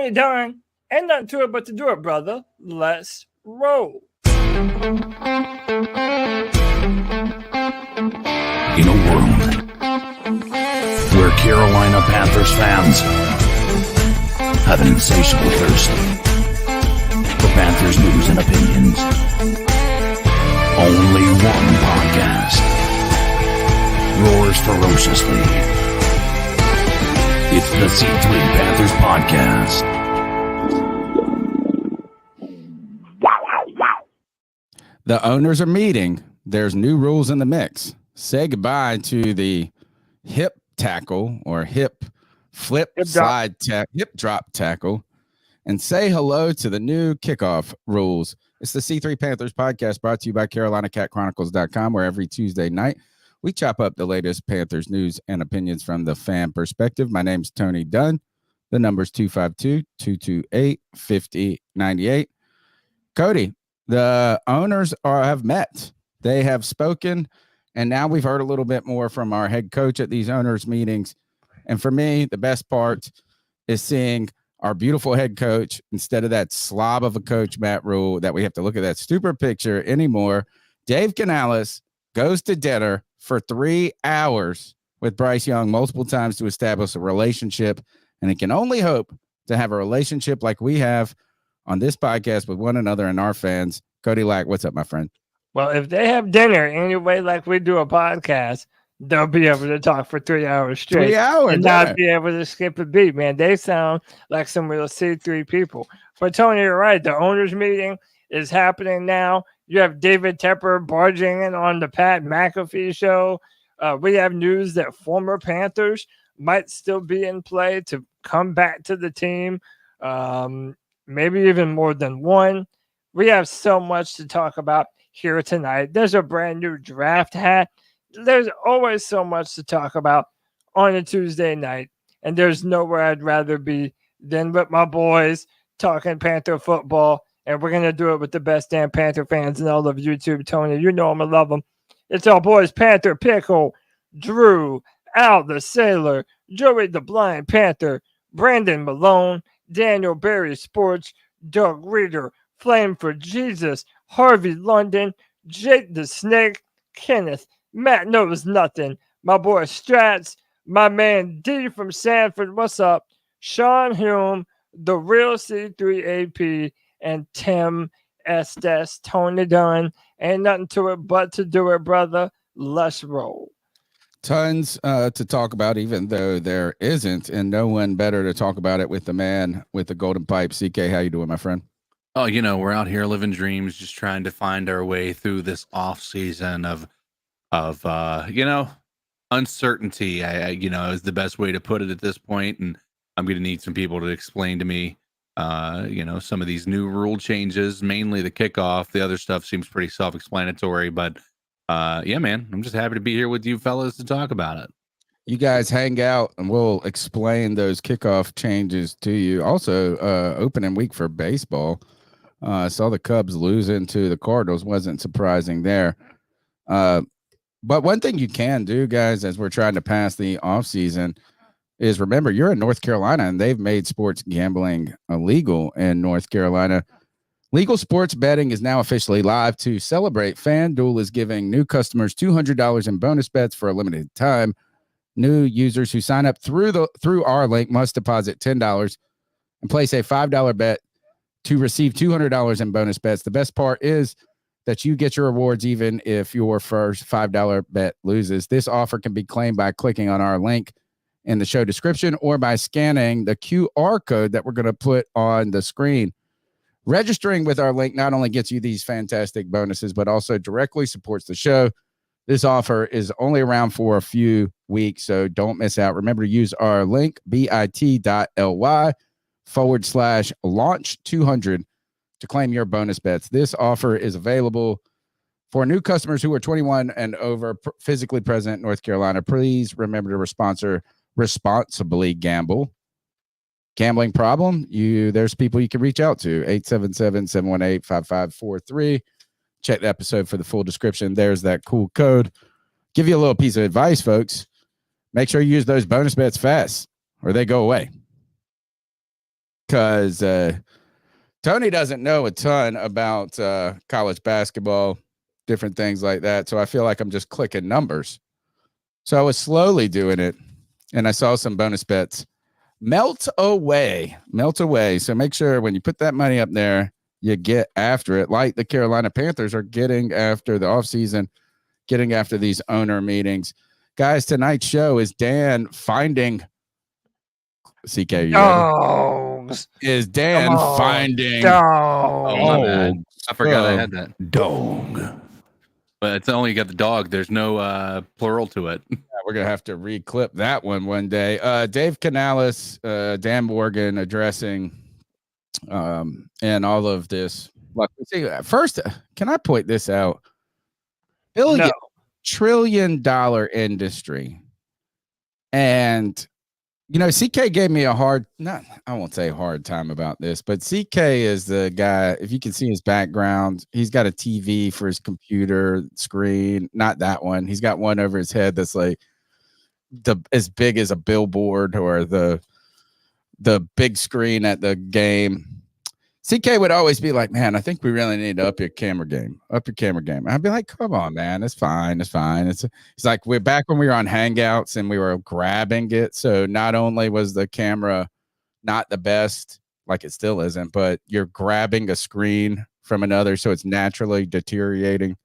Tony Dunn. Ain't nothing to it but to do it, brother. Let's roll. In a world where Carolina Panthers fans have an insatiable thirst for Panthers news and opinions, only one podcast roars ferociously. It's the C3 Panthers Podcast. The owners are meeting. There's new rules in the mix. Say goodbye to the hip tackle or hip drop tackle, and say hello to the new kickoff rules. It's the C3 Panthers Podcast, brought to you by CarolinaCatChronicles.com, where every Tuesday night we chop up the latest Panthers news and opinions from the fan perspective. My name's Tony Dunn. The number's 252-228-5098. Cody, the owners have met. They have spoken, and now we've heard a little bit more from our head coach at these owners meetings. And for me, the best part is seeing our beautiful head coach instead of that slob of a coach, Matt Rule, that we have to look at that stupid picture anymore. Dave Canales goes to dinner for 3 hours with Bryce Young multiple times to establish a relationship, and he can only hope to have a relationship like we have on this podcast with one another and our fans. Cody Lack, what's up, my friend? Well, if they have dinner anyway, like we do a podcast, they'll be able to talk for 3 hours straight. 3 hours, and not be able to skip a beat, man. They sound like some real C3 people. But Tony, you're right. The owners meeting is happening now. You have David Tepper barging in on the Pat McAfee show. We have news that former Panthers might still be in play to come back to the team. Maybe even more than one. We have so much to talk about here tonight. There's a brand new draft hat. There's always so much to talk about on a Tuesday night, and there's nowhere I'd rather be than with my boys talking Panther football, and we're going to do it with the best damn Panther fans in all of YouTube. Tony, you know I'm going to love them. It's our boys Panther Pickle, Drew, Al the Sailor, Joey the Blind Panther, Brandon Malone, Daniel Berry Sports, Doug Reeder, Flame for Jesus, Harvey London, Jake the Snake, Kenneth, Matt Knows Nothing, my boy Strats, my man D from Sanford, what's up, Sean Hume, the real C3 AP, and Tim Estes. Tony Dunn. Ain't nothing to it but to do it, brother. Let's roll. Tons to talk about, even though there isn't, and no one better to talk about it with the man with the golden pipe. CK, how you doing, my friend? Oh, we're out here living dreams, just trying to find our way through this off season of uncertainty. Is the best way to put it at this point. And I'm going to need some people to explain to me, some of these new rule changes, mainly the kickoff. The other stuff seems pretty self-explanatory, but man, I'm just happy to be here with you fellas to talk about it. You guys hang out and we'll explain those kickoff changes to you. Also, opening week for baseball. Saw the Cubs losing to the Cardinals. Wasn't surprising there. But one thing you can do, guys, as we're trying to pass the offseason is remember you're in North Carolina and they've made sports gambling illegal in North Carolina. Legal sports betting is now officially live. To celebrate, FanDuel is giving new customers $200 in bonus bets for a limited time. New users who sign up through our link must deposit $10 and place a $5 bet to receive $200 in bonus bets. The best part is that you get your rewards even if your first $5 bet loses. This offer can be claimed by clicking on our link in the show description or by scanning the QR code that we're going to put on the screen. Registering with our link not only gets you these fantastic bonuses, but also directly supports the show. This offer is only around for a few weeks, so don't miss out. Remember to use our link, bit.ly/launch200 to claim your bonus bets. This offer is available for new customers who are 21 and over, physically present in North Carolina. Please remember to responsibly gamble. Gambling problem? There's people you can reach out to. 877-718-5543. Check the episode for the full description. There's that cool code. Give you a little piece of advice, folks. Make sure you use those bonus bets fast or they go away. because Tony doesn't know a ton about college basketball, different things like that. So I feel like I'm just clicking numbers. So I was slowly doing it, and I saw some bonus bets melt away. So make sure when you put that money up there, you get after it, like the Carolina Panthers are getting after the offseason, getting after these owner meetings. Guys, tonight's show is Dan finding CK. Dogs. Is Dan finding Dogs. Oh, my bad. I forgot I had that. dog? But it's only got the dog. There's no plural to it. We're gonna have to reclip that one day. Dave Canales, Dan Morgan addressing and all of this. Look, see, first, can I point this out? $1 trillion industry. And CK gave me I won't say hard time about this, but CK is the guy, if you can see his background, he's got a TV for his computer screen, not that one. He's got one over his head that's like as big as a billboard or the big screen at the game. CK would always be like, man, I think we really need to up your camera game. I'd be like, come on, man. It's fine. It's like we're back when we were on Hangouts and we were grabbing it. So not only was the camera not the best, like it still isn't, but you're grabbing a screen from another. So it's naturally deteriorating.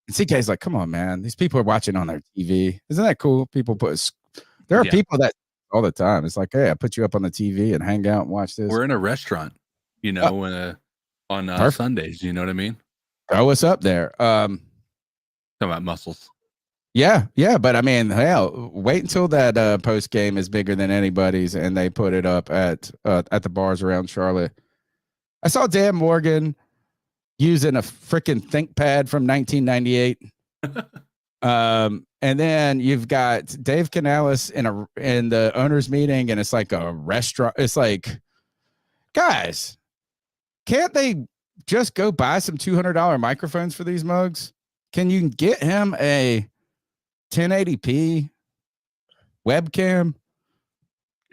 And CK's like, come on, man. These people are watching on their TV. Isn't that cool? There are people that all the time. It's like, hey, I put you up on the TV and hang out and watch this. We're in a restaurant. On Sundays, you know what I mean? Throw us up there. Talking about muscles. Yeah, but I mean, hell, wait until that post game is bigger than anybody's, and they put it up at the bars around Charlotte. I saw Dan Morgan using a freaking ThinkPad from 1998. And then you've got Dave Canales in the owners meeting, and it's like a restaurant. It's like, guys, can't they just go buy some $200 microphones for these mugs? Can you get him a 1080p webcam?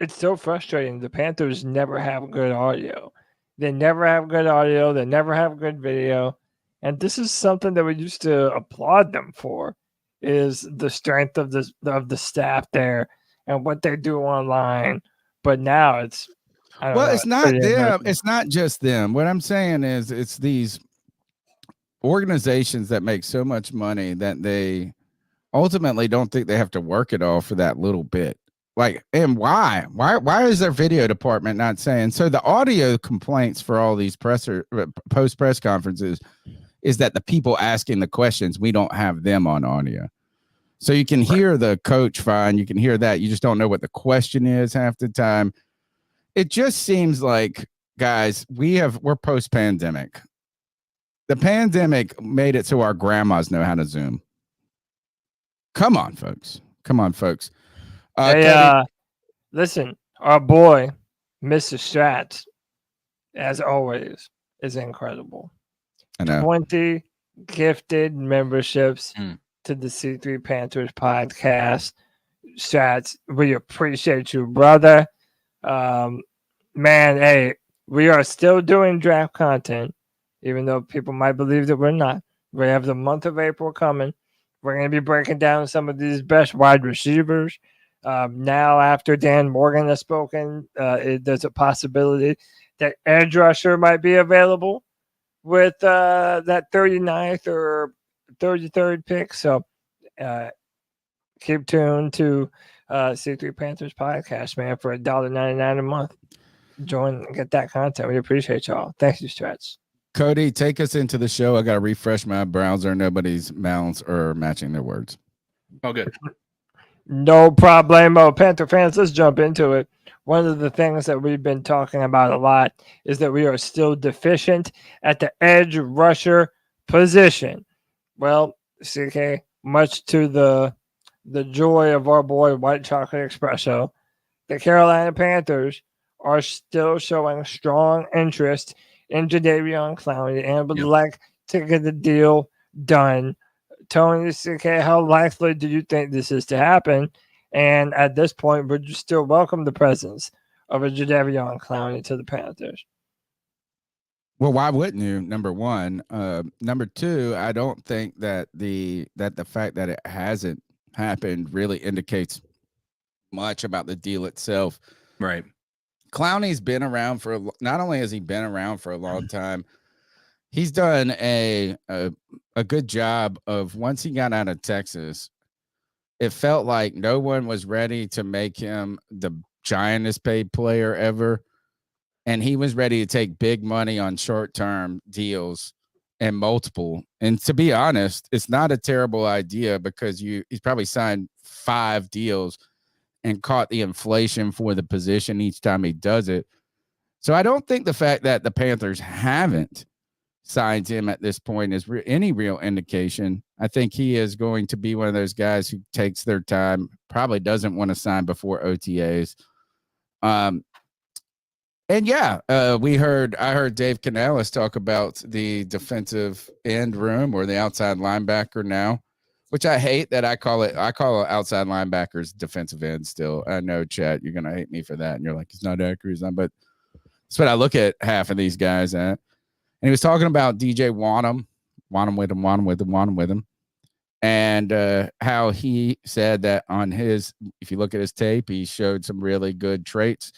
It's so frustrating. The Panthers never have good audio. They never have good audio. They never have good video. And this is something that we used to applaud them for, is the strength of the staff there and what they do online. But now it's it's not them. It's not just them. What I'm saying is it's these organizations that make so much money that they ultimately don't think they have to work it all for that little bit. Like, and why is their video department not saying? So the audio complaints for all these post press conferences is that the people asking the questions, we don't have them on audio. So you can hear the coach fine. You can hear that. You just don't know what the question is half the time. It just seems like, guys, we're post-pandemic. The pandemic made it so our grandmas know how to Zoom. Come on, folks. Listen, our boy, Mr. Strats, as always, is incredible. I know. 20 gifted memberships to the C3 Panthers podcast. Strats, we appreciate you, brother. Man, hey, we are still doing draft content, even though people might believe that we're not. We have the month of April coming. We're going to be breaking down some of these best wide receivers. Now, after Dan Morgan has spoken, there's a possibility that edge rusher might be available with that 39th or 33rd pick. So keep tuned to C3 Panthers Podcast, man, for $1.99 a month. Join and get that content. We appreciate y'all. Thank you, Stretch. Cody, take us into the show. I got to refresh my browser. Nobody's mouths are matching their words. Oh, good. No problemo. Panther fans, let's jump into it. One of the things that we've been talking about a lot is that we are still deficient at the edge rusher position. Well, CK, much to the joy of our boy White Chocolate Espresso, the Carolina Panthers are still showing strong interest in Jadeveon Clowney and would like to get the deal done. Tony, CK, how likely do you think this is to happen? And at this point, would you still welcome the presence of a Jadeveon Clowney to the Panthers. Well, why wouldn't you? Number one. Number two, I don't think that the fact that it hasn't happened really indicates much about the deal itself. Right. Clowney's been around for not only has he been around for a long time, he's done a good job of once he got out of Texas. It felt like no one was ready to make him the giantest paid player ever. And he was ready to take big money on short-term deals and multiple. And to be honest, it's not a terrible idea because he's probably signed 5 deals and caught the inflation for the position each time he does it. So I don't think the fact that the Panthers haven't signed him at this point is any real indication. I think he is going to be one of those guys who takes their time, probably doesn't want to sign before OTAs. And yeah, I heard Dave Canales talk about the defensive end room or the outside linebacker now, which I hate that I call outside linebackers defensive end still. I know, Chat, you're going to hate me for that. And you're like, it's not accurate. But that's what I look at half of these guys at. And he was talking about DJ Wanham with him. And how he said that if you look at his tape, he showed some really good traits.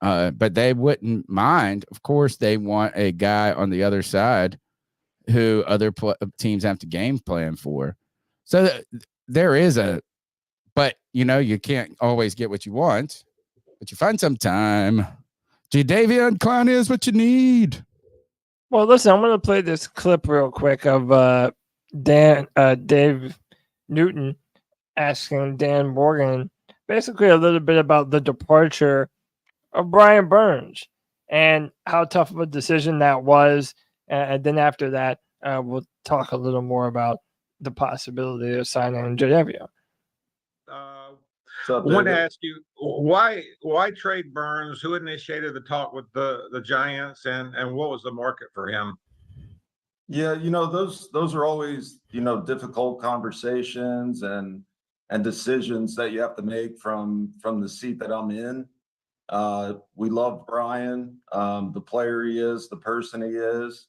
But they wouldn't mind. Of course, they want a guy on the other side who other teams have to game plan for. So there is but you can't always get what you want, but you find some time. Jadeveon Clowney is what you need. Well, listen, I'm going to play this clip real quick of Dave Newton asking Dan Morgan basically a little bit about the departure of Brian Burns and how tough of a decision that was. And then after that, we'll talk a little more about the possibility of signing Jadeveon. I want to ask you, why trade Burns? Who initiated the talk with the Giants, and what was the market for him? Yeah, those are always, difficult conversations and decisions that you have to make from the seat that I'm in. We love Brian, the player he is, the person he is,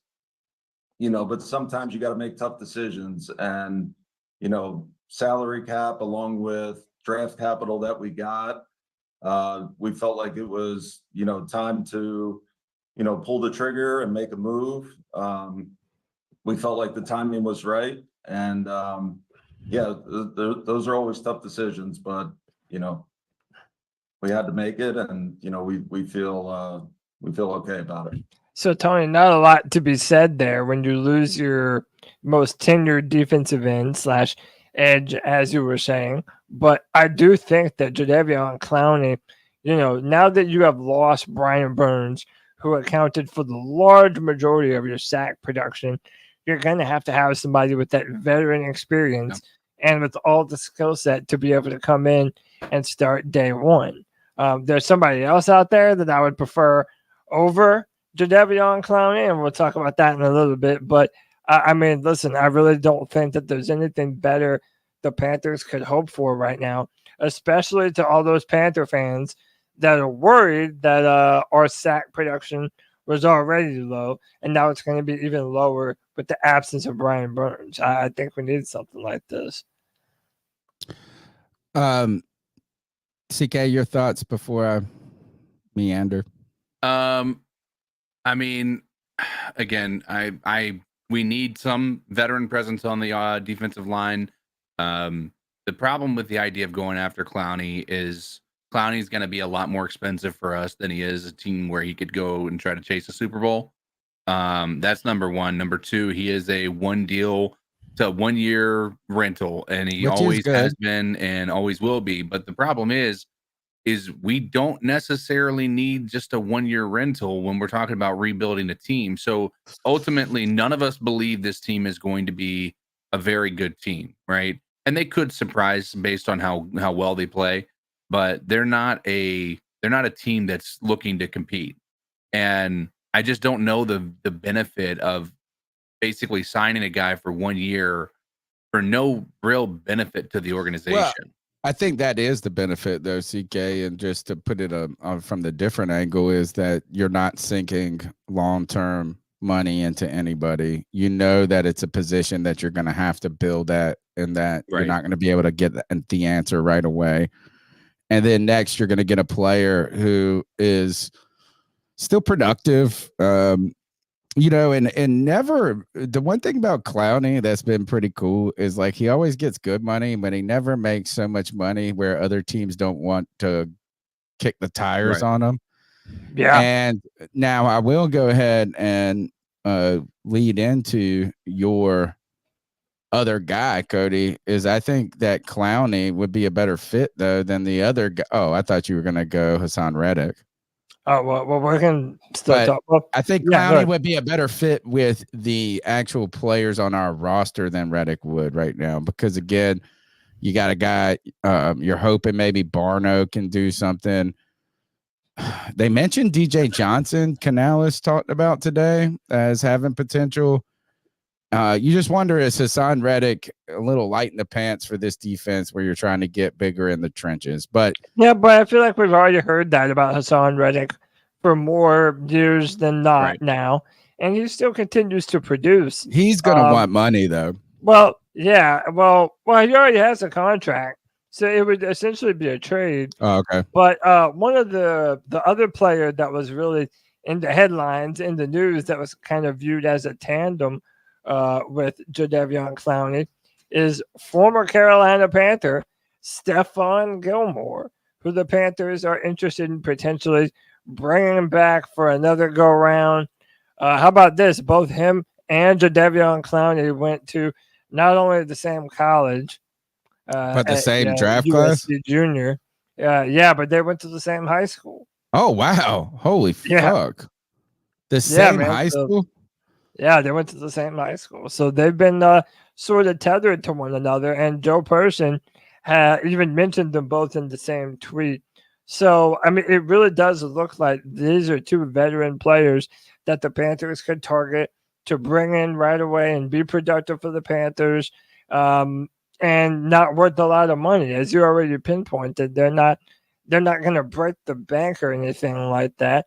but sometimes you got to make tough decisions, and, salary cap along with draft capital that we got. We felt like it was, time to, pull the trigger and make a move. We felt like the timing was right. And those are always tough decisions, but, we had to make it, and we feel okay about it. So Tony, not a lot to be said there when you lose your most tenured defensive end / edge, as you were saying. But I do think that Jadeveon Clowney, now that you have lost Brian Burns, who accounted for the large majority of your sack production, you're going to have somebody with that veteran experience and with all the skill set to be able to come in and start day one. There's somebody else out there that I would prefer over Jadeveon Clowney, and we'll talk about that in a little bit. But listen, I really don't think that there's anything better the Panthers could hope for right now, especially to all those Panther fans that are worried that our sack production was already low, and now it's going to be even lower with the absence of Brian Burns. I think we need something like this. CK, your thoughts before I meander? Again, we need some veteran presence on the defensive line. The problem with the idea of going after Clowney is Clowney's going to be a lot more expensive for us than he is a team where he could go and try to chase a Super Bowl. That's number one. Number two, he is a 1-year rental, and he always has been and always will be. But the problem is we don't necessarily need just a 1-year rental when we're talking about rebuilding a team. So ultimately, none of us believe this team is going to be a very good team, right? And they could surprise based on how well they play, but they're not a team that's looking to compete. And I just don't know the benefit of basically signing a guy for 1 year for no real benefit to the organization. I think that is the benefit, though, CK, and just to put it from the different angle is that you're not sinking long-term money into anybody. You know that it's a position that you're going to have to build at, and that you're Right. not going to be able to get the answer right away. And then next, you're going to get a player who is still productive. And never, the one thing about Clowney that's been pretty cool is like he always gets good money, but he never makes so much money where other teams don't want to kick the tires on him. Yeah. And now I will go ahead and lead into your other guy, Cody, is I think that Clowney would be a better fit, though, than the other guy. Oh, I thought you were going to go Hassan Reddick. Oh, well, we can still But talk. Well, I think yeah, Clowney would be a better fit with the actual players on our roster than Reddick would right now. Because, again, you got a guy, you're hoping maybe Barno can do something. They mentioned DJ Johnson, Canales talked about today as having potential. You just wonder, is Hassan Reddick a little light in the pants for this defense where you're trying to get bigger in the trenches? But yeah, but I feel like we've already heard that about Hassan Reddick for more years than not now, and he still continues to produce. He's going to want money, though. Well, yeah, well, he already has a contract, so it would essentially be a trade. Oh, okay. But one of the other player that was really in the headlines, in the news, that was kind of viewed as a tandem with Jadeveon Clowney is former Carolina Panther Stephon Gilmore, who the Panthers are interested in potentially bringing back for another go-round. How about this? Both him and Jadeveon Clowney went to not only the same college, but the same draft class? Junior. Yeah, but they went to the same high school. Oh, wow. Holy fuck. The same high school? Yeah, they went to the same high school. So they've been sort of tethered to one another. And Joe Person even mentioned them both in the same tweet. So, I mean, it really does look like these are two veteran players that the Panthers could target to bring in right away and be productive for the Panthers, and not worth a lot of money. As you already pinpointed, they're not going to break the bank or anything like that.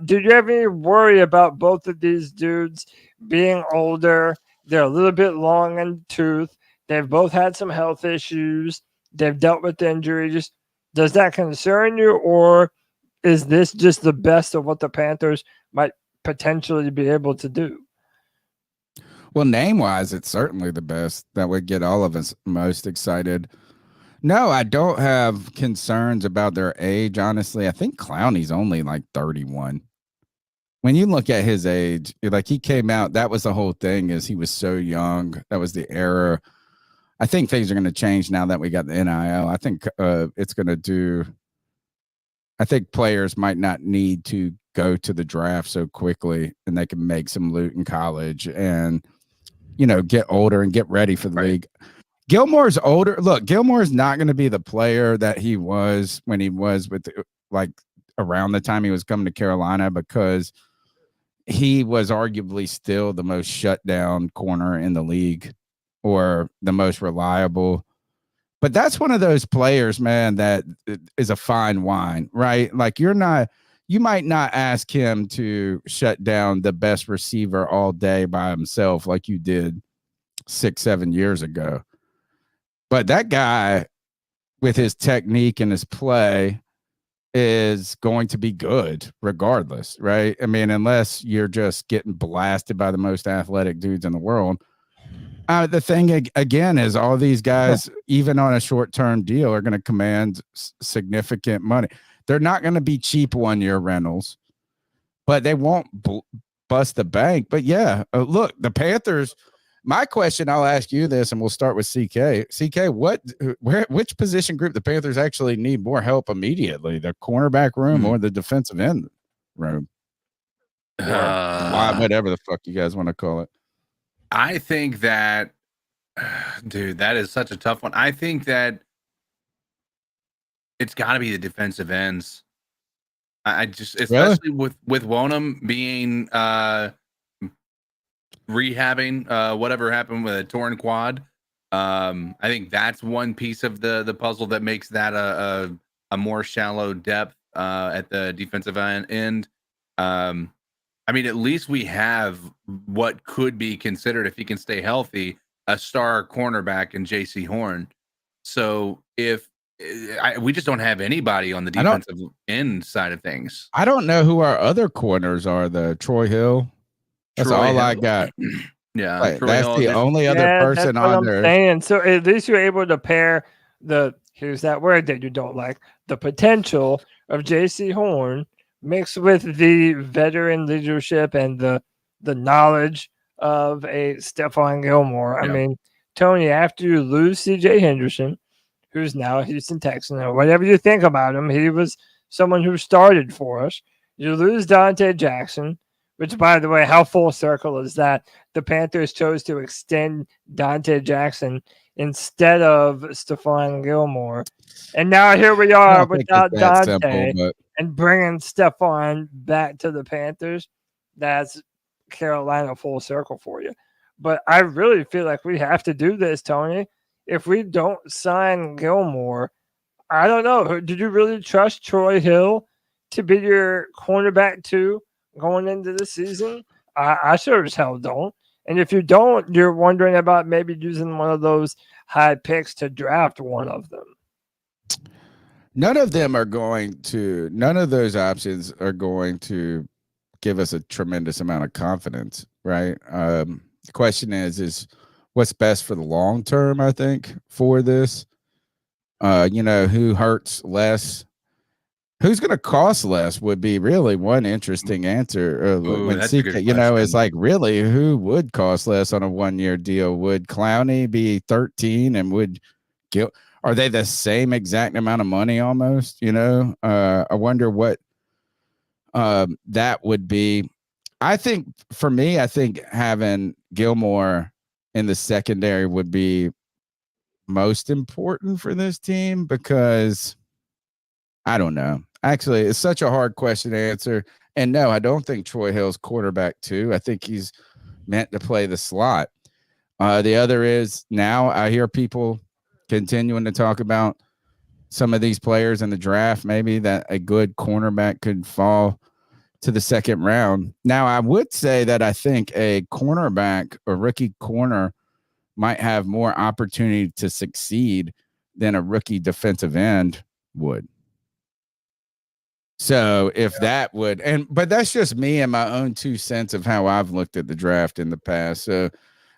Did you have any worry about both of these dudes being older? They're a little bit long in tooth. They've both had some health issues. They've dealt with injuries. Does that concern you, or is this just the best of what the Panthers might potentially be able to do? Well, name-wise, it's certainly the best. That would get all of us most excited. No, I don't have concerns about their age, honestly. I think Clowney's only like 31. When you look at his age, like he came out, that was the whole thing, is he was so young. That was the era. I think things are going to change now that we got the NIL. I think it's going to do – I think players might not need to go to the draft so quickly, and they can make some loot in college and, get older and get ready for the league. Gilmore's older. Look, Gilmore's not going to be the player that he was when he was with, around the time he was coming to Carolina, because he was arguably still the most shut down corner in the league, or the most reliable. But that's one of those players, man, that is a fine wine, right? Like you might not ask him to shut down the best receiver all day by himself like you did 6-7 years ago. But that guy, with his technique and his play, is going to be good regardless, right? I mean, unless you're just getting blasted by the most athletic dudes in the world. The thing, again, is all these guys, even on a short-term deal, are going to command significant money. They're not going to be cheap one-year rentals, but they won't bust the bank. But, yeah, look, the Panthers – my question, I'll ask you this, and we'll start with CK. CK, which position group the Panthers actually need more help immediately? The cornerback room or the defensive end room? Whatever the fuck you guys want to call it. I think that, dude, that is such a tough one. I think that it's got to be the defensive ends. I just, especially with Wonham being rehabbing whatever happened with a torn quad. I think that's one piece of the puzzle that makes that a more shallow depth at the defensive end. I mean, at least we have what could be considered, if he can stay healthy, a star cornerback in J.C. Horn. So if we just don't have anybody on the defensive end side of things. I don't know who our other corners are. The Troy Hill. That's Troy all Hill. I got. Yeah, Like, Troy that's Hill, the only other person that's what on I'm there. saying. So at least you're able to pair here's that word that you don't like, the potential of J.C. Horn mixed with the veteran leadership and the knowledge of a Stephon Gilmore. Yeah. I mean, Tony, after you lose C.J. Henderson, who's now a Houston Texan, or whatever you think about him, he was someone who started for us. You lose Dante Jackson, which, by the way, how full circle is that? The Panthers chose to extend Dante Jackson instead of Stephon Gilmore. And now here we are without Dante and bringing Stephon back to the Panthers. That's Carolina full circle for you. But I really feel like we have to do this, Tony. If we don't sign Gilmore, I don't know. Did you really trust Troy Hill to be your cornerback too going into the season? I sure as hell don't. And if you don't, you're wondering about maybe using one of those high picks to draft one of them. None of those options are going to give us a tremendous amount of confidence, right? The question is what's best for the long term, I think, for this. Who hurts less? Who's going to cost less would be really one interesting answer. When CK, is like, really, who would cost less on a 1-year deal? Would Clowney be 13 and would are they the same exact amount of money almost? I wonder what that would be. I think for me, having Gilmore in the secondary would be most important for this team because I don't know. Actually, it's such a hard question to answer. And no, I don't think Troy Hill's quarterback too. I think he's meant to play the slot. The other is now I hear people continuing to talk about some of these players in the draft, maybe that a good cornerback could fall to the second round. Now, I would say that I think a cornerback or rookie corner might have more opportunity to succeed than a rookie defensive end would. So if that would, but that's just me and my own 2 cents of how I've looked at the draft in the past. So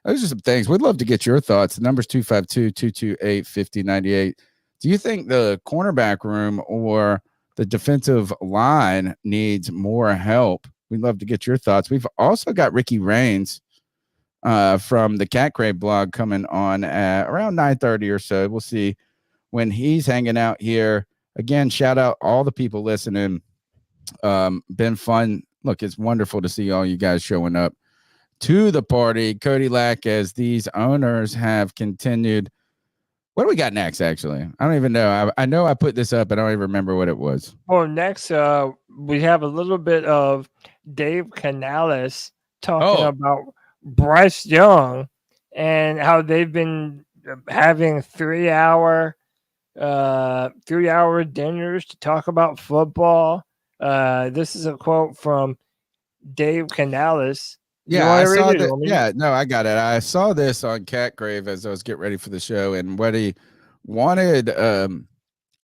those are some things. We'd love to get your thoughts. The number's 252-228-5098. Do you think the cornerback room or the defensive line needs more help? We'd love to get your thoughts. We've also got Ricky Raines from the Cat Crave blog coming on at around 9:30 or so. We'll see when he's hanging out here. Again, shout out all the people listening. Been fun. Look, it's wonderful to see all you guys showing up to the party. Cody Lack, as these owners have continued. What do we got next, actually? I don't even know. I know I put this up. I don't even remember what it was. Well, next, we have a little bit of Dave Canales talking about Bryce Young and how they've been having 3-hour dinners to talk about football. This is a quote from Dave Canales. Yeah, I saw that. Yeah, no, I got it. I saw this on Catgrave as I was getting ready for the show, and what he wanted,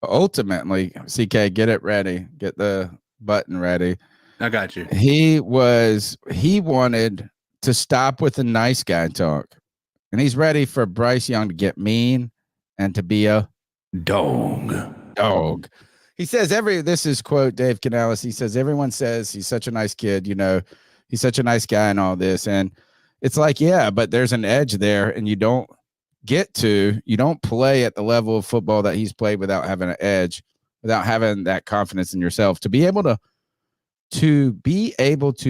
ultimately, CK, get it ready, get the button ready. I got you. He wanted to stop with the nice guy talk, and he's ready for Bryce Young to get mean and to be a dog. He says this is quote Dave Canales. He says everyone says he's such a nice kid, he's such a nice guy and all this. And it's like, yeah, but there's an edge there, and you don't play at the level of football that he's played without having an edge, without having that confidence in yourself, to be able to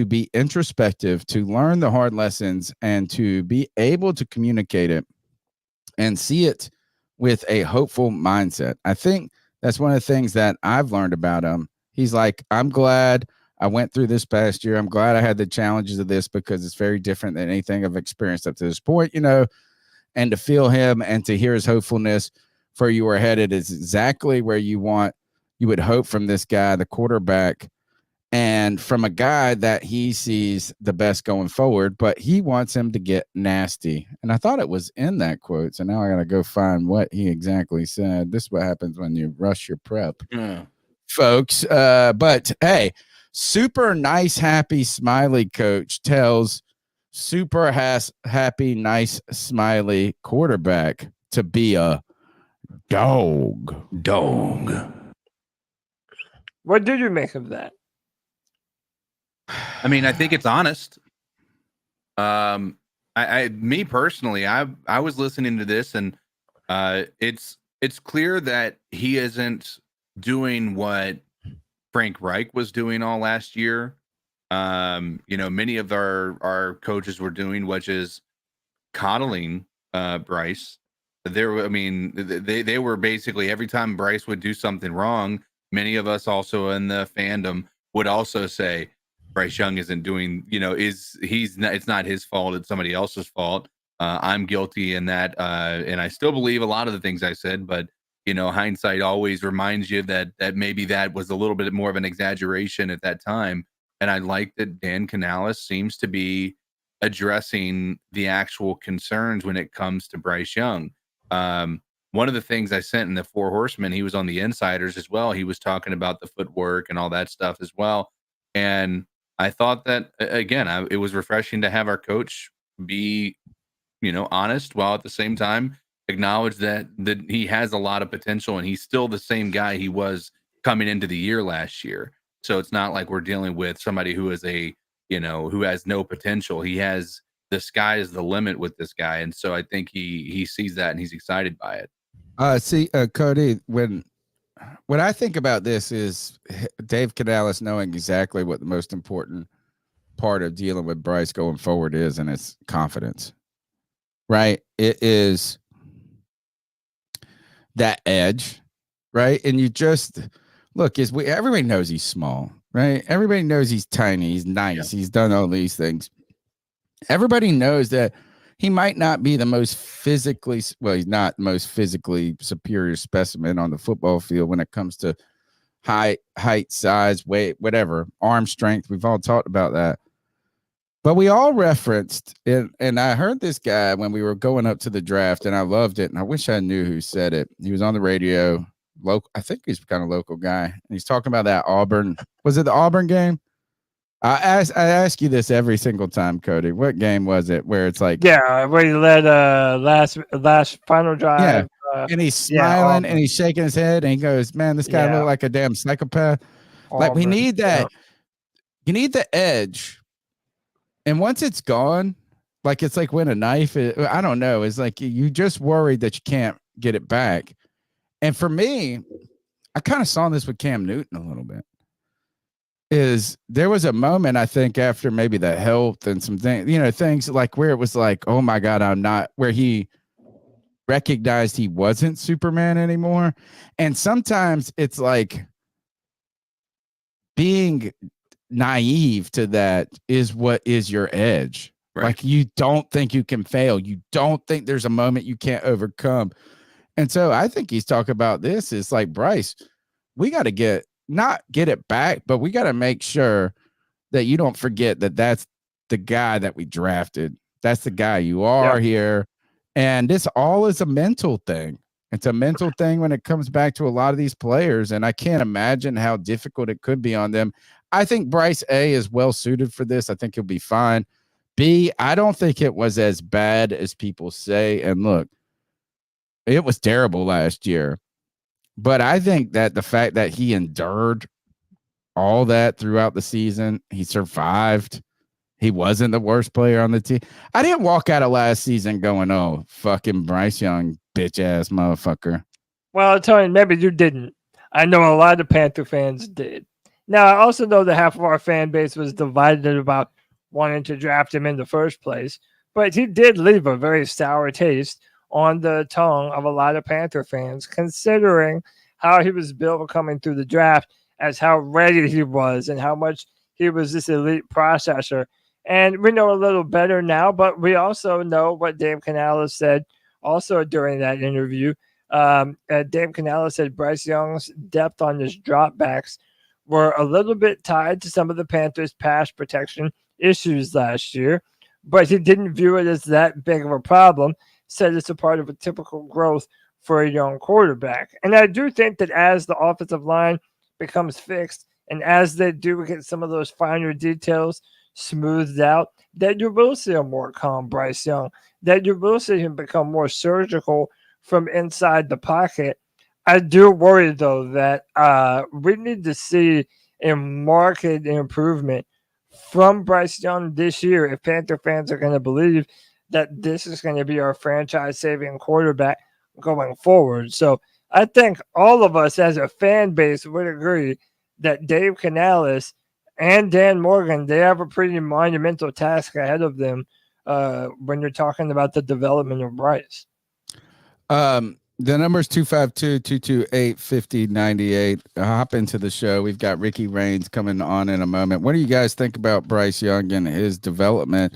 be introspective, to learn the hard lessons, and to be able to communicate it and see it with a hopeful mindset. I think that's one of the things that I've learned about him. He's like, I'm glad I went through this past year. I'm glad I had the challenges of this because it's very different than anything I've experienced up to this point, and to feel him and to hear his hopefulness for you are headed is exactly where you would hope from this guy, the quarterback, and from a guy that he sees the best going forward, but he wants him to get nasty. And I thought it was in that quote. So now I got to go find what he exactly said. This is what happens when you rush your prep, folks. But hey, super nice, happy, smiley coach tells super happy, nice, smiley quarterback to be a dog. What did you make of that? I mean, I think it's honest. Me personally, I was listening to this, and it's clear that he isn't doing what Frank Reich was doing all last year. Many of our coaches were doing, which is coddling Bryce. They were basically, every time Bryce would do something wrong, many of us also in the fandom would also say Bryce Young isn't doing, it's not his fault, it's somebody else's fault. I'm guilty in that, and I still believe a lot of the things I said, but hindsight always reminds you that maybe that was a little bit more of an exaggeration at that time. And I like that Dan Canales seems to be addressing the actual concerns when it comes to Bryce Young. One of the things I sent in the Four Horsemen, he was on the Insiders as well. He was talking about the footwork and all that stuff as well. And I thought that, again, it was refreshing to have our coach be, honest, while at the same time acknowledge that he has a lot of potential and he's still the same guy he was coming into the year last year. So it's not like we're dealing with somebody who is who has no potential. He has, the sky is the limit with this guy. And so I think he sees that and he's excited by it. Cody, when I think about this is Dave Canales knowing exactly what the most important part of dealing with Bryce going forward is, and it's confidence, right? It is that edge, right? And you just look, everybody knows he's small, right? Everybody knows he's tiny, he's nice, he's done all these things. Everybody knows that he might not be the most physically, he's not the most physically superior specimen on the football field when it comes to height, size, weight, whatever, arm strength. We've all talked about that. But we all referenced, and I heard this guy when we were going up to the draft, and I loved it, and I wish I knew who said it. He was on the radio, local. I think he's kind of local guy, and he's talking about that Auburn. Was it the Auburn game? I ask you this every single time, Cody. What game was it where it's like, where he led last final drive, and he's smiling and he's shaking his head and he goes, "Man, this guy looked like a damn psychopath." Auburn. Like we need that. You need the edge, and once it's gone, like it's like when a knife. I don't know. It's like you just worried that you can't get it back. And for me, I kind of saw this with Cam Newton a little bit. Is there was a moment I think after maybe the health and some things, things like where it was like, oh my God, I'm not, where he recognized he wasn't Superman anymore. And sometimes it's like being naive to that is what is your edge. Right. Like you don't think you can fail. You don't think there's a moment you can't overcome. And so I think he's talking about this. It's like, Bryce, we got to not get it back, but we got to make sure that you don't forget that that's the guy that we drafted. That's the guy you are here. And this all is a mental thing. It's a mental thing when it comes back to a lot of these players. And I can't imagine how difficult it could be on them. I think Bryce A is well suited for this. I think he'll be fine. B, I don't think it was as bad as people say. And look, it was terrible last year. But I think that the fact that he endured all that throughout the season, he survived. He wasn't the worst player on the team. I didn't walk out of last season going, oh, fucking Bryce Young, bitch ass motherfucker. Well, Tony, maybe you didn't. I know a lot of Panther fans did. Now, I also know that half of our fan base was divided about wanting to draft him in the first place. But he did leave a very sour taste on the tongue of a lot of Panther fans, considering how he was built coming through the draft, as how ready he was and how much he was this elite processor. And we know a little better now, but we also know what Dave Canales said also during that interview. Dave Canales said Bryce Young's depth on his dropbacks were a little bit tied to some of the Panthers' pass protection issues last year, but he didn't view it as that big of a problem. Said it's a part of a typical growth for a young quarterback. And I do think that as the offensive line becomes fixed and as they do get some of those finer details smoothed out, that you will see a more calm Bryce Young, that you will see him become more surgical from inside the pocket. I do worry, though, that we need to see a marked improvement from Bryce Young this year if Panther fans are going to believe that this is going to be our franchise-saving quarterback going forward. So I think all of us as a fan base would agree that Dave Canales and Dan Morgan, they have a pretty monumental task ahead of them when you're talking about the development of Bryce. The number is 252-228-5098. Hop into the show. We've got Ricky Raines coming on in a moment. What do you guys think about Bryce Young and his development?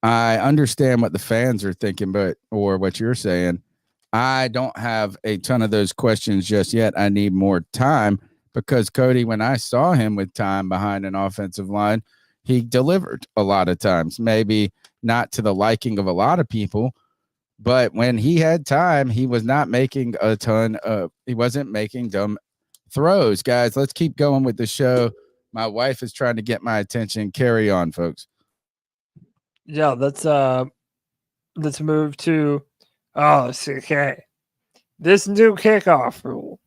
I understand what the fans are thinking, or what you're saying. I don't have a ton of those questions just yet. I need more time because, Cody, when I saw him with time behind an offensive line, he delivered a lot of times, maybe not to the liking of a lot of people. But when he had time, he was not making he wasn't making dumb throws. Guys, let's keep going with the show. My wife is trying to get my attention. Carry on, folks. Yeah, let's move to CK. This new kickoff rule.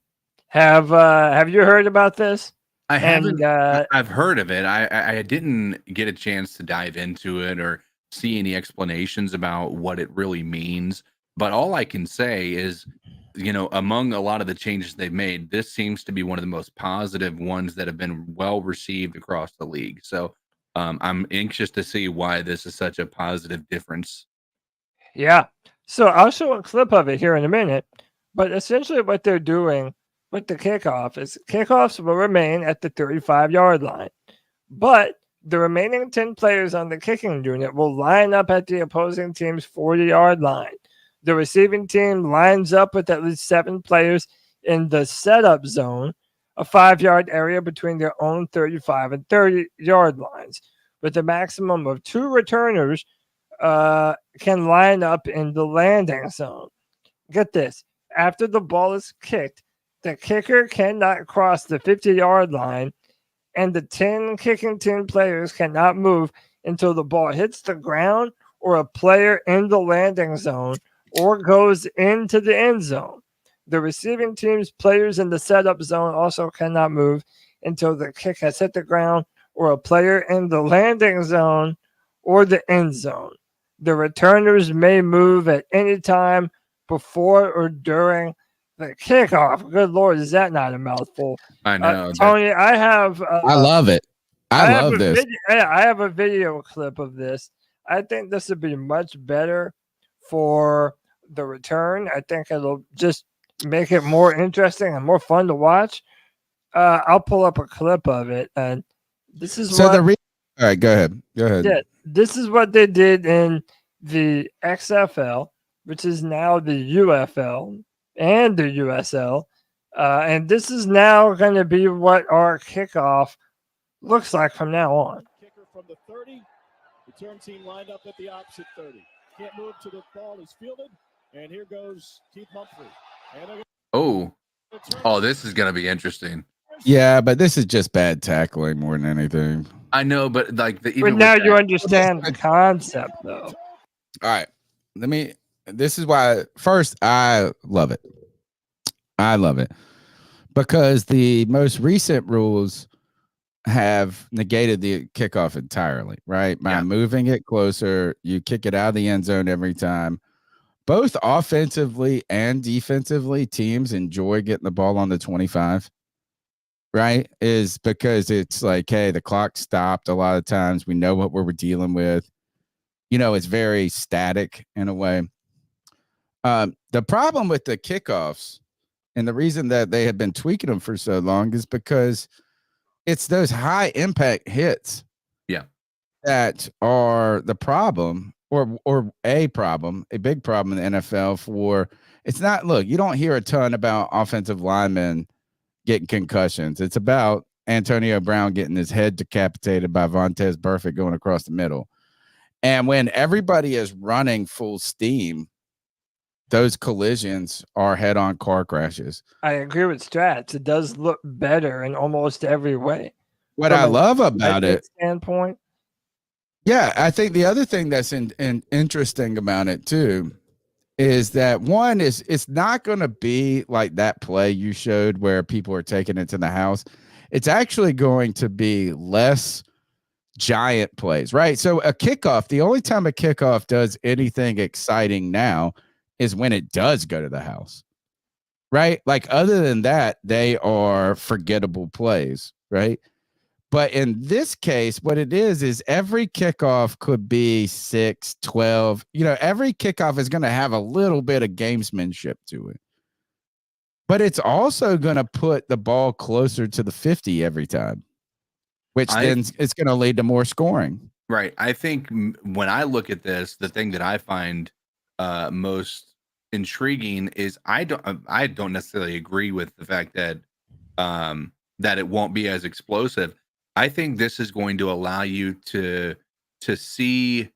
Have you heard about this? I haven't. I've heard of it. I didn't get a chance to dive into it or see any explanations about what it really means. But all I can say is, among a lot of the changes they've made, this seems to be one of the most positive ones that have been well received across the league. So I'm anxious to see why this is such a positive difference. Yeah. So I'll show a clip of it here in a minute. But essentially what they're doing with the kickoff is kickoffs will remain at the 35-yard line. But the remaining 10 players on the kicking unit will line up at the opposing team's 40-yard line. The receiving team lines up with at least 7 players in the setup zone, a 5-yard area between their own 35 and 30-yard lines, with a maximum of 2 returners can line up in the landing zone. Get this. After the ball is kicked, the kicker cannot cross the 50-yard line, and the 10 kicking team players cannot move until the ball hits the ground or a player in the landing zone or goes into the end zone. The receiving team's players in the setup zone also cannot move until the kick has hit the ground or a player in the landing zone or the end zone. The returners may move at any time before or during the kickoff. Good Lord, is that not a mouthful? I know. Tony, I have... I love it. I love this. I have a video clip of this. I think this would be much better for the return. I think it'll just make it more interesting and more fun to watch. I'll pull up a clip of it. And this is all right, go ahead. Yeah, this is what they did in the XFL, which is now the UFL and the USL. And this is now going to be what our kickoff looks like from now on. Kicker from the 30. Return team lined up at the opposite 30. Can't move to the ball is fielded. And here goes Keith Humphrey. Oh, this is going to be interesting. Yeah, but this is just bad tackling more than anything. I know, but like but now you understand the concept, though. All right, this is why first I love it. I love it because the most recent rules have negated the kickoff entirely, right? By moving it closer, you kick it out of the end zone every time. Both offensively and defensively, teams enjoy getting the ball on the 25, right? Is because it's like, hey, the clock stopped a lot of times. We know what we're dealing with. It's very static in a way. The problem with the kickoffs and the reason that they have been tweaking them for so long is because it's those high impact hits that are the problem. or a big problem in the NFL for it's not look, you don't hear a ton about offensive linemen getting concussions. It's about Antonio Brown getting his head decapitated by Vontaze Burfict going across the middle. And when everybody is running full steam, those collisions are head-on car crashes. I agree with Strats. It does look better in almost every way. What I love about it standpoint. Yeah, I think the other thing that's interesting about it too is that one is it's not going to be like that play you showed where people are taking it to the house. It's actually going to be less giant plays, right? So a kickoff, the only time a kickoff does anything exciting now is when it does go to the house, right? Like other than that, they are forgettable plays, right? But in this case, what it is every kickoff could be 6, 12. Every kickoff is going to have a little bit of gamesmanship to it. But it's also going to put the ball closer to the 50 every time, which then it's going to lead to more scoring. Right. I think when I look at this, the thing that I find most intriguing is I don't necessarily agree with the fact that that it won't be as explosive. I think this is going to allow you to see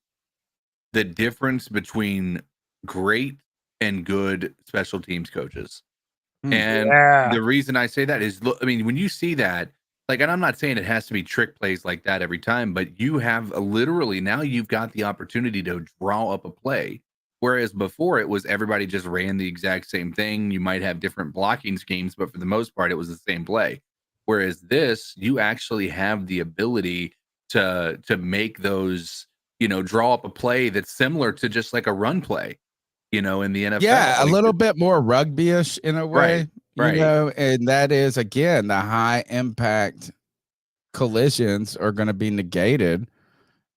the difference between great and good special teams coaches. And the reason I say that is, when you see that, and I'm not saying it has to be trick plays like that every time, but you have literally now you've got the opportunity to draw up a play. Whereas before it was everybody just ran the exact same thing. You might have different blocking schemes, but for the most part, it was the same play. Whereas this, you actually have the ability to make those, draw up a play that's similar to just like a run play, in the NFL. Yeah, a little bit more rugby-ish in a way, right. And that is, again, the high impact collisions are going to be negated.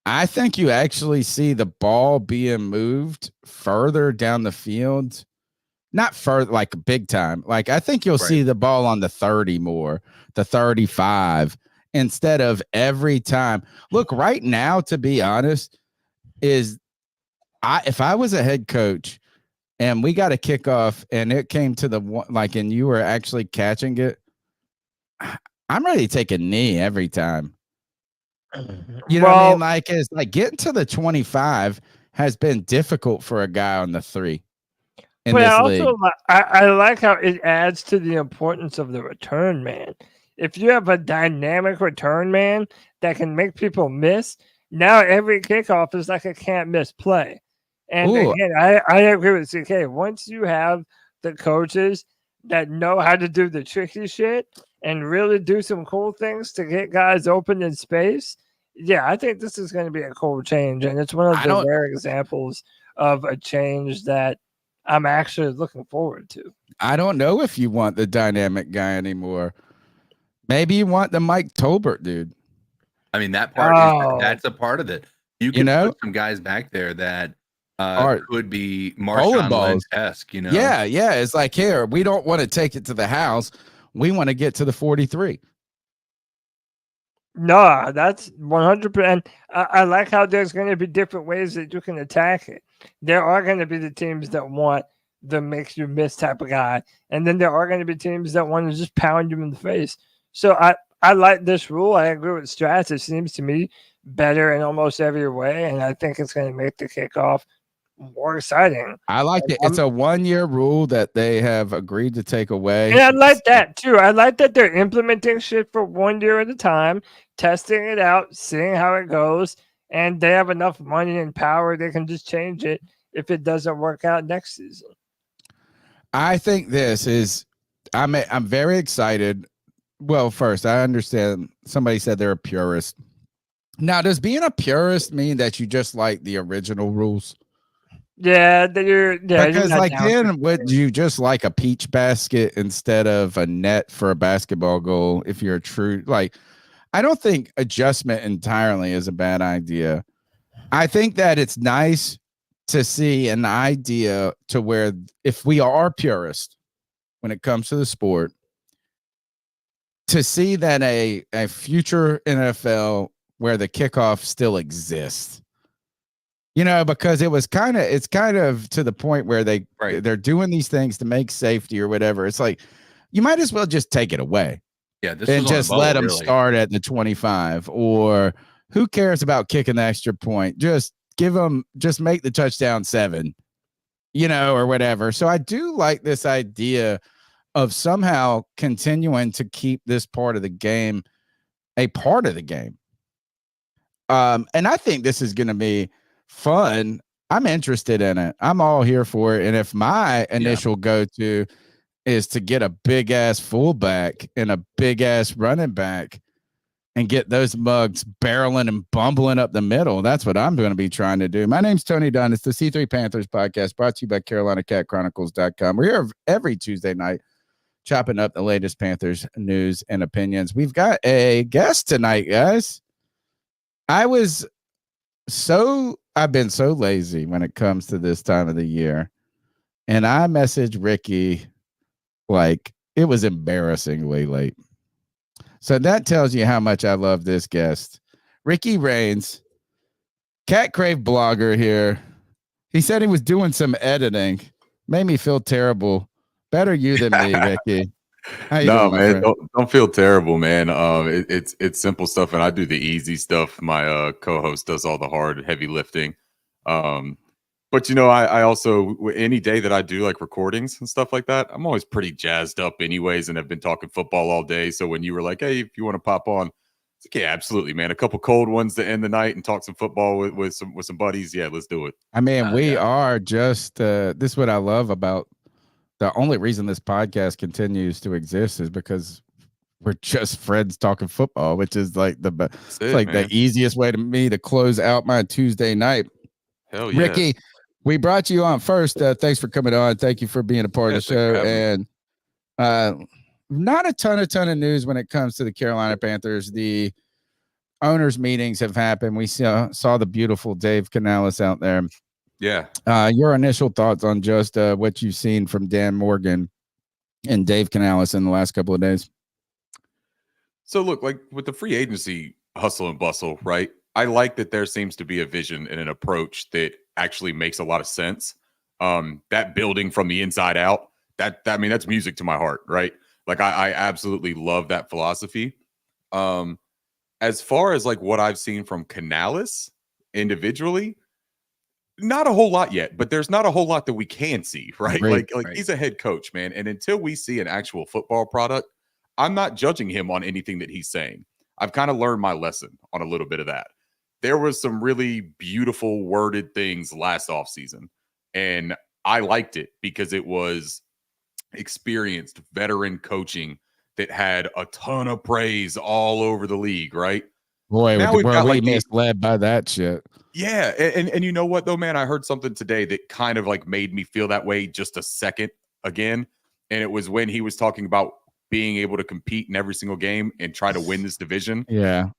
I think you actually see the ball being moved further down the field. Not further, like big time. Like I think you'll see the ball on the 30 more, the 35, instead of every time. Look, right now, to be honest, if I was a head coach and we got a kickoff and it came to the one, and you were actually catching it, I'm ready to take a knee every time. You know what I mean? Like it's like getting to the 25 has been difficult for a guy on the 3. But I like how it adds to the importance of the return man. If you have a dynamic return man that can make people miss, now every kickoff is like a can't miss play. And again, I agree with CK. Once you have the coaches that know how to do the tricky shit and really do some cool things to get guys open in space, yeah, I think this is going to be a cool change. And it's one of the rare examples of a change that I'm actually looking forward to. I don't know if you want the dynamic guy anymore. Maybe you want the Mike Tolbert dude. That part that's a part of it. You can put some guys back there that could be Marshawn Lynch-esque, Yeah. It's like, here, we don't want to take it to the house. We want to get to the 43. No, that's 100%. I like how there's going to be different ways that you can attack it. There are going to be the teams that want the makes you miss type of guy, and then there are going to be teams that want to just pound you in the face. So I like this rule. I agree with Strats. It seems to me better in almost every way, and I think it's going to make the kickoff more exciting. I like it. It's a 1-year rule that they have agreed to take away. And I like that too. I like that they're implementing shit for 1 year at a time, testing it out, seeing how it goes, and they have enough money and power they can just change it if it doesn't work out next season. I think this is I'm very excited. Well, first, I understand somebody said they're a purist. Now, does being a purist mean that you just like the original rules? Yeah, because then would you just like a peach basket instead of a net for a basketball goal? If you're a true I don't think adjustment entirely is a bad idea. I think that it's nice to see an idea to where if we are purist when it comes to the sport, to see that a future NFL where the kickoff still exists. because it's kind of to the point where they're doing these things to make safety or whatever. It's like, you might as well just take it away. Yeah, this and was on just the bubble, let them really. start at the 25, or who cares about kicking the extra point? Just make the touchdown 7, or whatever. So I do like this idea of somehow continuing to keep this part of the game a part of the game. And I think this is going to be fun. I'm interested in it. I'm all here for it. And if my initial go-to is to get a big ass fullback and a big ass running back and get those mugs barreling and bumbling up the middle, that's what I'm going to be trying to do. My name's Tony Dunn. It's the C3 Panthers Podcast, brought to you by CarolinaCatChronicles.com. We're here every Tuesday night chopping up the latest Panthers news and opinions. We've got a guest tonight, guys. I've been so lazy when it comes to this time of the year. And I messaged Ricky like it was embarrassingly late. So that tells you how much I love this guest. Ricky Rains, Cat Crave blogger here. He said he was doing some editing. Made me feel terrible. Better you than me, Ricky. No, man, don't feel terrible, man. It's simple stuff, and I do the easy stuff. My co-host does all the hard, heavy lifting. But I also, any day that I do like recordings and stuff like that, I'm always pretty jazzed up, anyways, and have been talking football all day. So when you were like, "Hey, if you want to pop on," it's like, yeah, absolutely, man. A couple cold ones to end the night and talk some football with some buddies. Yeah, let's do it. I mean, we are just this is what I love about. The only reason this podcast continues to exist is because we're just friends talking football, which is like the easiest way to me to close out my Tuesday night. Hell yeah. Ricky, we brought you on first. Thanks for coming on. Thank you for being a part of the show. And not a ton of news when it comes to the Carolina Panthers. The owners' meetings have happened. We saw the beautiful Dave Canales out there. Yeah. Your initial thoughts on just what you've seen from Dan Morgan and Dave Canales in the last couple of days? So look, like with the free agency hustle and bustle, right? I like that there seems to be a vision and an approach that actually makes a lot of sense. That building from the inside out, that's music to my heart, right? Like I absolutely love that philosophy. As far as like what I've seen from Canales individually, not a whole lot yet, but there's not a whole lot that we can see, right? Like he's a head coach, man. And until we see an actual football product, I'm not judging him on anything that he's saying. I've kind of learned my lesson on a little bit of that. There was some really beautiful worded things last offseason, and I liked it because it was experienced veteran coaching that had a ton of praise all over the league, right? Boy, we misled by that shit. Yeah, and you know what though, man? I heard something today that kind of like made me feel that way just a second again, and it was when he was talking about being able to compete in every single game and try to win this division. Yeah.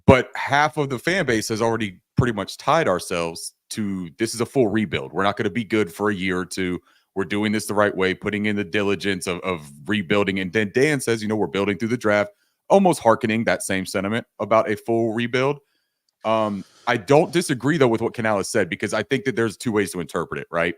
But half of the fan base has already pretty much tied ourselves to this is a full rebuild. We're not going to be good for a year or two. We're doing this the right way, putting in the diligence of rebuilding. And then Dan says, we're building through the draft, almost hearkening that same sentiment about a full rebuild. I don't disagree, though, with what Canales said, because I think that there's two ways to interpret it, right?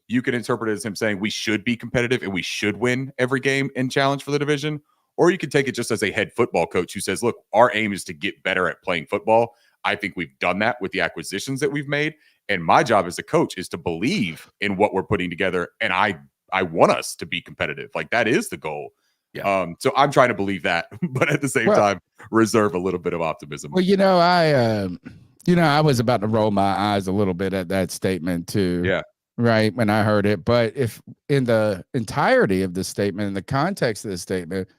You can interpret it as him saying we should be competitive and we should win every game and challenge for the division. Or you can take it just as a head football coach who says, look, our aim is to get better at playing football. I think we've done that with the acquisitions that we've made. And my job as a coach is to believe in what we're putting together. And I want us to be competitive. Like that is the goal. Yeah. So I'm trying to believe that, but at the same time, reserve a little bit of optimism. Well, I was about to roll my eyes a little bit at that statement too. Yeah. Right. When I heard it. But if in the entirety of the statement, in the context of the statement,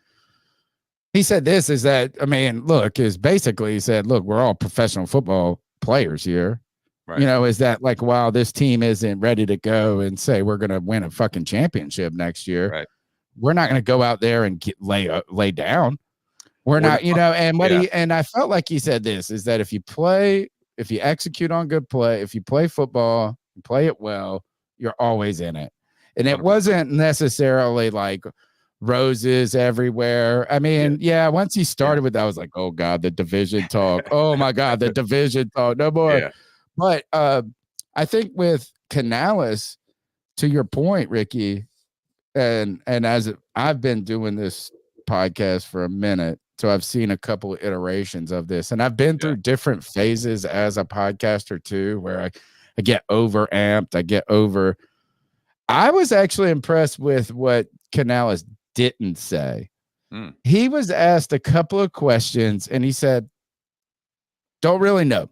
he said this is that, is basically he said, look, we're all professional football players here. Right. Is that like, wow, this team isn't ready to go and say we're going to win a fucking championship next year. Right. We're not going to go out there and lay down. We're not, and I felt like he said this is that if you execute on good play, if you play football and play it well, you're always in it. And it wasn't necessarily like roses everywhere. Once he started with that, I was like, oh God, the division talk. Oh my God, the division talk. No more But I think with Canales, to your point, Ricky, and as I've been doing this podcast for a minute, so I've seen a couple of iterations of this, and I've been through different phases as a podcaster too, where I get over amped, I was actually impressed with what Canales didn't say. He was asked a couple of questions and he said, don't really know.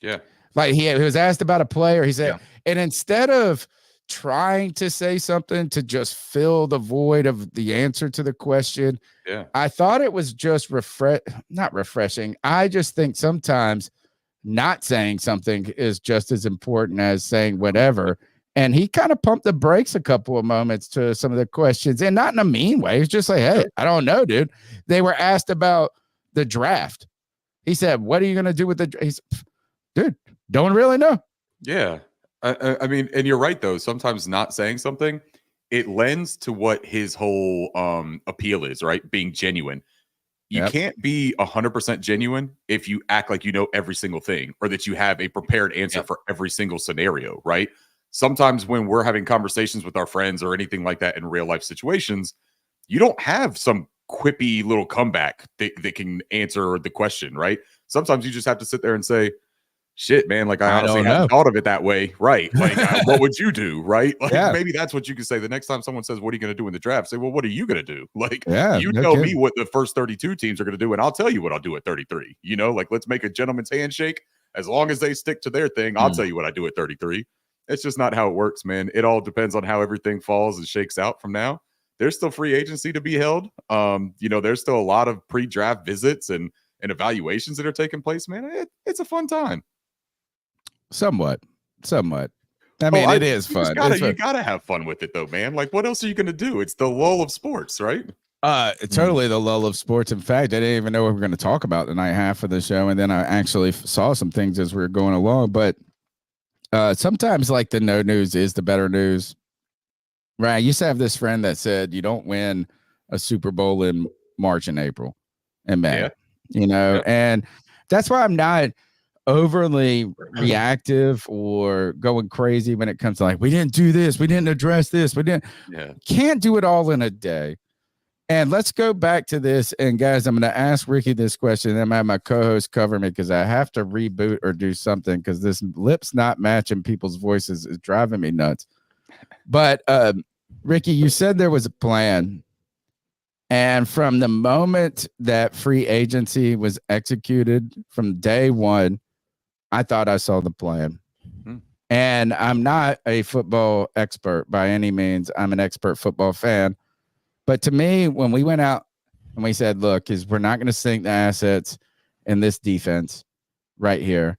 Yeah. Like he was asked about a player. He said, and instead of trying to say something to just fill the void of the answer to the question, I thought it was just not refreshing. I just think sometimes not saying something is just as important as saying whatever. And he kind of pumped the brakes a couple of moments to some of the questions, and not in a mean way. He's just like, hey, I don't know, dude. They were asked about the draft. He said, what are you going to do with dude, don't really know. Yeah. I mean, and you're right, though. Sometimes not saying something, it lends to what his whole appeal is, right? Being genuine. You can't be 100% genuine if you act like you know every single thing or that you have a prepared answer for every single scenario, right? Sometimes when we're having conversations with our friends or anything like that in real life situations, you don't have some quippy little comeback that can answer the question, right? Sometimes you just have to sit there and say, shit, man, like I honestly hadn't thought of it that way, right? Like, what would you do, right? Like, maybe that's what you can say. The next time someone says, what are you going to do in the draft? Say, well, what are you going to do? Like, you tell me what the first 32 teams are going to do, and I'll tell you what I'll do at 33. You know, like, let's make a gentleman's handshake. As long as they stick to their thing, I'll tell you what I do at 33. It's just not how it works, man. It all depends on how everything falls and shakes out from now. There's still free agency to be held. You know, there's still a lot of pre-draft visits and evaluations that are taking place, man. It's a fun time. Somewhat. I mean, it is fun. You gotta have fun with it, though, man. Like, what else are you gonna do? It's the lull of sports, right? Totally the lull of sports. In fact, I didn't even know what we were going to talk about the night half of the show, and then I actually saw some things as we were going along. But sometimes, like, the no news is the better news, right? I used to have this friend that said you don't win a Super Bowl in March and April and May, you know, and that's why I'm not overly reactive or going crazy when it comes to, like, we didn't do this, we didn't address this, can't do it all in a day. And let's go back to this. And guys, I'm going to ask Ricky this question, and I'm going to have my co-host cover me because I have to reboot or do something because this lips not matching people's voices is driving me nuts. But Ricky, you said there was a plan. And from the moment that free agency was executed, from day one, I thought I saw the plan. And I'm not a football expert by any means. I'm an expert football fan. But to me, when we went out and we said, look, we're not going to sink the assets in this defense right here.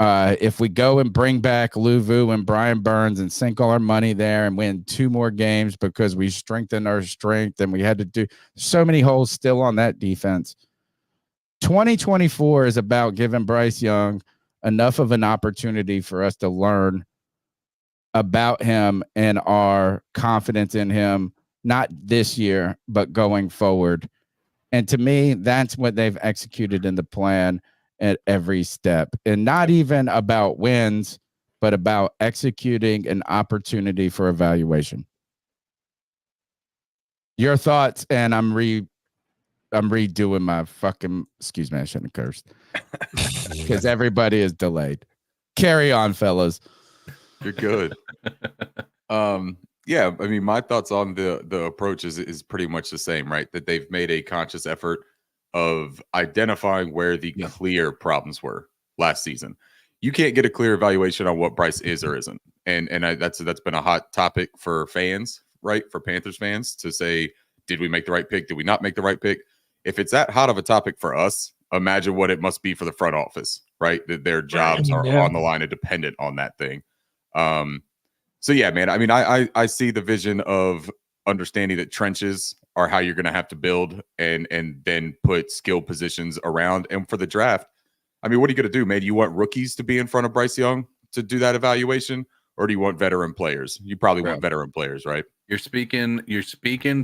If we go and bring back Lou Vu and Brian Burns and sink all our money there and win 2 more games because we strengthened our strength and we had to do so many holes still on that defense. 2024 is about giving Bryce Young enough of an opportunity for us to learn about him and our confidence in him, not this year, but going forward. And to me, that's what they've executed in the plan at every step. And not even about wins, but about executing an opportunity for evaluation. Your thoughts, and I'm redoing my fucking, excuse me, I shouldn't have cursed. Because everybody is delayed. Carry on, fellas. You're good. Yeah, I mean, my thoughts on the approach is pretty much the same, right? That they've made a conscious effort of identifying where the clear problems were last season. You can't get a clear evaluation on what Bryce is or isn't, and that's been a hot topic for fans, right? For Panthers fans to say, did we make the right pick? Did we not make the right pick? If it's that hot of a topic for us, imagine what it must be for the front office, right? That their jobs are on the line and dependent on that thing. So yeah, man, I mean, I see the vision of understanding that trenches are how you're going to have to build and then put skill positions around. And for the draft, I mean, what are you going to do, man? You want rookies to be in front of Bryce Young to do that evaluation, or do you want veteran players? You probably want veteran players, right? You're speaking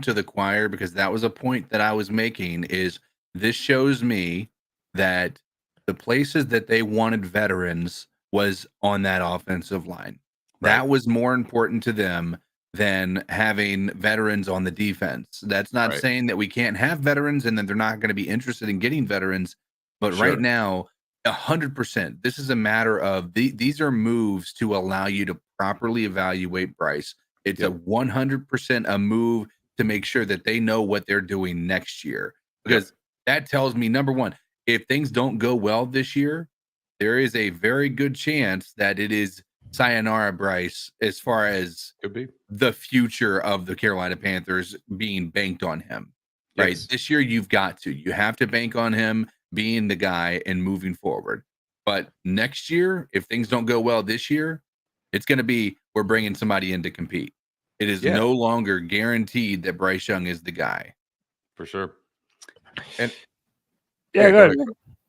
to the choir, because that was a point that I was making. Is this shows me that the places that they wanted veterans was on that offensive line. Right. That was more important to them than having veterans on the defense. That's not Right. saying that we can't have veterans and that they're not going to be interested in getting veterans. But Sure. right now, 100%, this is a matter of these are moves to allow you to properly evaluate Bryce. It's Yep. a 100% a move to make sure that they know what they're doing next year. Because that tells me, number one, if things don't go well this year, there is a very good chance that it is sayonara Bryce as far as Could be. the future of the Carolina Panthers being banked on him. Right. Yes. This year, you have to bank on him being the guy and moving forward. But next year, if things don't go well this year, it's going to be, we're bringing somebody in to compete. It is no longer guaranteed that Bryce Young is the guy. For sure. And Yeah, go good. ahead.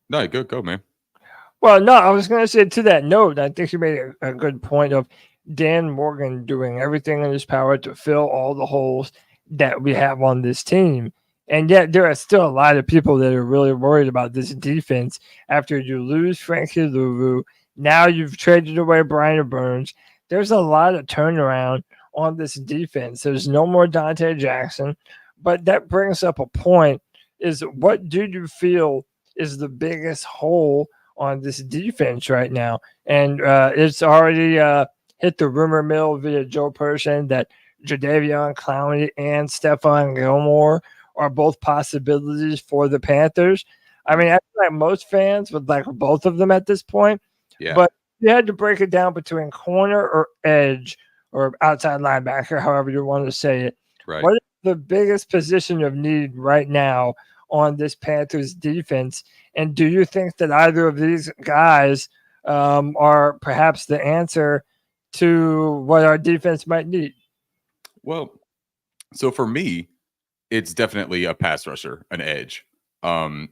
No, go, man. Well, no, I was going to say to that note, I think you made a good point of Dan Morgan doing everything in his power to fill all the holes that we have on this team. And yet there are still a lot of people that are really worried about this defense after you lose Frankie Louvu. Now you've traded away Brian Burns. There's a lot of turnaround on this defense. There's no more Dante Jackson. But that brings up a point, is what do you feel is the biggest hole on this defense right now? And it's already hit the rumor mill via Joe Person that Jadeveon Clowney and Stephon Gilmore are both possibilities for the Panthers. I mean, I feel like most fans would like both of them at this point. Yeah. But you had to break it down between corner or edge or outside linebacker, however you want to say it. Right. What is the biggest position of need right now on this Panthers defense? And do you think that either of these guys are perhaps the answer to what our defense might need? Well, so for me, it's definitely a pass rusher, an edge. I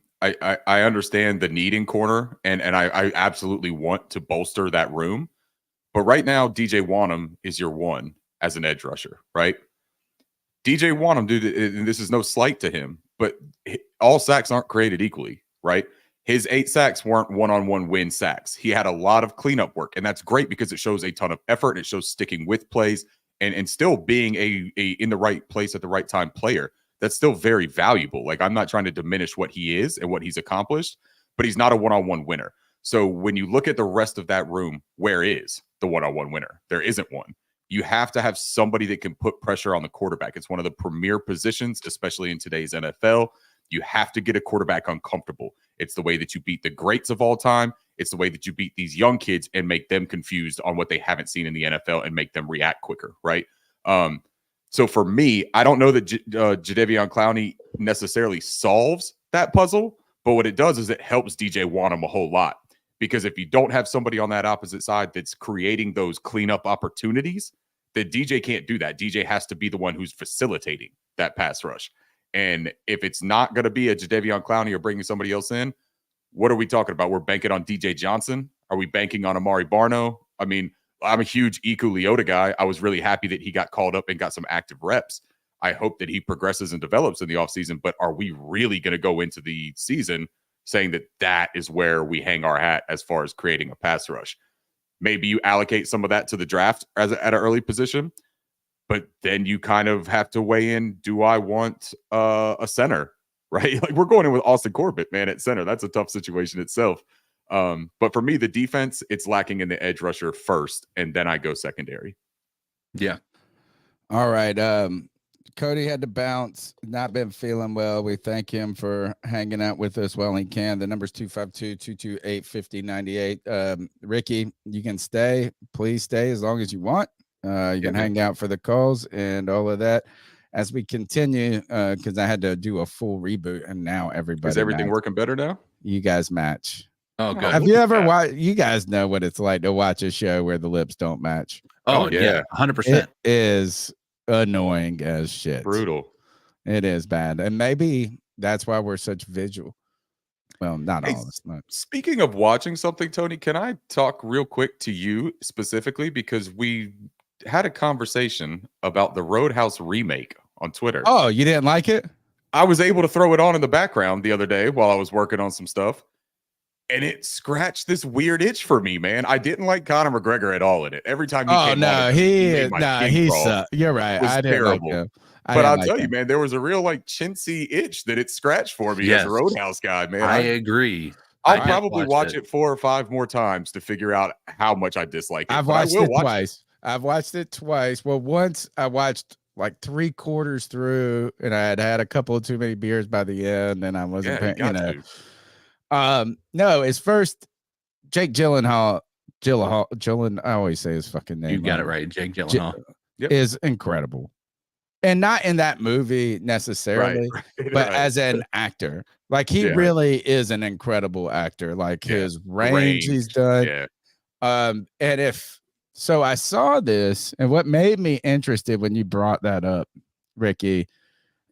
understand the need in corner, and I absolutely want to bolster that room. But right now, DJ Wanham is your one as an edge rusher, right? DJ Wanham, dude, and this is no slight to him, but all sacks aren't created equally, right? His 8 sacks weren't one-on-one win sacks. He had a lot of cleanup work, and that's great because it shows a ton of effort. It shows sticking with plays and still being a in the right place at the right time player. That's still very valuable. Like, I'm not trying to diminish what he is and what he's accomplished, but he's not a one-on-one winner. So when you look at the rest of that room, where is the one-on-one winner? There isn't one. You have to have somebody that can put pressure on the quarterback. It's one of the premier positions, especially in today's NFL. You have to get a quarterback uncomfortable. It's the way that you beat the greats of all time. It's the way that you beat these young kids and make them confused on what they haven't seen in the NFL and make them react quicker, right? So for me, I don't know that Jadeveon Clowney necessarily solves that puzzle, but what it does is it helps DJ Wanham a whole lot. Because if you don't have somebody on that opposite side that's creating those cleanup opportunities, then DJ can't do that. DJ has to be the one who's facilitating that pass rush. And if it's not going to be a Jadeveon Clowney or bringing somebody else in, what are we talking about? We're banking on DJ Johnson? Are we banking on Amari Barno? I mean, I'm a huge Iku Leota guy. I was really happy that he got called up and got some active reps. I hope that he progresses and develops in the offseason, but are we really going to go into the season saying that that is where we hang our hat as far as creating a pass rush? Maybe you allocate some of that to the draft at an early position, but then you kind of have to weigh in, do I want a center, right? Like, we're going in with Austin Corbett, man, at center. That's a tough situation itself. But for me, the defense, it's lacking in the edge rusher first, and then I go secondary. Yeah. All right. Cody had to bounce, not been feeling well. We thank him for hanging out with us while he can. The number's 252-228-5098. Ricky, you can stay. Please stay as long as you want. You can hang out for the calls and all of that. As we continue, because I had to do a full reboot, and now everybody. Is everything working better now? You guys match. Oh, good. Have you ever watched? You guys know what it's like to watch a show where the lips don't match. Oh, yeah. 100%. It is annoying as shit. Brutal. It is bad. And maybe that's why we're such visual. Well, not Hey, all of us. Not. Speaking of watching something, Tony, can I talk real quick to you specifically? Because we had a conversation about the Roadhouse remake on Twitter. Oh, you didn't like it? I was able to throw it on in the background the other day while I was working on some stuff. and it scratched this weird itch for me, man. I didn't like Conor McGregor at all in it. Every time he came on, you're right. It was I didn't terrible. like him. But I'll tell you, man, there was a real like chintzy itch that it scratched for me as a Roadhouse guy, man. I agree. I'll probably watch it 4 or 5 more times to figure out how much I dislike it. I've watched it twice. I've watched it twice. Well, once I watched like 3/4 through, and I had a couple of too many beers by the end, and I wasn't paying, no, it's first Jake Gyllenhaal. I always say his fucking name. You got it right. Jake Gyllenhaal is incredible. And not in that movie necessarily, but as an actor. Like he really is an incredible actor. Like his range he's done. And so I saw this, and what made me interested when you brought that up, Ricky,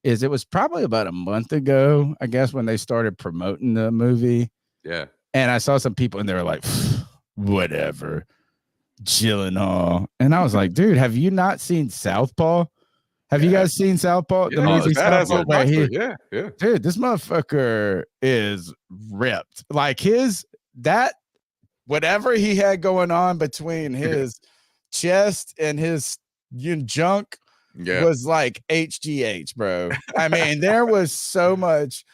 is it was probably about a month ago, I guess, when they started promoting the movie. Yeah. And I saw some people and they were like, whatever, Gyllenhaal. And I was like, dude, have you not seen Southpaw? Have you guys seen Southpaw? The movie Southpaw, dude, this motherfucker is ripped. Like whatever he had going on between his chest and his junk was like HGH, bro. I mean, there was so much,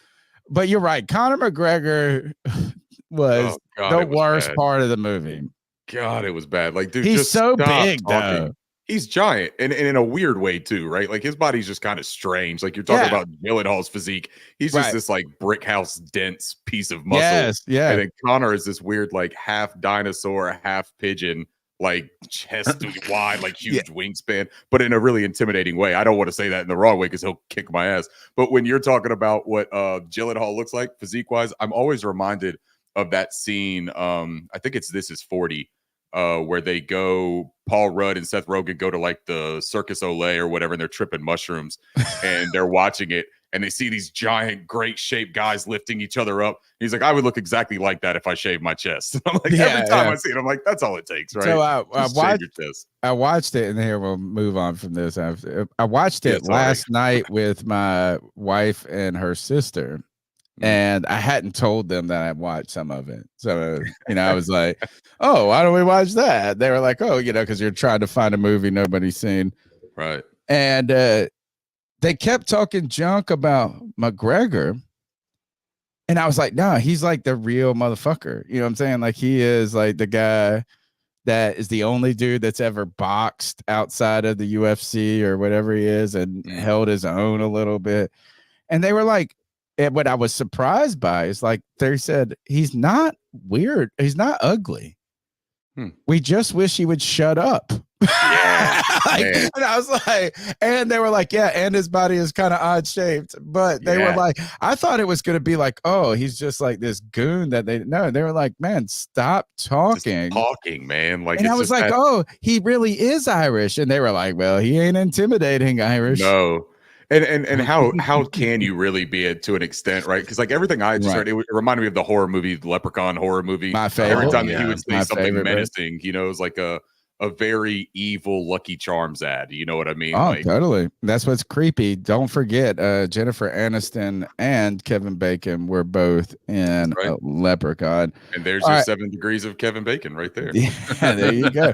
but you're right. Conor McGregor was the worst part of the movie. God, it was bad. Like, dude, he's just so big, talking. though. He's giant and in a weird way too, right? Like his body's just kind of strange. Like you're talking about Gyllenhaal's physique. He's just this like brick house dense piece of muscle. And then Conor is this weird, like half dinosaur, half pigeon, like chest wide, like huge wingspan, but in a really intimidating way. I don't want to say that in the wrong way because he'll kick my ass. But when you're talking about what Gyllenhaal looks like physique wise, I'm always reminded of that scene. I think it's This Is 40. Where they go, Paul Rudd and Seth Rogen go to like the Circus Olay or whatever, and they're tripping mushrooms and they're watching it and they see these giant, great shaped guys lifting each other up. He's like, I would look exactly like that if I shaved my chest. I'm like, every time I see it, I'm like, that's all it takes, right? So I watched it, and here we'll move on from this. I watched it last night with my wife and her sister. And I hadn't told them that I watched some of it. So, I was like, oh, why don't we watch that? They were like, oh, because you're trying to find a movie nobody's seen. Right. And they kept talking junk about McGregor. And I was like, no, he's like the real motherfucker. You know what I'm saying? Like he is like the guy that is the only dude that's ever boxed outside of the UFC or whatever he is and held his own a little bit. And they were like, and what I was surprised by is like they said he's not weird, he's not ugly. We just wish he would shut up. And I was like, and they were like, yeah, and his body is kind of odd shaped, but they were like, I thought it was going to be like, oh, he's just like this goon that they were like, man, stop talking. Just talking, man. Like, and I was like, oh, he really is Irish, and they were like, well, he ain't intimidating Irish. No. And how can you really be it to an extent, right? Because like everything I just heard, it reminded me of the horror movie, the Leprechaun horror movie. My favorite. Every time that he would say something menacing, it was like a very evil Lucky Charms ad. You know what I mean? Oh, totally. That's what's creepy. Don't forget, Jennifer Aniston and Kevin Bacon were both in Leprechaun. And there's your 7 degrees of Kevin Bacon right there. Yeah, there you go.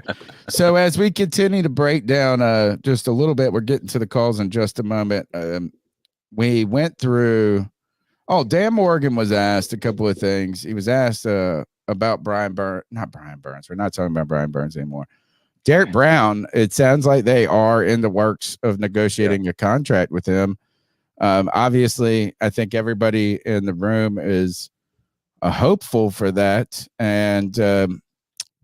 So as we continue to break down just a little bit, we're getting to the calls in just a moment. We went through. Oh, Dan Morgan was asked a couple of things. He was asked about Brian Burns. Not Brian Burns. We're not talking about Brian Burns anymore. Derek Brown, it sounds like they are in the works of negotiating a contract with him. Obviously, I think everybody in the room is hopeful for that. And do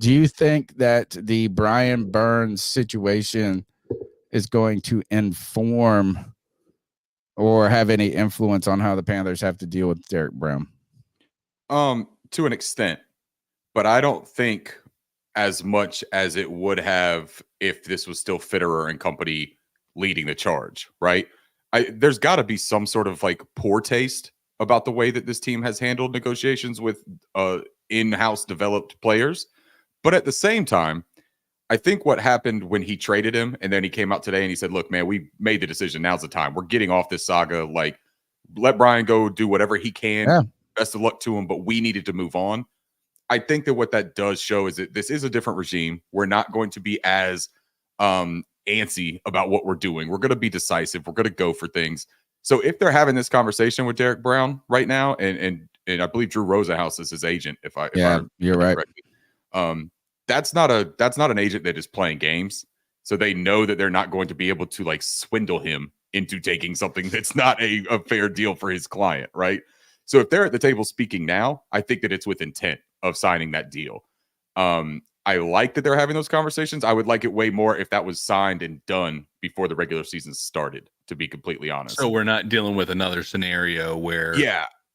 you think that the Brian Burns situation is going to inform or have any influence on how the Panthers have to deal with Derek Brown? To an extent, but I don't think as much as it would have if this was still Fitterer and company leading the charge, right? There's got to be some sort of like poor taste about the way that this team has handled negotiations with in-house developed players. But at the same time, I think what happened when he traded him and then he came out today and he said, look, man, we made the decision. Now's the time. We're getting off this saga. Like, let Brian go do whatever he can. Yeah. Best of luck to him. But we needed to move on. I think that what that does show is that this is a different regime. We're not going to be as antsy about what we're doing. We're going to be decisive. We're going to go for things. So if they're having this conversation with Derek Brown right now, and I believe Drew Rosenhaus is his agent, if you're right. Correctly, that's not an agent that is playing games. So they know that they're not going to be able to like swindle him into taking something that's not a fair deal for his client, right? So if they're at the table speaking now, I think that it's with intent of signing that deal. I like that they're having those conversations. I would like it way more if that was signed and done before the regular season started, to be completely honest. So we're not dealing with another scenario where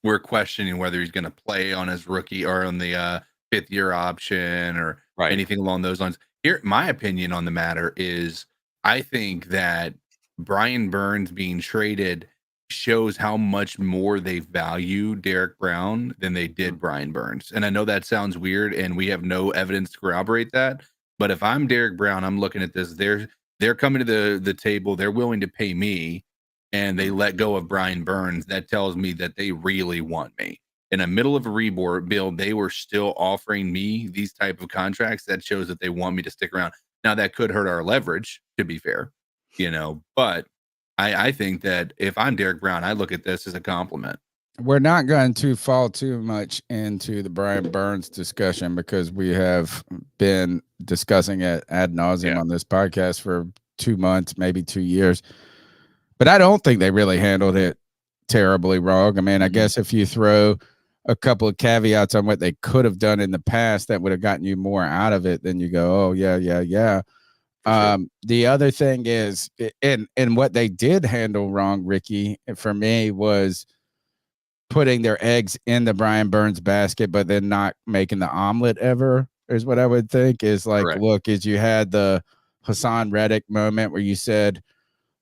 we're questioning whether he's going to play on his rookie or on the 5th-year option or anything along those lines. Here, my opinion on the matter is I think that Brian Burns being traded shows how much more they value Derek Brown than they did Brian Burns. And I know that sounds weird and we have no evidence to corroborate that. But if I'm Derek Brown, I'm looking at this. They're coming to the table. They're willing to pay me and they let go of Brian Burns. That tells me that they really want me. In the middle of a rebuild, they were still offering me these type of contracts. That shows that they want me to stick around. Now that could hurt our leverage, to be fair, but I think that if I'm Derek Brown, I look at this as a compliment. We're not going to fall too much into the Brian Burns discussion because we have been discussing it ad nauseum on this podcast for 2 months, maybe 2 years. But I don't think they really handled it terribly wrong. I mean, I guess if you throw a couple of caveats on what they could have done in the past, that would have gotten you more out of it, then you go, oh, yeah. The other thing is, and what they did handle wrong, Ricky, for me, was putting their eggs in the Brian Burns basket, but then not making the omelet ever is what I would think is like, look, is you had the Hassan Reddick moment where you said,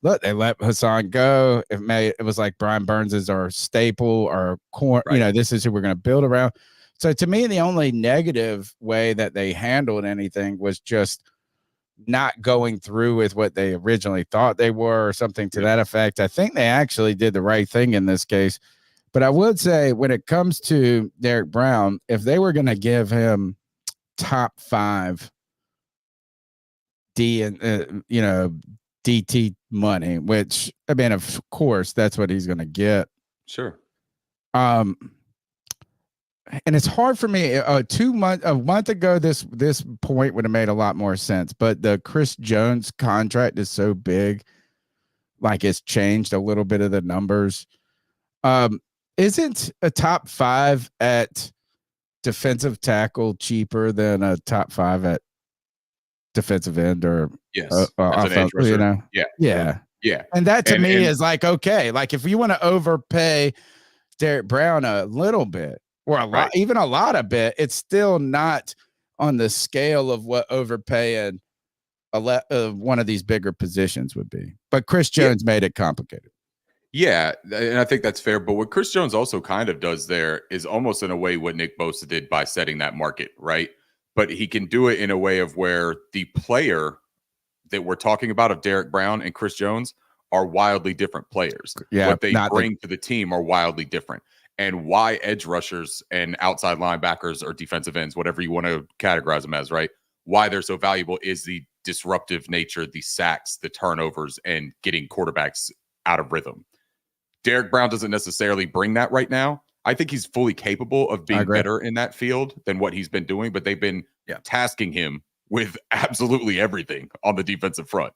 look, they let Hassan go. It was like Brian Burns is our staple, our core, this is who we're going to build around. So to me, the only negative way that they handled anything was just not going through with what they originally thought they were or something to that effect. I think they actually did the right thing in this case. But I would say when it comes to Derek Brown, if they were going to give him top 5 DT money, which I mean, of course, that's what he's going to get. Sure. And it's hard for me. A month ago, this point would have made a lot more sense. But the Chris Jones contract is so big, like it's changed a little bit of the numbers. Isn't a top 5 at defensive tackle cheaper than a top 5 at defensive end or offense? Yeah. And that to me is like, okay, like if you want to overpay Derek Brown a little bit, or a lot, even a lot of bit, it's still not on the scale of what overpaying one of these bigger positions would be. But Chris Jones made it complicated. Yeah, and I think that's fair. But what Chris Jones also kind of does there is almost in a way what Nick Bosa did by setting that market, right? But he can do it in a way of where the player that we're talking about of Derek Brown and Chris Jones are wildly different players. Yeah, what they bring to the team are wildly different. And why edge rushers and outside linebackers or defensive ends, whatever you want to categorize them as, right? Why they're so valuable is the disruptive nature, the sacks, the turnovers, and getting quarterbacks out of rhythm. Derek Brown doesn't necessarily bring that right now. I think he's fully capable of being better in that field than what he's been doing, but they've been tasking him with absolutely everything on the defensive front.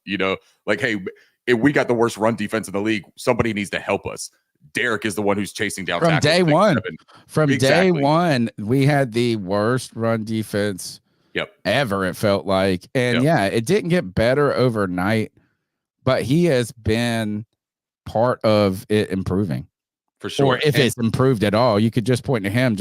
Like, hey, if we got the worst run defense in the league, somebody needs to help us. Derek is the one who's chasing down from day one. Day one, we had the worst run defense ever, it felt like. And it didn't get better overnight, but he has been part of it improving. For sure. Or if it's improved at all, you could just point to him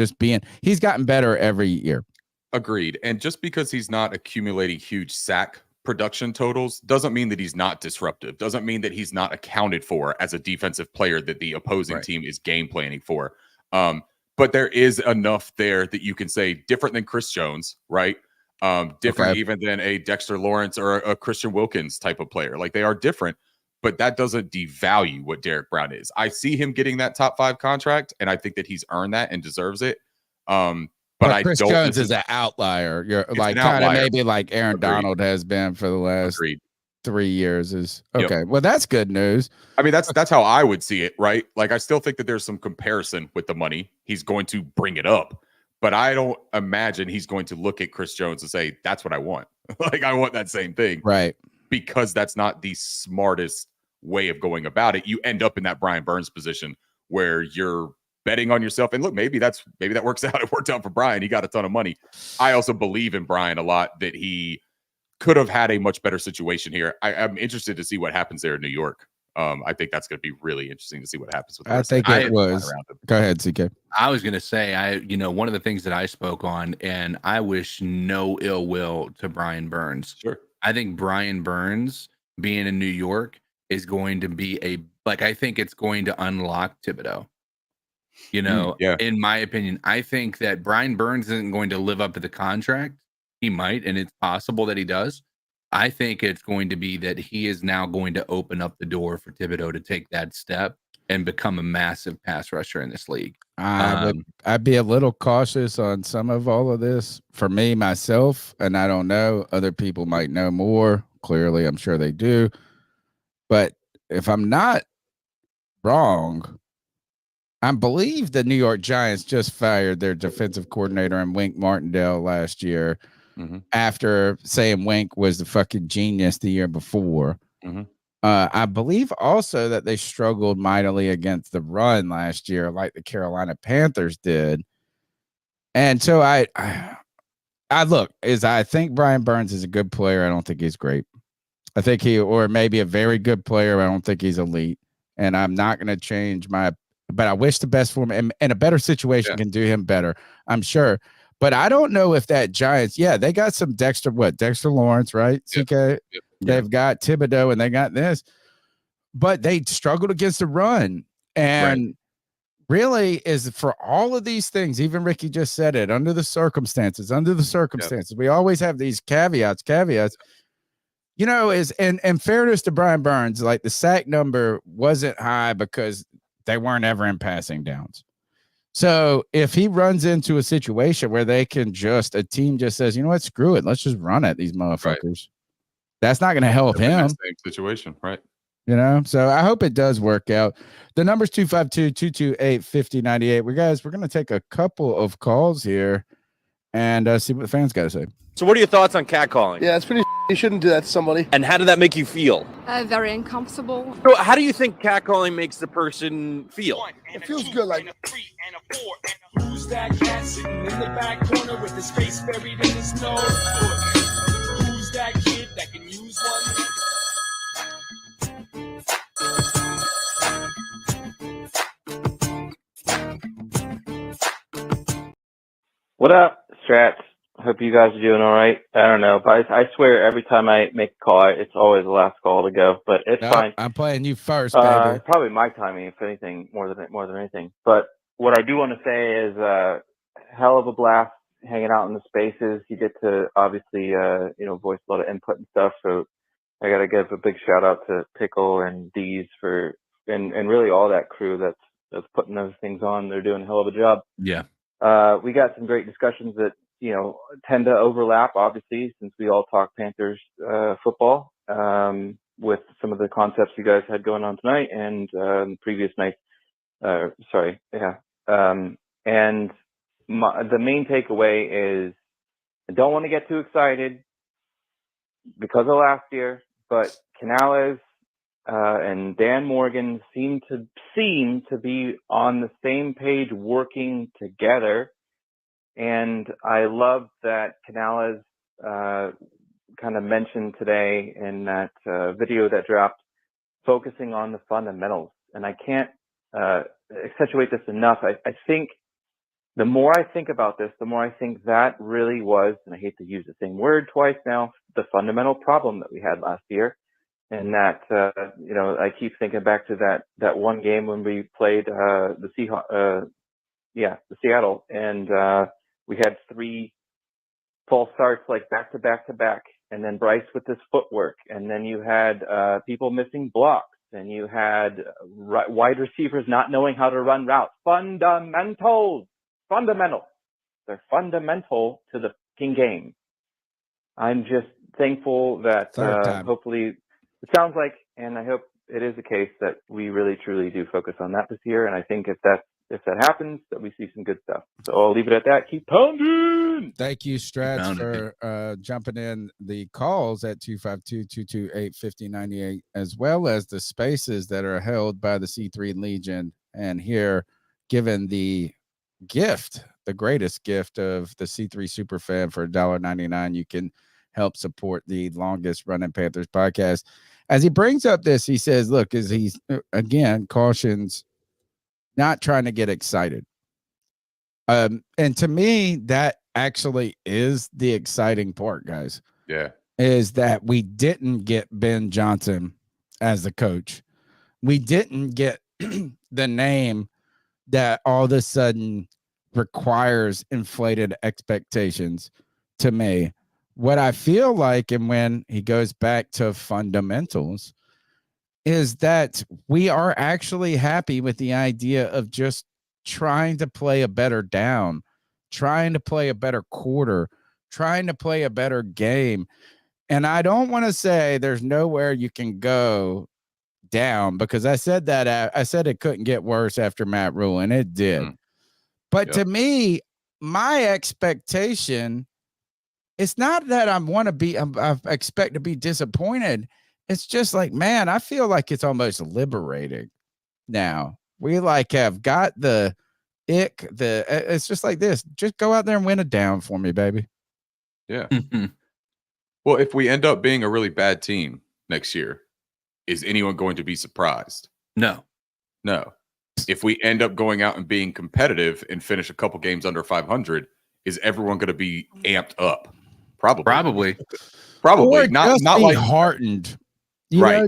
he's gotten better every year. Agreed. And just because he's not accumulating huge sack production totals doesn't mean that he's not disruptive, doesn't mean that he's not accounted for as a defensive player that the opposing team is game planning for. But there is enough there that you can say different than Chris Jones, right? Different even than a Dexter Lawrence or a Christian Wilkins type of player. Like they are different, but that doesn't devalue what Derek Brown is. I see him getting that top 5 contract, and I think that he's earned that and deserves it. But I Chris don't. Jones is an outlier. You're like an kind of outlier. maybe like Aaron Agreed. Donald has been for the last Agreed. 3 years. Is Yep. okay. Well, that's good news. I mean, that's how I would see it, right? Like, I still think that there's some comparison with the money. He's going to bring it up, but I don't imagine he's going to look at Chris Jones and say, "That's what I want." Like, I want that same thing, Right? Because that's not the smartest way of going about it. You end up in that Brian Burns position where you're betting on yourself. And look, maybe that works out. It worked out for Brian. He got a ton of money. I also believe in Brian a lot, that he could have had a much better situation here. I'm interested to see what happens there in New York. I think that's going to be really interesting to see what happens with. I think it was. Go ahead, CK. I was going to say, one of the things that I spoke on, and I wish no ill will to Brian Burns. Sure. I think Brian Burns being in New York is going to be I think it's going to unlock Thibodeau. In my opinion, I think that Brian Burns isn't going to live up to the contract. He might, and it's possible that he does. I think it's going to be that he is now going to open up the door for Thibodeau to take that step and become a massive pass rusher in this league. I'd be a little cautious on some of all of this for me, myself, and I don't know. Other people might know more. Clearly, I'm sure they do. But if I'm not wrong, I believe the New York Giants just fired their defensive coordinator and Wink Martindale last year after saying Wink was the fucking genius the year before. I believe also that they struggled mightily against the run last year, like the Carolina Panthers did. And so I think Brian Burns is a good player. I don't think he's great. I think or maybe a very good player. I don't think he's elite. And I'm not going to change but I wish the best for him, and a better situation can do him better, I'm sure. But I don't know if that Giants, they got some Dexter Lawrence, right? CK. Yep. They've got Thibodeau and they got this, but they struggled against the run. And really is for all of these things, even Ricky just said it, under the circumstances, we always have these caveats, in fairness to Brian Burns, like the sack number wasn't high because they weren't ever in passing downs. So if he runs into a situation where a team just says, you know what, screw it, let's just run at these motherfuckers. Right. That's not going to help him. Same situation, right? So I hope it does work out. The number's 252-228-5098. We're going to take a couple of calls here and see what the fans got to say. So what are your thoughts on catcalling? Yeah, it's pretty. You shouldn't do that to somebody. And how did that make you feel? Very uncomfortable. So how do you think catcalling makes the person feel? It feels good, like. Who's that cat sitting in the back corner with his face buried in the snow? Who's that kid that can use one? What up, Strats? Hope you guys are doing all right. I don't know, but I swear every time I make a call, it's always the last call to go. But it's fine. I'm playing you first, baby. Probably my timing, if anything, more than anything. But what I do want to say is, hell of a blast hanging out in the spaces. You get to obviously, voice a lot of input and stuff. So I got to give a big shout out to Pickle and Deez and really all that crew that's putting those things on. They're doing a hell of a job. Yeah. We got some great discussions that, tend to overlap, obviously, since we all talk Panthers football with some of the concepts you guys had going on tonight and the previous night. And the main takeaway is I don't want to get too excited because of last year, but Canales and Dan Morgan seem to be on the same page working together. And I love that Canales kind of mentioned today in that video that dropped, focusing on the fundamentals. And I can't accentuate this enough. I think the more I think about this, the more I think that really was, and I hate to use the same word twice now, the fundamental problem that we had last year. And that, I keep thinking back to that one game when we played the Seattle, and we had 3 false starts like back to back to back, and then Bryce with his footwork, and then you had people missing blocks, and you had wide receivers not knowing how to run routes. Fundamental. They're fundamental to the fucking game. I'm just thankful that hopefully it sounds like, and I hope it is the case, that we really truly do focus on that this year. And I think if that happens, that we see some good stuff. So I'll leave it at that. Keep pounding. Thank you, Strats, for jumping in the calls at 252-228-5098, as well as the spaces that are held by the C3 Legion. And here, given the gift, the greatest gift of the C3 Superfan for $1.99, you can help support the longest running Panthers podcast. As he brings up this, he says, look, as he's again cautions not trying to get excited. And to me, that actually is the exciting part, guys. Yeah. Is that we didn't get Ben Johnson as the coach. We didn't get the name that all of a sudden requires inflated expectations to me. What I feel like, and when he goes back to fundamentals, is that we are actually happy with the idea of just trying to play a better down, trying to play a better quarter, trying to play a better game. And I don't want to say there's nowhere you can go down, because I said that I said it couldn't get worse after Matt Rule, and it did. But to me, my expectation, it's not that I expect to be disappointed. It's just like, man, I feel like it's almost liberating now. We have got the ick. It's just like this. Just go out there and win a down for me, baby. Yeah. Well, if we end up being a really bad team next year, is anyone going to be surprised? No. If we end up going out and being competitive and finish a couple games under 500, is everyone going to be amped up? Probably. Or not just not be like heartened.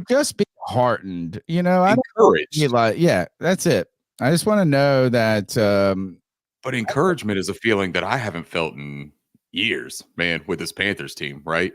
Just be heartened. Encouraged. Yeah, that's it. I just want to know that. But encouragement is a feeling that I haven't felt in years, man, with this Panthers team, right?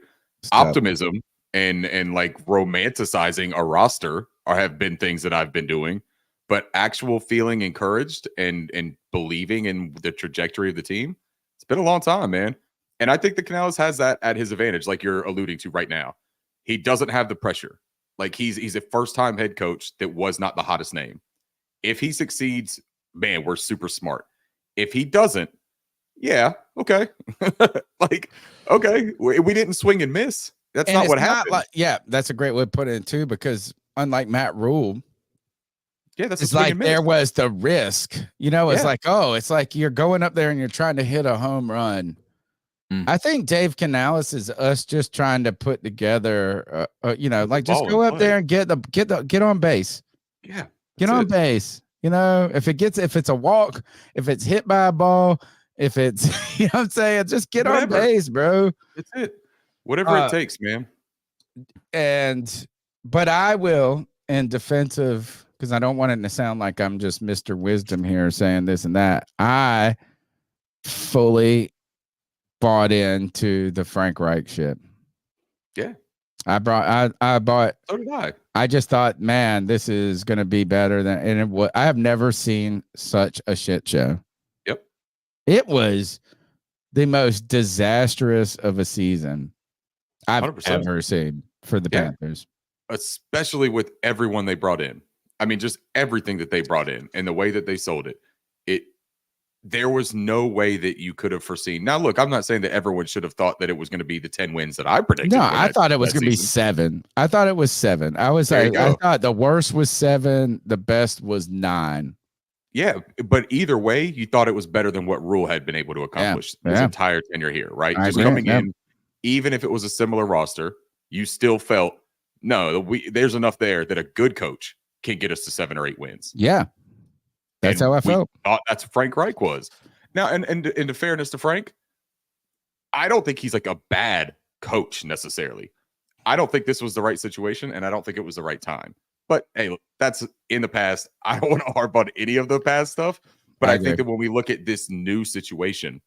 Optimism and like romanticizing a roster have been things that I've been doing, but actual feeling encouraged and believing in the trajectory of the team, it's been a long time, man. And I think the Canales has that at his advantage, like you're alluding to right now. He doesn't have the pressure. Like he's a first-time head coach that was not the hottest name. If he succeeds, man, we're super smart. If he doesn't, yeah, okay. Okay, we didn't swing and miss. That's not what happened. That's a great way to put it too, because unlike Matt Rule, it's like there was the risk. It's like you're going up there and you're trying to hit a home run. I think Dave Canales is us just trying to put together, just go up there and get on base. Yeah, get on base. If it's a walk, if it's hit by a ball, if it's what I'm saying, just get on base, bro. That's it. Whatever it takes, man. But I will, in defensive, because I don't want it to sound like I'm just Mr. Wisdom here saying this and that. I fully bought into the Frank Reich shit. Yeah. I bought. So did I. I just thought, man, this is going to be better than, and I have never seen such a shit show. Yep. It was the most disastrous of a season I've 100%. ever seen for the Panthers. Especially with everyone they brought in. I mean, just everything that they brought in and the way that they sold it. There was no way that you could have foreseen. Now, look, I'm not saying that everyone should have thought that it was going to be the 10 wins that I predicted. No, I thought it was going to be 7. I thought it was 7. I thought the worst was 7. The best was 9. Yeah, but either way, you thought it was better than what Rule had been able to accomplish his entire tenure here, right? Coming in, even if it was a similar roster, you still felt, there's enough there that a good coach can get us to 7 or 8 wins. Yeah. That's how I felt. Thought that's what Frank Reich was. Now, and in fairness to Frank, I don't think he's like a bad coach necessarily. I don't think this was the right situation, and I don't think it was the right time. But hey, look, that's in the past. I don't want to harp on any of the past stuff, but I think that when we look at this new situation,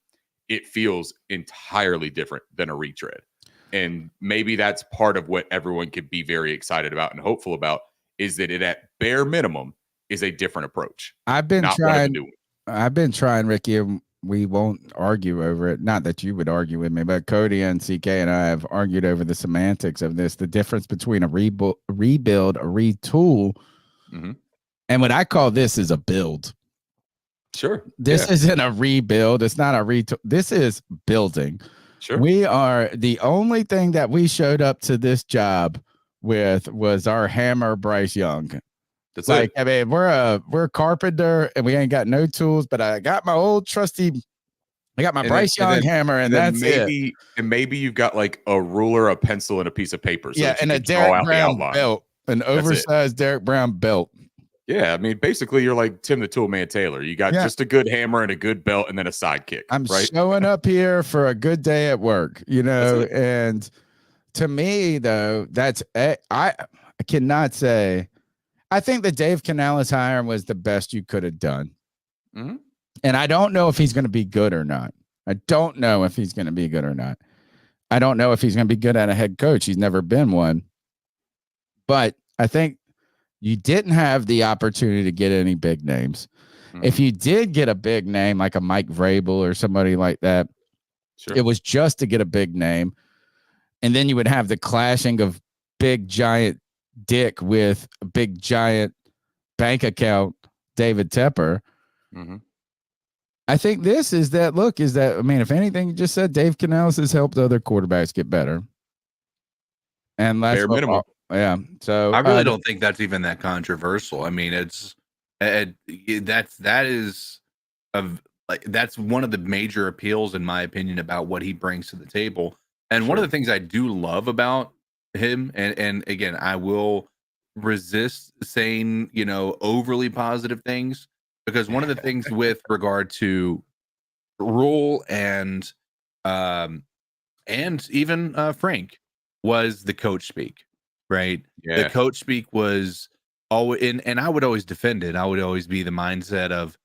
it feels entirely different than a retread. And maybe that's part of what everyone could be very excited about and hopeful about, is that it at bare minimum is a different approach. I've been trying, Ricky, we won't argue over it. Not that you would argue with me, but Cody and CK and I have argued over the semantics of this, the difference between a rebuild, a retool, and what I call this is a build. Sure. This isn't a rebuild. It's not a retool. This is building. Sure. We are the only thing that we showed up to this job with was our hammer, Bryce Young. That's like, it. I mean, we're a carpenter and we ain't got no tools, but I got my old trusty, I got my Bryce Young hammer, and that's it. And maybe you've got like a ruler, a pencil, and a piece of paper. So and a Derek Brown belt, an oversized Derek Brown belt. Yeah, I mean, basically, you're like Tim the Toolman Taylor. You got just a good hammer and a good belt, and then a sidekick. I'm showing up here for a good day at work, and to me, though, that's I cannot say. I think the Dave Canales hire was the best you could have done. And I don't know if he's going to be good or not. I don't know if he's going to be good or not. I don't know if he's going to be good at a head coach. He's never been one. But I think you didn't have the opportunity to get any big names. If you did get a big name like a Mike Vrabel or somebody like that, it was just to get a big name. And then you would have the clashing of big, giant dick with a big, giant bank account, David Tepper. I think this is that look is that, I mean, if anything, you just said Dave Canales has helped other quarterbacks get better. And that's minimum. Yeah. So I really don't think that's even that controversial. I mean, that's one of the major appeals, in my opinion, about what he brings to the table. And one of the things I do love about him, and again, I will resist saying, overly positive things, because one of the things with regard to Rule and even Frank was the coach speak, right? The coach speak was always, and I would always defend it. I would always be the mindset of,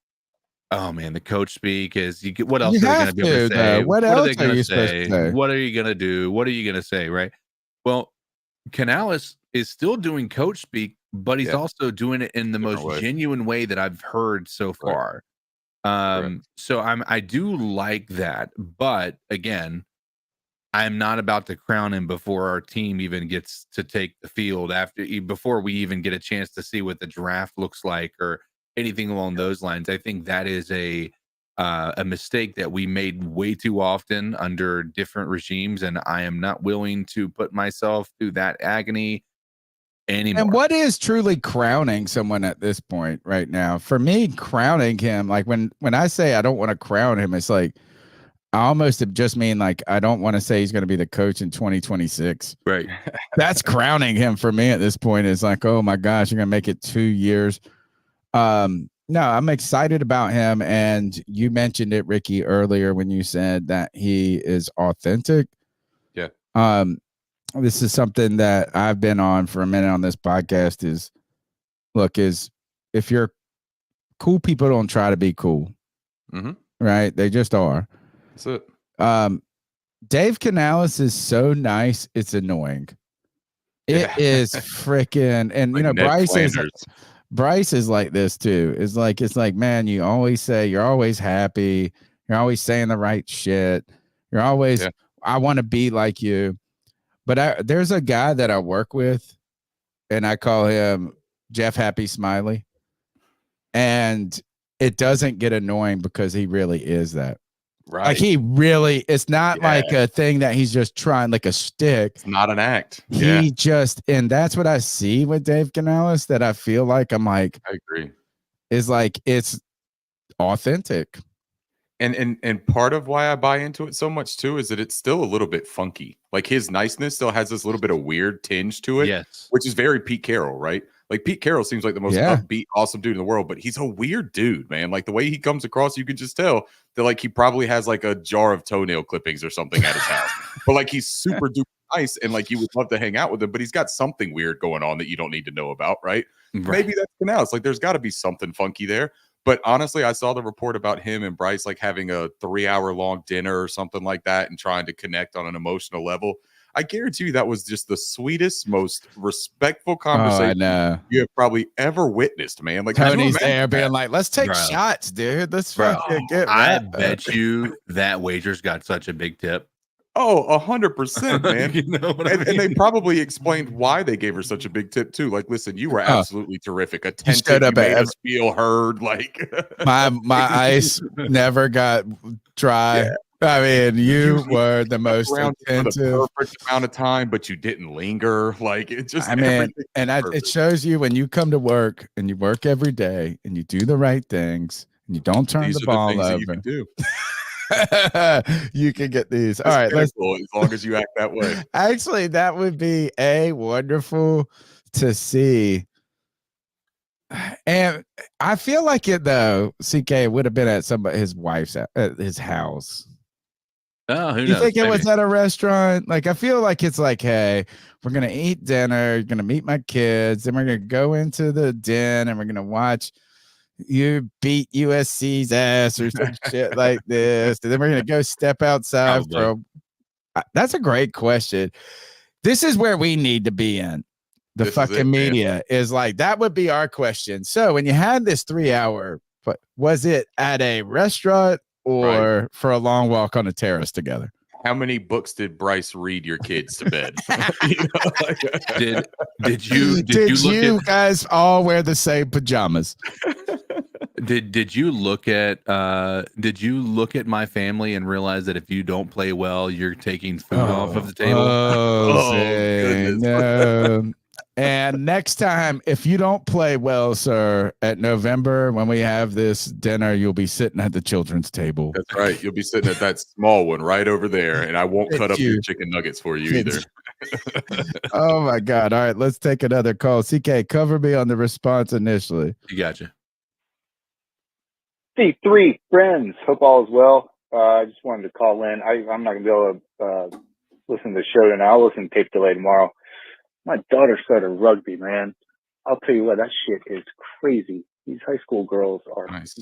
oh man, the coach speak is what else are they going to be able to say? What are else they going to say? What are you going to do? What are you going to say? Right. Well, Canales is still doing coach speak, but he's also doing it in the most genuine way that I've heard so far. So I do like that, but again, I'm not about to crown him before our team even gets to take the field before we even get a chance to see what the draft looks like or anything along those lines. I think that is a mistake that we made way too often under different regimes, and I am not willing to put myself through that agony anymore. And what is truly crowning someone at this point right now? For me, crowning him, like when I say I don't want to crown him, it's like I almost just mean like I don't want to say he's going to be the coach in 2026. Right. That's crowning him for me at this point. Is like, oh my gosh, you're going to make it 2 years. No, I'm excited about him. And you mentioned it, Ricky, earlier when you said that he is authentic. Yeah. This is something that I've been on for a minute on this podcast is if you're cool, people don't try to be cool. Right. They just are. That's it. Dave Canales is so nice. It's annoying. It is freaking, and like Bryce is like this too. It's like, man, you always say you're always happy. You're always saying the right shit. You're always, I want to be like you. But there's a guy that I work with, and I call him Jeff Happy Smiley. And it doesn't get annoying because he really is that. Right. Like he really, it's not like a thing that he's just trying like a stick. It's not an act. He just, and that's what I see with Dave Canales that I feel like I'm like, I agree. Is like, it's authentic. And part of why I buy into it so much too is that it's still a little bit funky. Like his niceness still has this little bit of weird tinge to it, which is very Pete Carroll, right? Like Pete Carroll seems like the most upbeat, awesome dude in the world, but he's a weird dude, man. Like the way he comes across, you can just tell that like he probably has like a jar of toenail clippings or something at his house. But like he's super duper nice and like you would love to hang out with him, but he's got something weird going on that you don't need to know about, right? Maybe that's Canales. Like there's got to be something funky there. But honestly, I saw the report about him and Bryce like having a 3-hour long dinner or something like that and trying to connect on an emotional level. I guarantee you that was just the sweetest, most respectful I conversation know. you have probably ever witnessed, man. Like, could you Tony's imagine there being that? like, let's take Bro. shots, dude. Let's Bro, fucking get I wrapped up." bet you that wagers got such a big tip. Oh, 100%, man. You know what I And they mean? probably explained why they gave her such a big tip too. Like, listen, you were absolutely terrific, showed attentive. You up made at us feel heard. Like, my ice never got dry. Yeah. I mean, you were the stuck most around for the attentive. perfect amount of time, but you didn't linger. Like, it just. I mean, everything and was it perfect. shows you when you come to work and you work every day and you do the right things and you don't turn These the are ball things that over. you can do. You can get these. All It's right, let's. pinnacle as long as you act that way. Actually, that would be wonderful to see. And I feel like it though. CK would have been at his wife's at his house. Oh, who You knows? think it Maybe. was at a restaurant? Like, I feel like it's like, hey, we're gonna eat dinner. You're gonna meet my kids. Then we're gonna go into the den and we're gonna watch you beat USC's ass or some shit like this. And then we're gonna go step outside Probably. That's a great question. This is where we need to be in. The This is fucking it, man. media is like, that would be our question. So when you had this 3 hour, but was it at a restaurant or for a long walk on a terrace together? How many books did Bryce read your kids to bed? You know, like- Did you look you at guys all wear the same pajamas? did you look at my family and realize that if you don't play well, you're taking food off of the table? Oh, goodness. no. And next time, if you don't play well, sir, at November when we have this dinner, you'll be sitting at the children's table. That's right. You'll be sitting at that small one right over there, and I won't cut up your chicken nuggets for you either. Oh my God. All right, let's take another call. CK, cover me on the response initially. You gotcha. C3 friends, hope all is well. I just wanted to call in. I'm not gonna be able to listen to the show tonight. I'll listen to tape delay tomorrow. My daughter started rugby, man. I'll tell you what, that shit is crazy. These high school girls are nuts.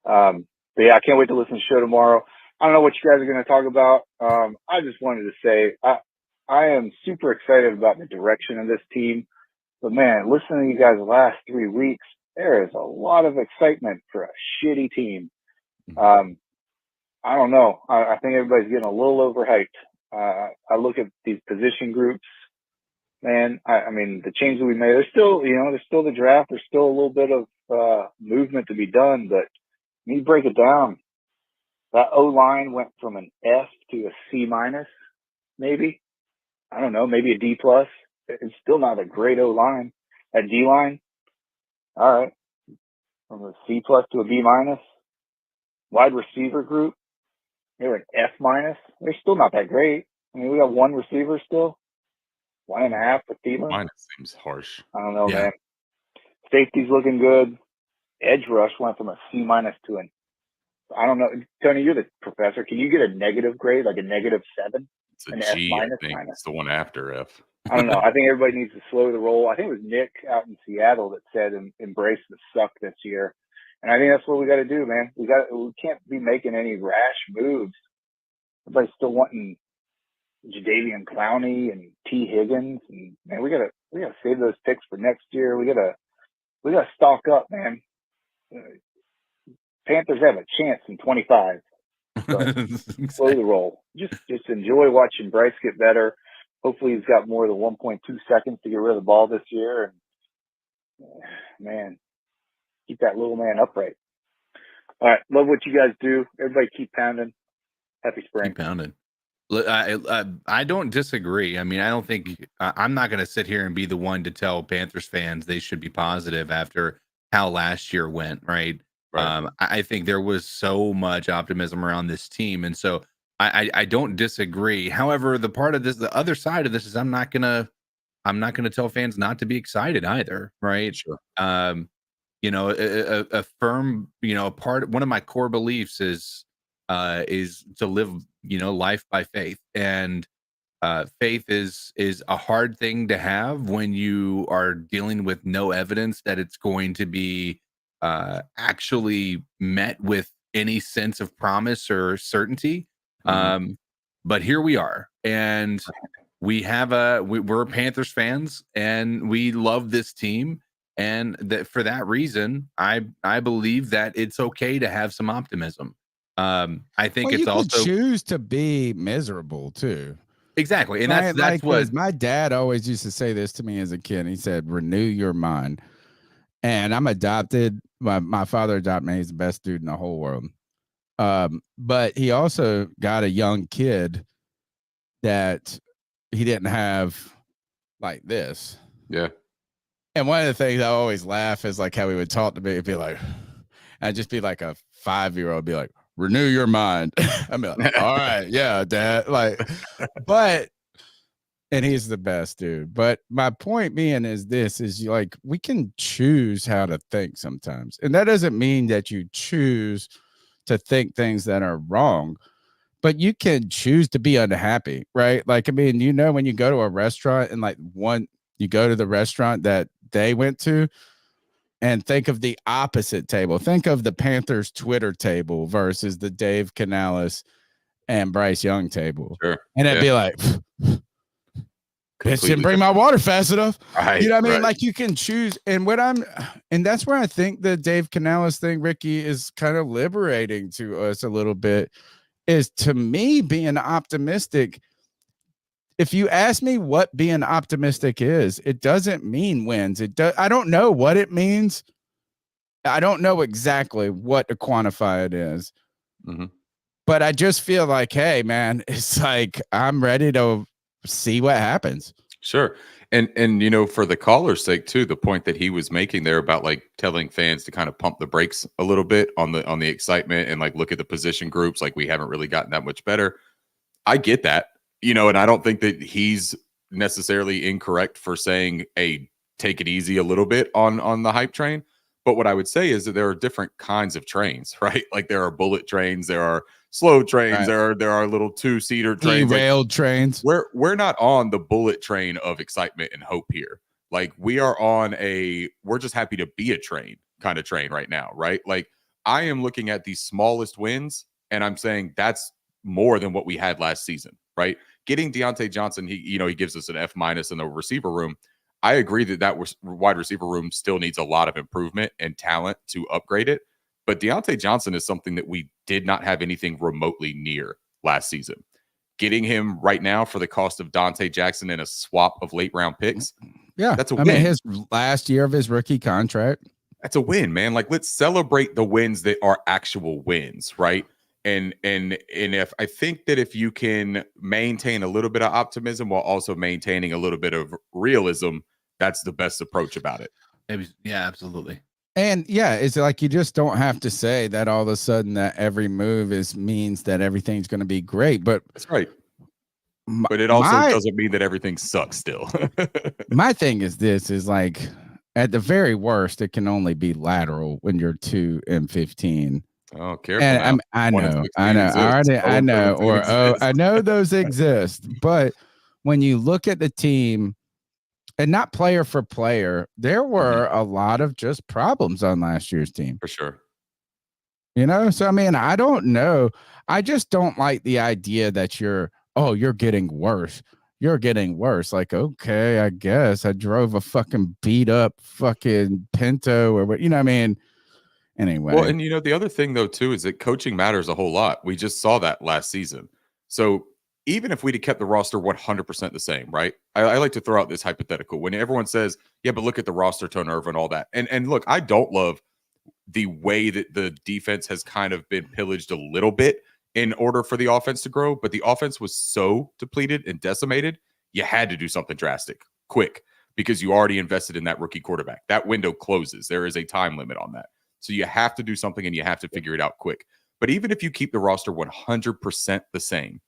But yeah, I can't wait to listen to the show tomorrow. I don't know what you guys are going to talk about. I just wanted to say I am super excited about the direction of this team. But man, listening to you guys the last 3 weeks, there is a lot of excitement for a shitty team. I don't know. I think everybody's getting a little overhyped. I look at these position groups. Man, I mean, the changes we made, there's still the draft. There's still a little bit of movement to be done, but when you break it down, that O-line went from an F to a C minus, maybe. I don't know, maybe a D plus. It's still not a great O-line. That D-line, all right, from a C plus to a B minus. Wide receiver group, they're an F minus. They're still not that great. I mean, we got one receiver still. 1.5 for Thielen. Mine seems harsh. I don't know, man. Safety's looking good. Edge rush went from a C minus to an, I don't know. Tony, you're the professor. Can you get a negative grade, like a -7? It's a an G, F I minus, think. minus? It's the one after F. I don't know. I think everybody needs to slow the roll. I think it was Nick out in Seattle that said embrace the suck this year. And I think that's what we got to do, man. We can't be making any rash moves. Everybody's still wanting Jadeveon Clowney and T. Higgins, and man, we gotta save those picks for next year. We gotta stock up, man. Panthers have a chance in 25. But slow the roll. Just enjoy watching Bryce get better. Hopefully, he's got more than 1.2 seconds to get rid of the ball this year, and man, keep that little man upright. All right, love what you guys do. Everybody, keep pounding. Happy spring. Keep pounding. I don't disagree. I mean, I don't think I'm not going to sit here and be the one to tell Panthers fans they should be positive after how last year went, right? I think there was so much optimism around this team, and so I don't disagree. However, the other side of this is I'm not gonna tell fans not to be excited either, right? Sure. A firm, one of my core beliefs is to live, life by faith, and faith is a hard thing to have when you are dealing with no evidence that it's going to be actually met with any sense of promise or certainty. But here we are, And we're Panthers fans, and we love this team. And that for that reason, I believe that it's okay to have some optimism. I think Well, it's you also could choose to be miserable too. exactly, and Right? that's Like, what 'cause my dad always used to say this to me as a kid. He said, "Renew your mind." And I'm adopted. My father adopted me. He's the best dude in the whole world. But he also got a young kid that he didn't have like this. Yeah. And one of the things I always laugh is like how he would talk to me. It'd be like, I'd just be like a 5-year-old, be like, renew your mind. I'd be like, all right, yeah, dad. Like, but, and he's the best dude. But my point being is this is like, we can choose how to think sometimes. And that doesn't mean that you choose to think things that are wrong, but you can choose to be unhappy, right? Like, I mean, you know, when you go to a restaurant and like you go to the restaurant that they went to and think of the opposite table. Think of the Panthers Twitter table versus the Dave Canales and Bryce Young table. Sure. And it'd be like, bitch didn't bring my water fast enough. Right, you know what I mean? right. Like you can choose. And that's where I think the Dave Canales thing, Ricky, is kind of liberating to us a little bit, is to me being optimistic. If you ask me what being optimistic is, it doesn't mean wins. I don't know what it means. I don't know exactly what to quantify it is. Mm-hmm. But I just feel like, hey, man, it's like I'm ready to see what happens. Sure. And you know, for the caller's sake too, the point that he was making there about like telling fans to kind of pump the brakes a little bit on the excitement and like look at the position groups, like we haven't really gotten that much better. I get that. You know, and I don't think that he's necessarily incorrect for saying, hey, take it easy a little bit on the hype train. But what I would say is that there are different kinds of trains, right? Like there are bullet trains, there are slow trains, right. there are little 2-seater trains. Derailed trains. We're not on the bullet train of excitement and hope here. Like we are on we're just happy to be a train kind of train right now, right? Like I am looking at the smallest wins and I'm saying that's more than what we had last season, right? Getting Deontay Johnson, he gives us an F- in the receiver room. I agree that wide receiver room still needs a lot of improvement and talent to upgrade it. But Deontay Johnson is something that we did not have anything remotely near last season. Getting him right now for the cost of Dante Jackson and a swap of late round picks. Yeah. That's a win. I mean, his last year of his rookie contract. That's a win, man. Like let's celebrate the wins that are actual wins, right? And if I think that if you can maintain a little bit of optimism while also maintaining a little bit of realism, that's the best approach about it. Yeah, absolutely. And yeah, it's like you just don't have to say that all of a sudden that every move means that everything's going to be great. But that's right. But it also doesn't mean that everything sucks still. My thing is like at the very worst, it can only be lateral when you're 2-15. Oh, careful! And I know. I know those exist. But when you look at the team, and not player for player, there were a lot of just problems on last year's team. For sure. You know, so I mean, I don't know. I just don't like the idea that you're getting worse. You're getting worse. Like, okay, I guess I drove a fucking beat up fucking Pinto or what, you know what I mean? Anyway. Well, and you know, the other thing though, too, is that coaching matters a whole lot. We just saw that last season. So even if we'd have kept the roster 100% the same, right? I like to throw out this hypothetical when everyone says, yeah, but look at the roster turnover and all that. And look, I don't love the way that the defense has kind of been pillaged a little bit in order for the offense to grow. But the offense was so depleted and decimated, you had to do something drastic, quick, because you already invested in that rookie quarterback. That window closes. There is a time limit on that. So you have to do something and you have to figure it out quick. But even if you keep the roster 100% the same,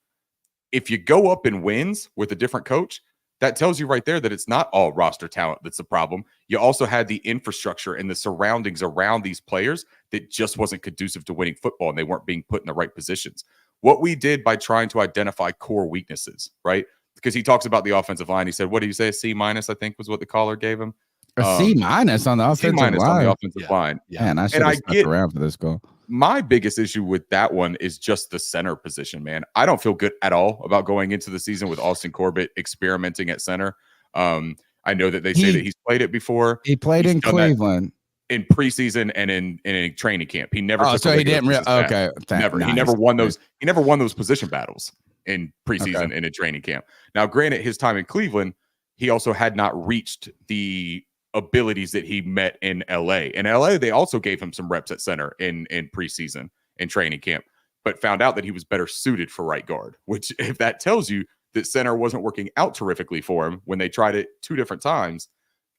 if you go up in wins with a different coach, that tells you right there that it's not all roster talent that's the problem. You also had the infrastructure and the surroundings around these players that just wasn't conducive to winning football and they weren't being put in the right positions. What we did by trying to identify core weaknesses, right? Because he talks about the offensive line. He said, what did you say? C-, I think was what the caller gave him. A C- on the offensive line. On the offensive line. Man, I should have stuck around for this goal. My biggest issue with that one is just the center position, man. I don't feel good at all about going into the season with Austin Corbett experimenting at center. I know that they say that he's played it before. He played in Cleveland in preseason and in training camp. He never. So he didn't. Okay, never. Nice. He never won those. He never won those position battles in preseason and in training camp. Now, granted, his time in Cleveland, he also had not reached the abilities that he met in LA. In LA, they also gave him some reps at center in preseason and training camp, but found out that he was better suited for right guard, which if that tells you that center wasn't working out terrifically for him when they tried it 2 different times,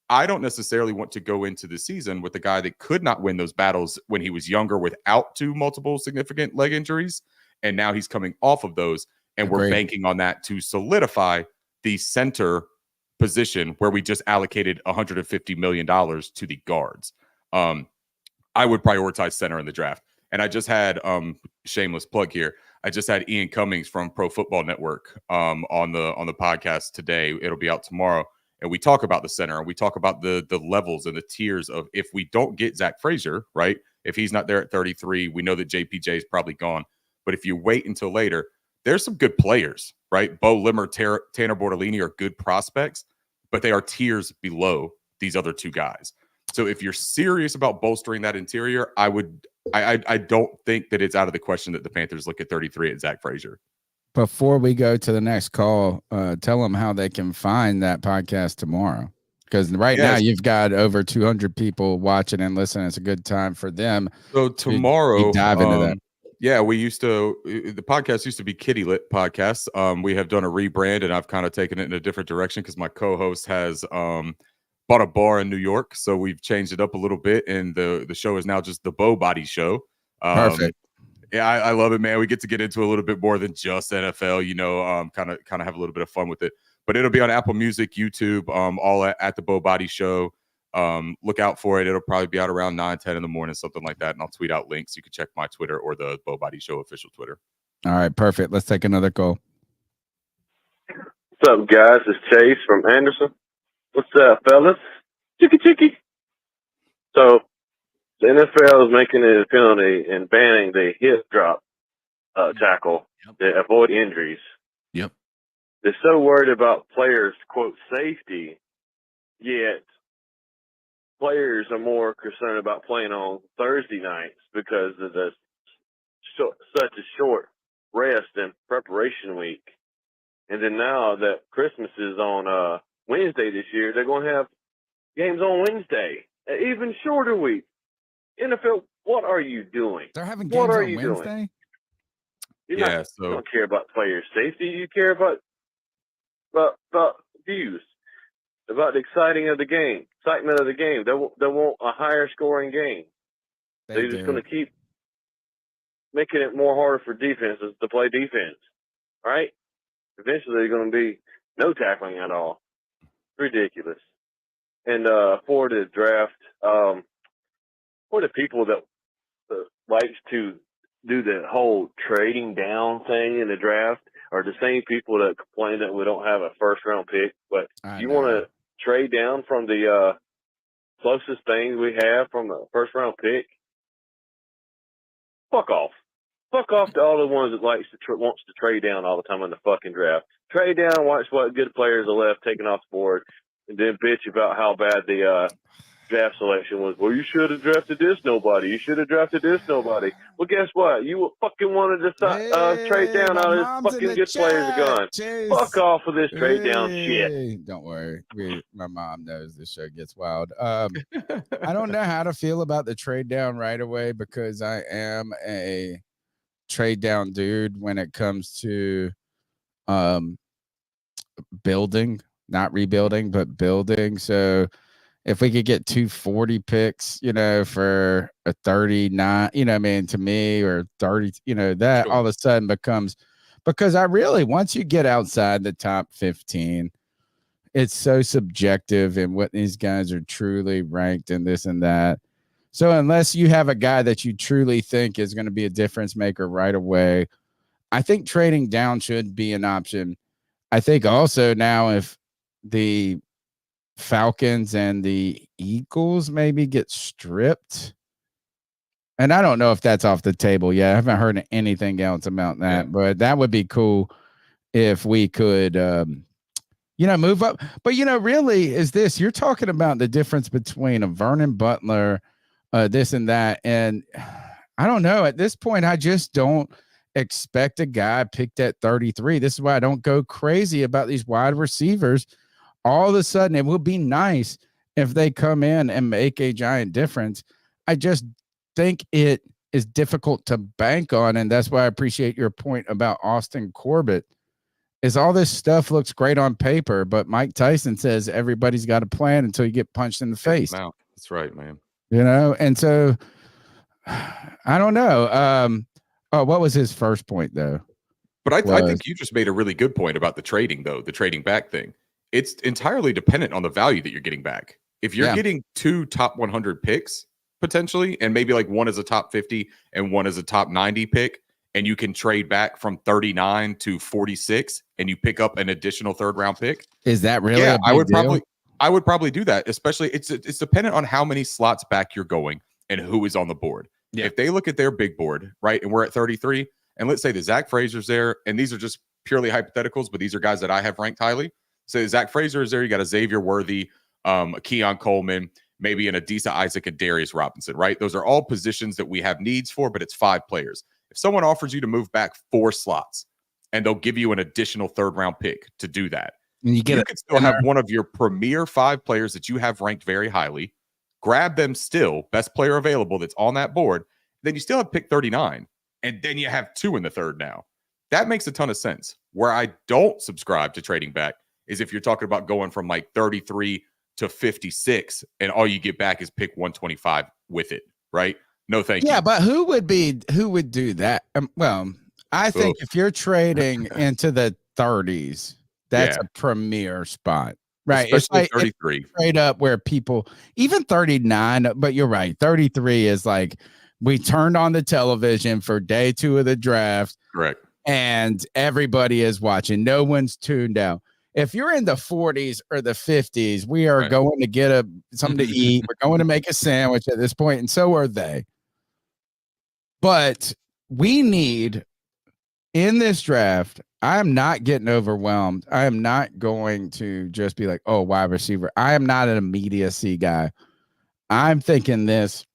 I don't necessarily want to go into the season with a guy that could not win those battles when he was younger without 2 multiple significant leg injuries. And now he's coming off of those, and we're banking on that to solidify the center position where we just allocated $150 million to the guards. I would prioritize center in the draft. And I just had shameless plug here. I just had Ian Cummings from Pro Football Network on the podcast today. It'll be out tomorrow. And we talk about the center, and we talk about the levels and the tiers of if we don't get Zach Frazier, right? If he's not there at 33, we know that JPJ is probably gone. But if you wait until later, there's some good players, right? Bo Limmer, Tanner Bortolini are good prospects, but they are tiers below these other 2 guys. So if you're serious about bolstering that interior, I don't think that it's out of the question that the Panthers look at 33 at Zach Frazier. Before we go to the next call, tell them how they can find that podcast tomorrow. Because now you've got over 200 people watching and listening. It's a good time for them. So tomorrow, dive into that. Yeah, the podcast used to be Kitty Lit Podcast. We have done a rebrand, and I've kind of taken it in a different direction because my co-host has bought a bar in New York. So we've changed it up a little bit, and the show is now just the Bo Body Show. Perfect. Yeah, I love it, man. We get to get into a little bit more than just NFL, kind of have a little bit of fun with it. But it'll be on Apple Music, YouTube, all at the Bo Body Show. Look out for it. It'll probably be out around 9-10 in the morning, something like that. And I'll tweet out links. You can check my Twitter or the Bo Body Show official Twitter. All right, perfect. Let's take another call. What's up, guys? It's Chase from Anderson. What's up, fellas? Chicky. So the NFL is making it a penalty and banning the hip drop tackle to avoid injuries. Yep. They're so worried about players' quote safety, yet players are more concerned about playing on Thursday nights because of the such a short rest and preparation week. And then now that Christmas is on Wednesday this year, they're going to have games on Wednesday, an even shorter week. NFL, what are you doing? They're having games on Wednesday? Doing? You don't care about player safety. You care about views, about the excitement of the game. They want a higher scoring game. They're just going to keep making it more harder for defenses to play defense, right? Eventually, there's going to be no tackling at all. Ridiculous. And for the draft, for the people that likes to do the whole trading down thing in the draft are the same people that complain that we don't have a first-round pick. But you want to trade down from the closest thing we have from the first-round pick? Fuck off. Fuck off to all the ones that wants to trade down all the time in the fucking draft. Trade down, watch what good players are left taken off the board, and then bitch about how bad the draft selection was. Well, you should have drafted this nobody. You should have drafted this nobody. Well, guess what? You fucking wanted to trade down. All these fucking good players are gone. Fuck off with this trade down shit. Don't worry. My mom knows this show gets wild. I don't know how to feel about the trade down right away because I am a trade down dude when it comes to building, not rebuilding, but building. So if we could get 240 picks, for a 39, to me, or 30, that all of a sudden becomes, because I really, once you get outside the top 15, it's so subjective in what these guys are truly ranked and this and that. So unless you have a guy that you truly think is going to be a difference maker right away, I think trading down should be an option. I think also now if the Falcons and the Eagles maybe get stripped. And I don't know if that's off the table yet. I haven't heard anything else about that, but that would be cool if we could, move up. But, really is this, you're talking about the difference between a Vernon Butler, this and that. And I don't know. At this point, I just don't expect a guy picked at 33. This is why I don't go crazy about these wide receivers. All of a sudden, it will be nice if they come in and make a giant difference. I just think it is difficult to bank on, and that's why I appreciate your point about Austin Corbett. Is all this stuff looks great on paper, but Mike Tyson says everybody's got a plan until you get punched in the face. That's right, man. And so I don't know. What was his first point, though? But I think you just made a really good point about the trading, though, the trading back thing. It's entirely dependent on the value that you're getting back. If you're getting 2 top 100 picks, potentially, and maybe like one is a top 50 and one is a top 90 pick, and you can trade back from 39 to 46 and you pick up an additional 3rd round pick. Is that really? Yeah, I would probably do that, especially it's dependent on how many slots back you're going and who is on the board. Yeah. If they look at their big board, right, and we're at 33, and let's say that Zach Fraser's there, and these are just purely hypotheticals, but these are guys that I have ranked highly. So Zach Fraser is there. You got a Xavier Worthy, a Keon Coleman, maybe an Adisa Isaac and Darius Robinson, right? Those are all positions that we have needs for, but it's 5 players. If someone offers you to move back 4 slots and they'll give you an additional 3rd round pick to do that, and you could still have one of your premier 5 players that you have ranked very highly, grab them still, best player available that's on that board, then you still have pick 39, and then you have 2 in the 3rd now. That makes a ton of sense. Where I don't subscribe to trading back is if you're talking about going from like 33 to 56 and all you get back is pick 125 with it, right? No, thank you. Yeah, but who would do that? I think if you're trading into the 30s, that's a premier spot, right? Especially it's like 33. Trade up where people, even 39, but you're right. 33 is like, we turned on the television for day 2 of the draft. Correct. And everybody is watching. No one's tuned out. If you're in the 40s or the 50s, we are going to get something to eat. We're going to make a sandwich at this point, and so are they. But we need, in this draft, I am not getting overwhelmed. I am not going to just be like, oh, wide receiver. I am not an immediacy guy. I'm thinking this.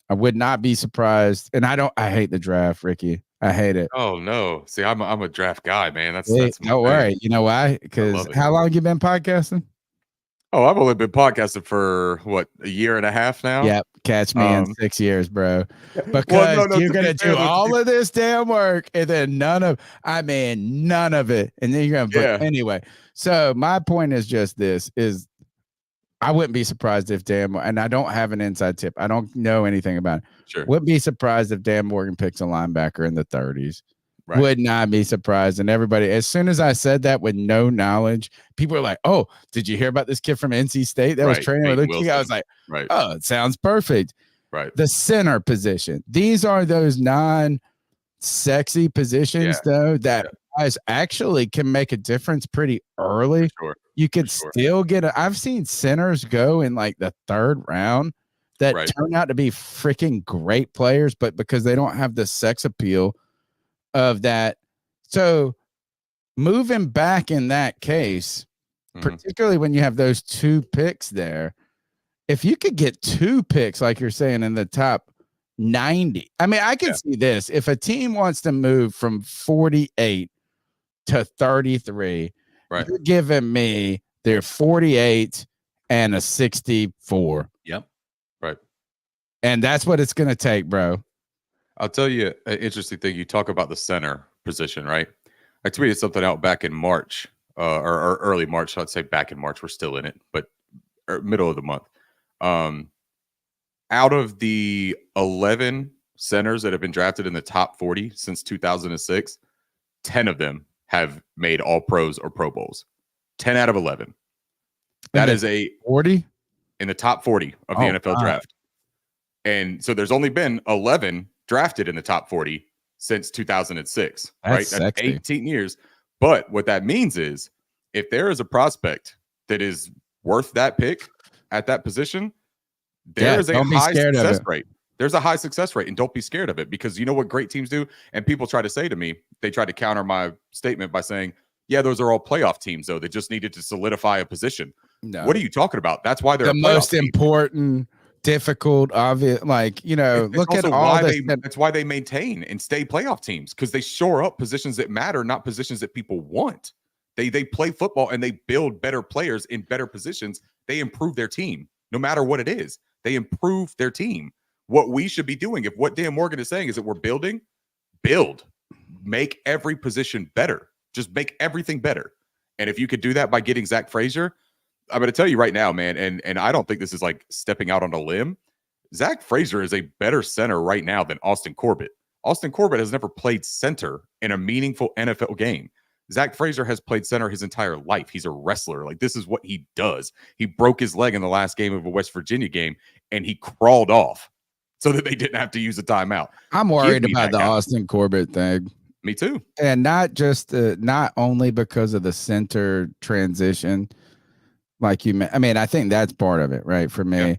I would not be surprised. And I hate the draft, Ricky. I hate it. Oh no! See, I'm a draft guy, man. That's don't worry. You know why? Because how long you been podcasting? Oh, I've only been podcasting for what, a year and a half now. Yep, catch me in 6 years, bro. Because you're gonna do all of this damn work and then none of it, and then you're gonna anyway. So my point is just this: is I wouldn't be surprised if and I don't have an inside tip. I don't know anything about it. Sure. Wouldn't be surprised if Dan Morgan picks a linebacker in the 30s. Right. Would not be surprised. And everybody, as soon as I said that with no knowledge, people are like, oh, did you hear about this kid from NC State that was training with Luke? I was like, oh, it sounds perfect. Right. The center position. These are those non-sexy positions, though, that guys actually can make a difference pretty early. Sure. You could still get I've seen centers go in like the 3rd round that turn out to be freaking great players, but because they don't have the sex appeal of that. So moving back in that case, particularly when you have those 2 picks there, if you could get 2 picks, like you're saying, in the top 90, I mean, I can see this. If a team wants to move from 48 to 33, you're giving me their 48 and a 64. Yep. Right. And that's what it's going to take, bro. I'll tell you an interesting thing. You talk about the center position, right? I tweeted something out back in March or early March. So I'd say back in March. We're still in it, but middle of the month. Out of the 11 centers that have been drafted in the top 40 since 2006, 10 of them have made all pros or Pro Bowls. 10 out of 11. That is a 40 in the top 40 of the NFL draft. And so there's only been 11 drafted in the top 40 since 2006, That's right? That's sexy. 18 years. But what that means is if there is a prospect that is worth that pick at that position, there is a don't be high scared of success it. rate. There's a high success rate, and don't be scared of it, because you know what great teams do? And people try to say to me, they try to counter my statement by saying, yeah, those are all playoff teams, though. They just needed to solidify a position. No. What are you talking about? That's why they're the a playoff most team. important, difficult, obvious. Like, you know, It's look at also all why this. that's why they maintain and stay playoff teams, because they shore up positions that matter, not positions that people want. They play football and they build better players in better positions. They improve their team, no matter what it is. They improve their team. What we should be doing, if what Dan Morgan is saying is that we're building, make every position better. Just make everything better. And if you could do that by getting Zach Frazier, I'm going to tell you right now, man, and I don't think this is like stepping out on a limb. Zach Frazier is a better center right now than Austin Corbett. Austin Corbett has never played center in a meaningful NFL game. Zach Frazier has played center his entire life. He's a wrestler. Like, this is what he does. He broke his leg in the last game of a West Virginia game, and he crawled off so that they didn't have to use a timeout. I'm worried about the Austin Corbett thing. Me too. And not just not only because of the center transition, like I mean, I think that's part of it, right? For me,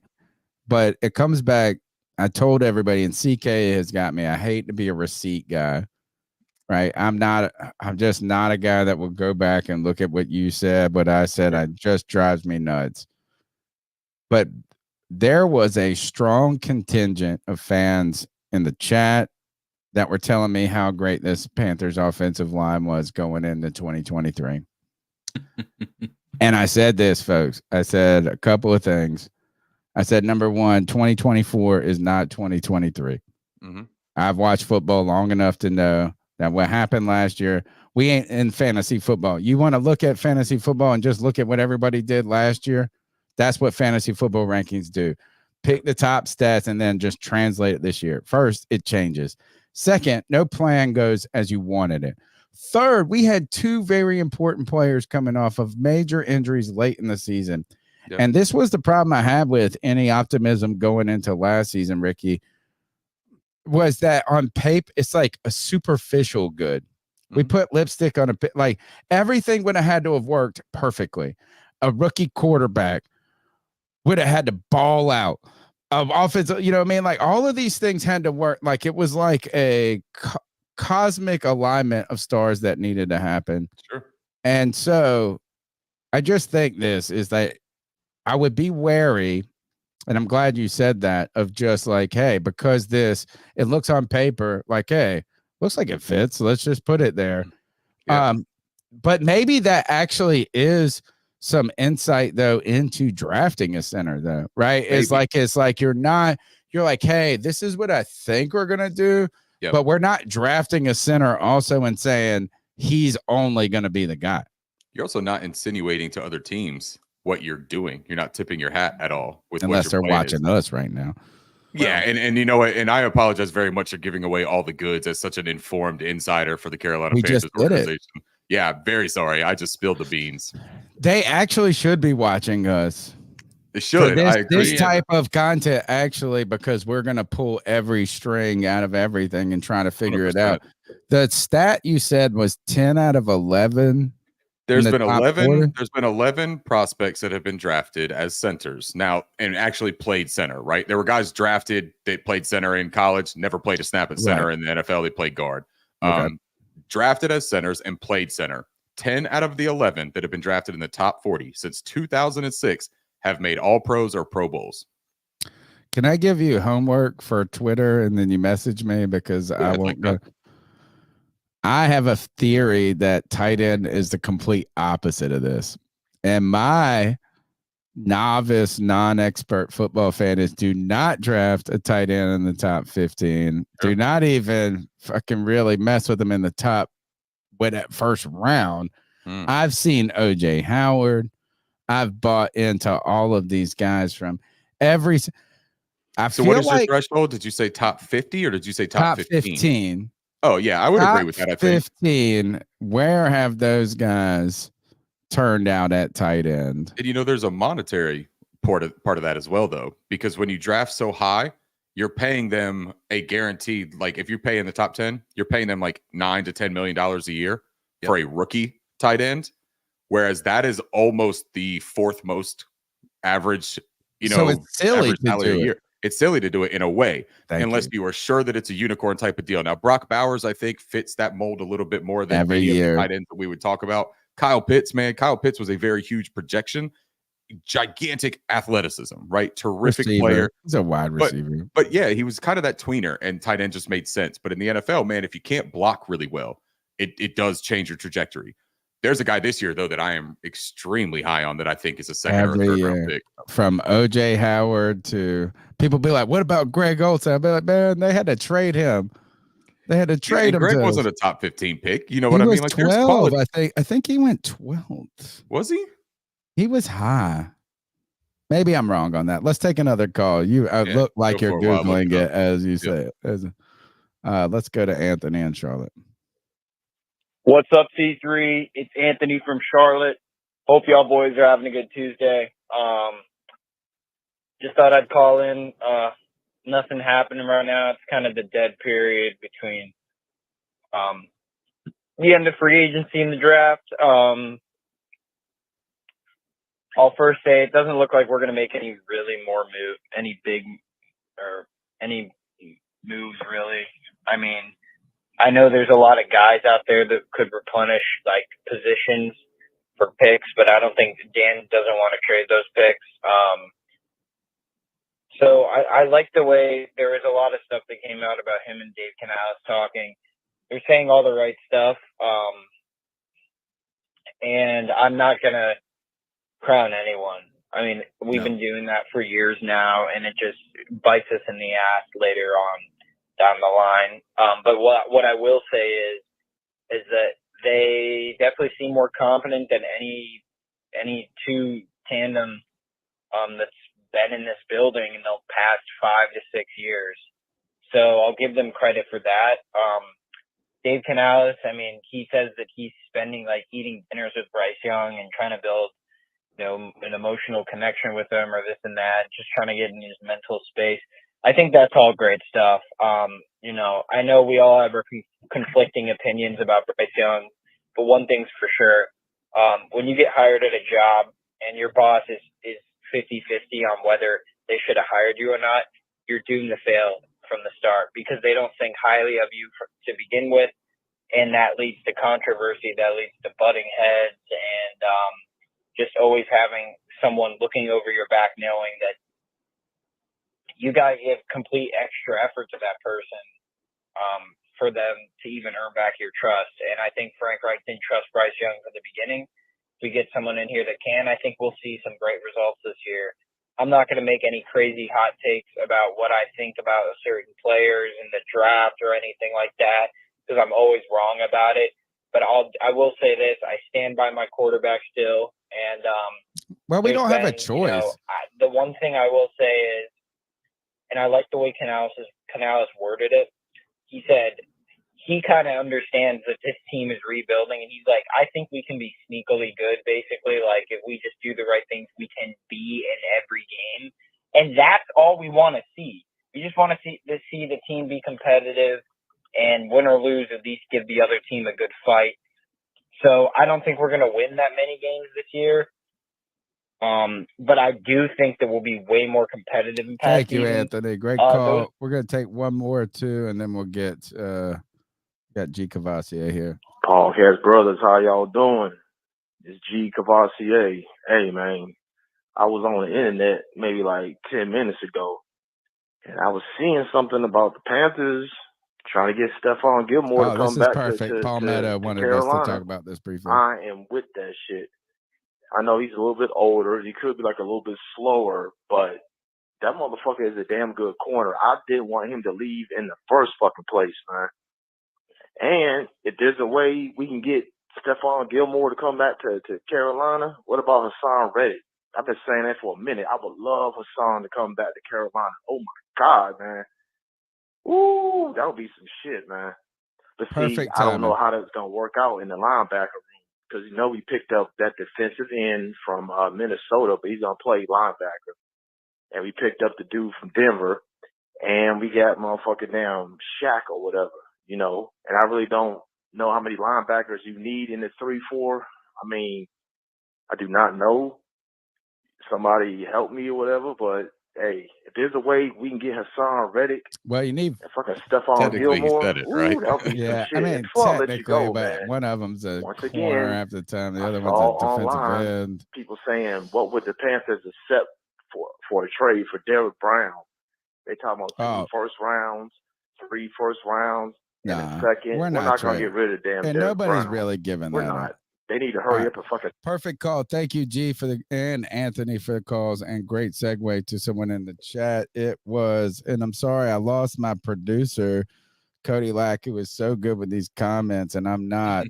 but it comes back. I told everybody, and CK has got me. I hate to be a receipt guy, right? I'm just not a guy that will go back and look at what you said, what I said. It just drives me nuts. But there was a strong contingent of fans in the chat that were telling me how great this Panthers offensive line was going into 2023. And I said this, folks. I said a couple of things. I said, number one, 2024 is not 2023. Mm-hmm. I've watched football long enough to know that what happened last year, we ain't in fantasy football. You want to look at fantasy football and just look at what everybody did last year? That's what fantasy football rankings do. Pick the top stats and then just translate it this year. First, it changes. Second, no plan goes as you wanted it. Third, we had two very important players coming off of major injuries late in the season. Yep. And this was the problem I had with any optimism going into last season, Ricky, was that on paper, it's like a superficial good. Mm-hmm. We put lipstick on like everything would have had to have worked perfectly. A rookie quarterback would have had to ball out. Offense, you know what I mean? Like all of these things had to work. Like it was like a cosmic alignment of stars that needed to happen. Sure. And so I just think this is that I would be wary, and I'm glad you said that, of just like, hey, because it looks on paper like, hey, looks like it fits. So let's just put it there. Yeah. But maybe that actually is some insight though into drafting a center though, right? Maybe. It's like you're like, hey, this is what I think we're gonna do, but we're not drafting a center also and saying he's only gonna be the guy. You're also not insinuating to other teams what you're doing. You're not tipping your hat at all with unless they're watching us right now. Yeah, and you know what? And I apologize very much for giving away all the goods as such an informed insider for the Carolina Panthers organization. Yeah, very sorry. I just spilled the beans. They actually should be watching us. They should. I agree. This type of content, actually, because we're going to pull every string out of everything and try to figure 100%. It out. The stat you said was 10 out of 11. There's been 11. There's been 11 prospects that have been drafted as centers now and actually played center, right? There were guys drafted that played center in college, never played a snap at center in the NFL. They played guard. Okay. Drafted as centers and played center. 10 out of the 11 that have been drafted in the top 40 since 2006 have made all pros or Pro Bowls. Can I give you homework for Twitter and then you message me because I won't go? I have a theory that tight end is the complete opposite of this. And my novice, non-expert football fan is do not draft a tight end in the top 15. Sure. Do not even fucking really mess with them in the top with that first round. I've seen OJ Howard. I've bought into all of these guys from every. So what is your threshold? Did you say top 50 or did you say top 15? Oh, yeah, I would agree with that. I think 15. Where have those guys turned out at tight end? And you know, there's a monetary part of that as well, though, because when you draft so high, you're paying them a guaranteed, like if you pay in the top 10, you're paying them like $9 to $10 million a year for a rookie tight end. whereas that is almost the fourth most average, So it's silly average to salary a do it. year. It's silly to do it in a way, unless you are sure that it's a unicorn type of deal. Now, Brock Bowers, I think, fits that mold a little bit more than Every any of year. the tight ends that we would talk about. Kyle Pitts, man. Kyle Pitts was a very huge projection, gigantic athleticism, right? Terrific player. He's a wide receiver. But yeah, he was kind of that tweener, and tight end just made sense. But in the NFL, man, if you can't block really well, it does change your trajectory. There's a guy this year, though, that I am extremely high on that I think is a second or third round pick. From OJ Howard to people be like, what about Greg Olsen? I'll be like, man, they had to trade him. They had to trade him. Greg wasn't a top 15 pick. You know He what I was mean? Like 12, I think he went 12th. Was he? He was high. Maybe I'm wrong on that. Let's take another call. You look like you're Googling it as you say it. Let's go to Anthony in Charlotte. What's up, C3? It's Anthony from Charlotte. Hope y'all boys are having a good Tuesday. Just thought I'd call in. Nothing happening right now. It's kind of the dead period between the end of free agency and the draft. I'll first say it doesn't look like we're going to make any big moves really. I mean, I know there's a lot of guys out there that could replenish like positions for picks, but I don't think Dan doesn't want to trade those picks. So I like the way there was a lot of stuff that came out about him and Dave Canales talking. They're saying all the right stuff. And I'm not going to crown anyone. I mean, we've been doing that for years now, and it just bites us in the ass later on down the line. But what I will say is that they definitely seem more confident than any two tandem that's been in this building in the past 5 to 6 years. So I'll give them credit for that. Dave Canales, I mean, he says that he's spending like eating dinners with Bryce Young and trying to build, an emotional connection with him or this and that, just trying to get in his mental space. I think that's all great stuff. I know we all have our conflicting opinions about Bryce Young, but one thing's for sure. When you get hired at a job and your boss is 50-50 on whether they should have hired you or not, you're doomed to fail from the start because they don't think highly of you to begin with. And that leads to controversy, that leads to butting heads, and just always having someone looking over your back knowing that you got to give complete extra effort to that person for them to even earn back your trust. And I think Frank Reich didn't trust Bryce Young from the beginning. If we get someone in here that can, I think we'll see some great results this year. I'm not going to make any crazy hot takes about what I think about certain players in the draft or anything like that, because I'm always wrong about it. But I will say this: I stand by my quarterback still. And well, we don't have a choice. The one thing I will say is, and I like the way Canales worded it. He said he kind of understands that this team is rebuilding, and he's like, I think we can be sneakily good. Basically, like if we just do the right things, we can be in every game, and that's all we want to see. We just want to see the team be competitive, and win or lose, at least give the other team a good fight. So I don't think we're going to win that many games this year. But I do think that we'll be way more competitive in past Thank you, seasons. Anthony. Great call. We're going to take one more or two, and then we'll get got G. Cavassier here. Paul Harris Brothers, how y'all doing? It's G. Cavassier. Hey, man, I was on the internet maybe like 10 minutes ago, and I was seeing something about the Panthers trying to get Stephon Gilmore to come back to Paul Meta wanted Carolina. us to talk about this briefly. I am with that shit. I know he's a little bit older. He could be like a little bit slower, but that motherfucker is a damn good corner. I didn't want him to leave in the first fucking place, man. And if there's a way we can get Stephon Gilmore to come back to Carolina, what about Hassan Reddick? I've been saying that for a minute. I would love Hassan to come back to Carolina. Oh, my God, man. Ooh, that would be some shit, man. But Perfect I don't know how that's going to work out in the linebacker room because, we picked up that defensive end from Minnesota, but he's going to play linebacker. And we picked up the dude from Denver, and we got motherfucking damn Shaq or whatever, And I really don't know how many linebackers you need in the 3-4. I mean, I do not know. Somebody help me or whatever, but hey, if there's a way we can get Hassan Reddick Well, you need and fucking Stephon Technically, he Gilmore, said it, right? that'll be yeah, some shit. I mean, Before I let you technically, go, but man, one of them's a once corner again, half the time. The I other saw one's a defensive online end. people saying, what would the Panthers accept for a trade for Derrick Brown? They talking about 2 first rounds, 3 first rounds, and a second. We're We're not not gonna trading. get rid of damn And Derrick nobody's Brown. really giving We're that not. up. They need to hurry All up and fucking. Perfect call. Thank you, G, and Anthony for the calls, and great segue to someone in the chat. It was, and I'm sorry I lost my producer, Cody Lack, who was so good with these comments, and I'm not.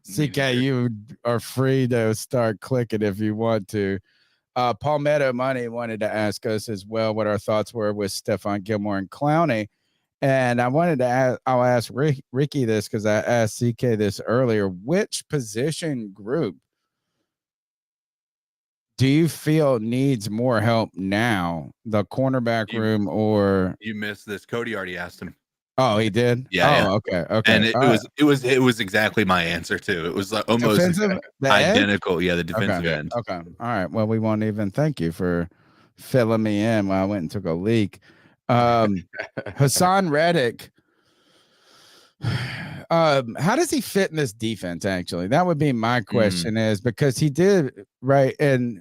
CK, you are free to start clicking if you want to. Palmetto Money wanted to ask us as well what our thoughts were with Stephon Gilmore and Clowney. And I wanted to ask, I'll ask Ricky this because I asked CK this earlier. Which position group do you feel needs more help now? The cornerback room or you missed this? Cody already asked him. Oh, he did. Yeah. Okay. And it was exactly my answer too. It was like almost identical. Yeah, the defensive end. Okay. All right. Well, we won't even thank you for filling me in while I went and took a leak. Hassan Reddick. How does he fit in this defense? Actually, that would be my question. Is because he did right, and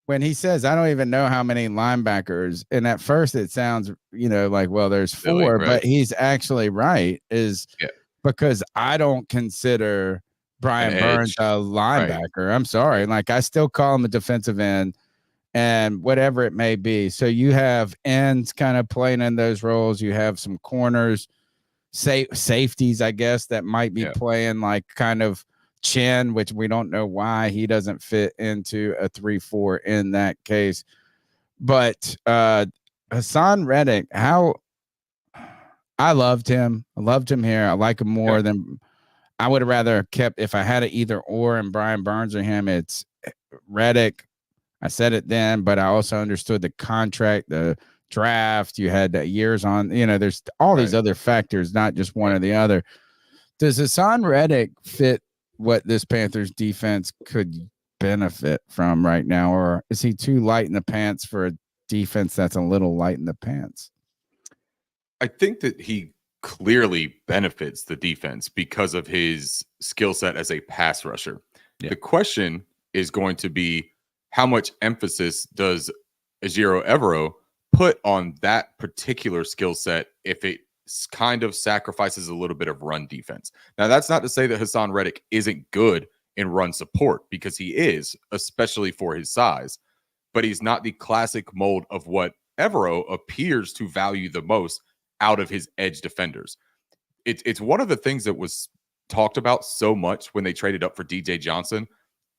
when he says, "I don't even know how many linebackers," and at first it sounds, like, well, there's 4, right? But he's actually right. Because I don't consider Brian Burns a linebacker. Right. I'm sorry, like I still call him a defensive end. And whatever it may be. So you have ends kind of playing in those roles. You have some corners, safeties, I guess, that might be playing like kind of Chin, which we don't know why he doesn't fit into a 3-4 in that case. But Hassan Reddick, how I loved him. I loved him here. I like him more than I would have rather kept if I had an either or and Brian Burns or him. It's Reddick. I said it then, but I also understood the contract, the draft. You had years on, there's all these other factors, not just one or the other. Does Hassan Reddick fit what this Panthers defense could benefit from right now? Or is he too light in the pants for a defense that's a little light in the pants? I think that he clearly benefits the defense because of his skill set as a pass rusher. Yeah. The question is going to be, how much emphasis does Ejiro Evero put on that particular skill set if it kind of sacrifices a little bit of run defense? Now, that's not to say that Hassan Reddick isn't good in run support, because he is, especially for his size, but he's not the classic mold of what Evero appears to value the most out of his edge defenders. It's one of the things that was talked about so much when they traded up for DJ Johnson.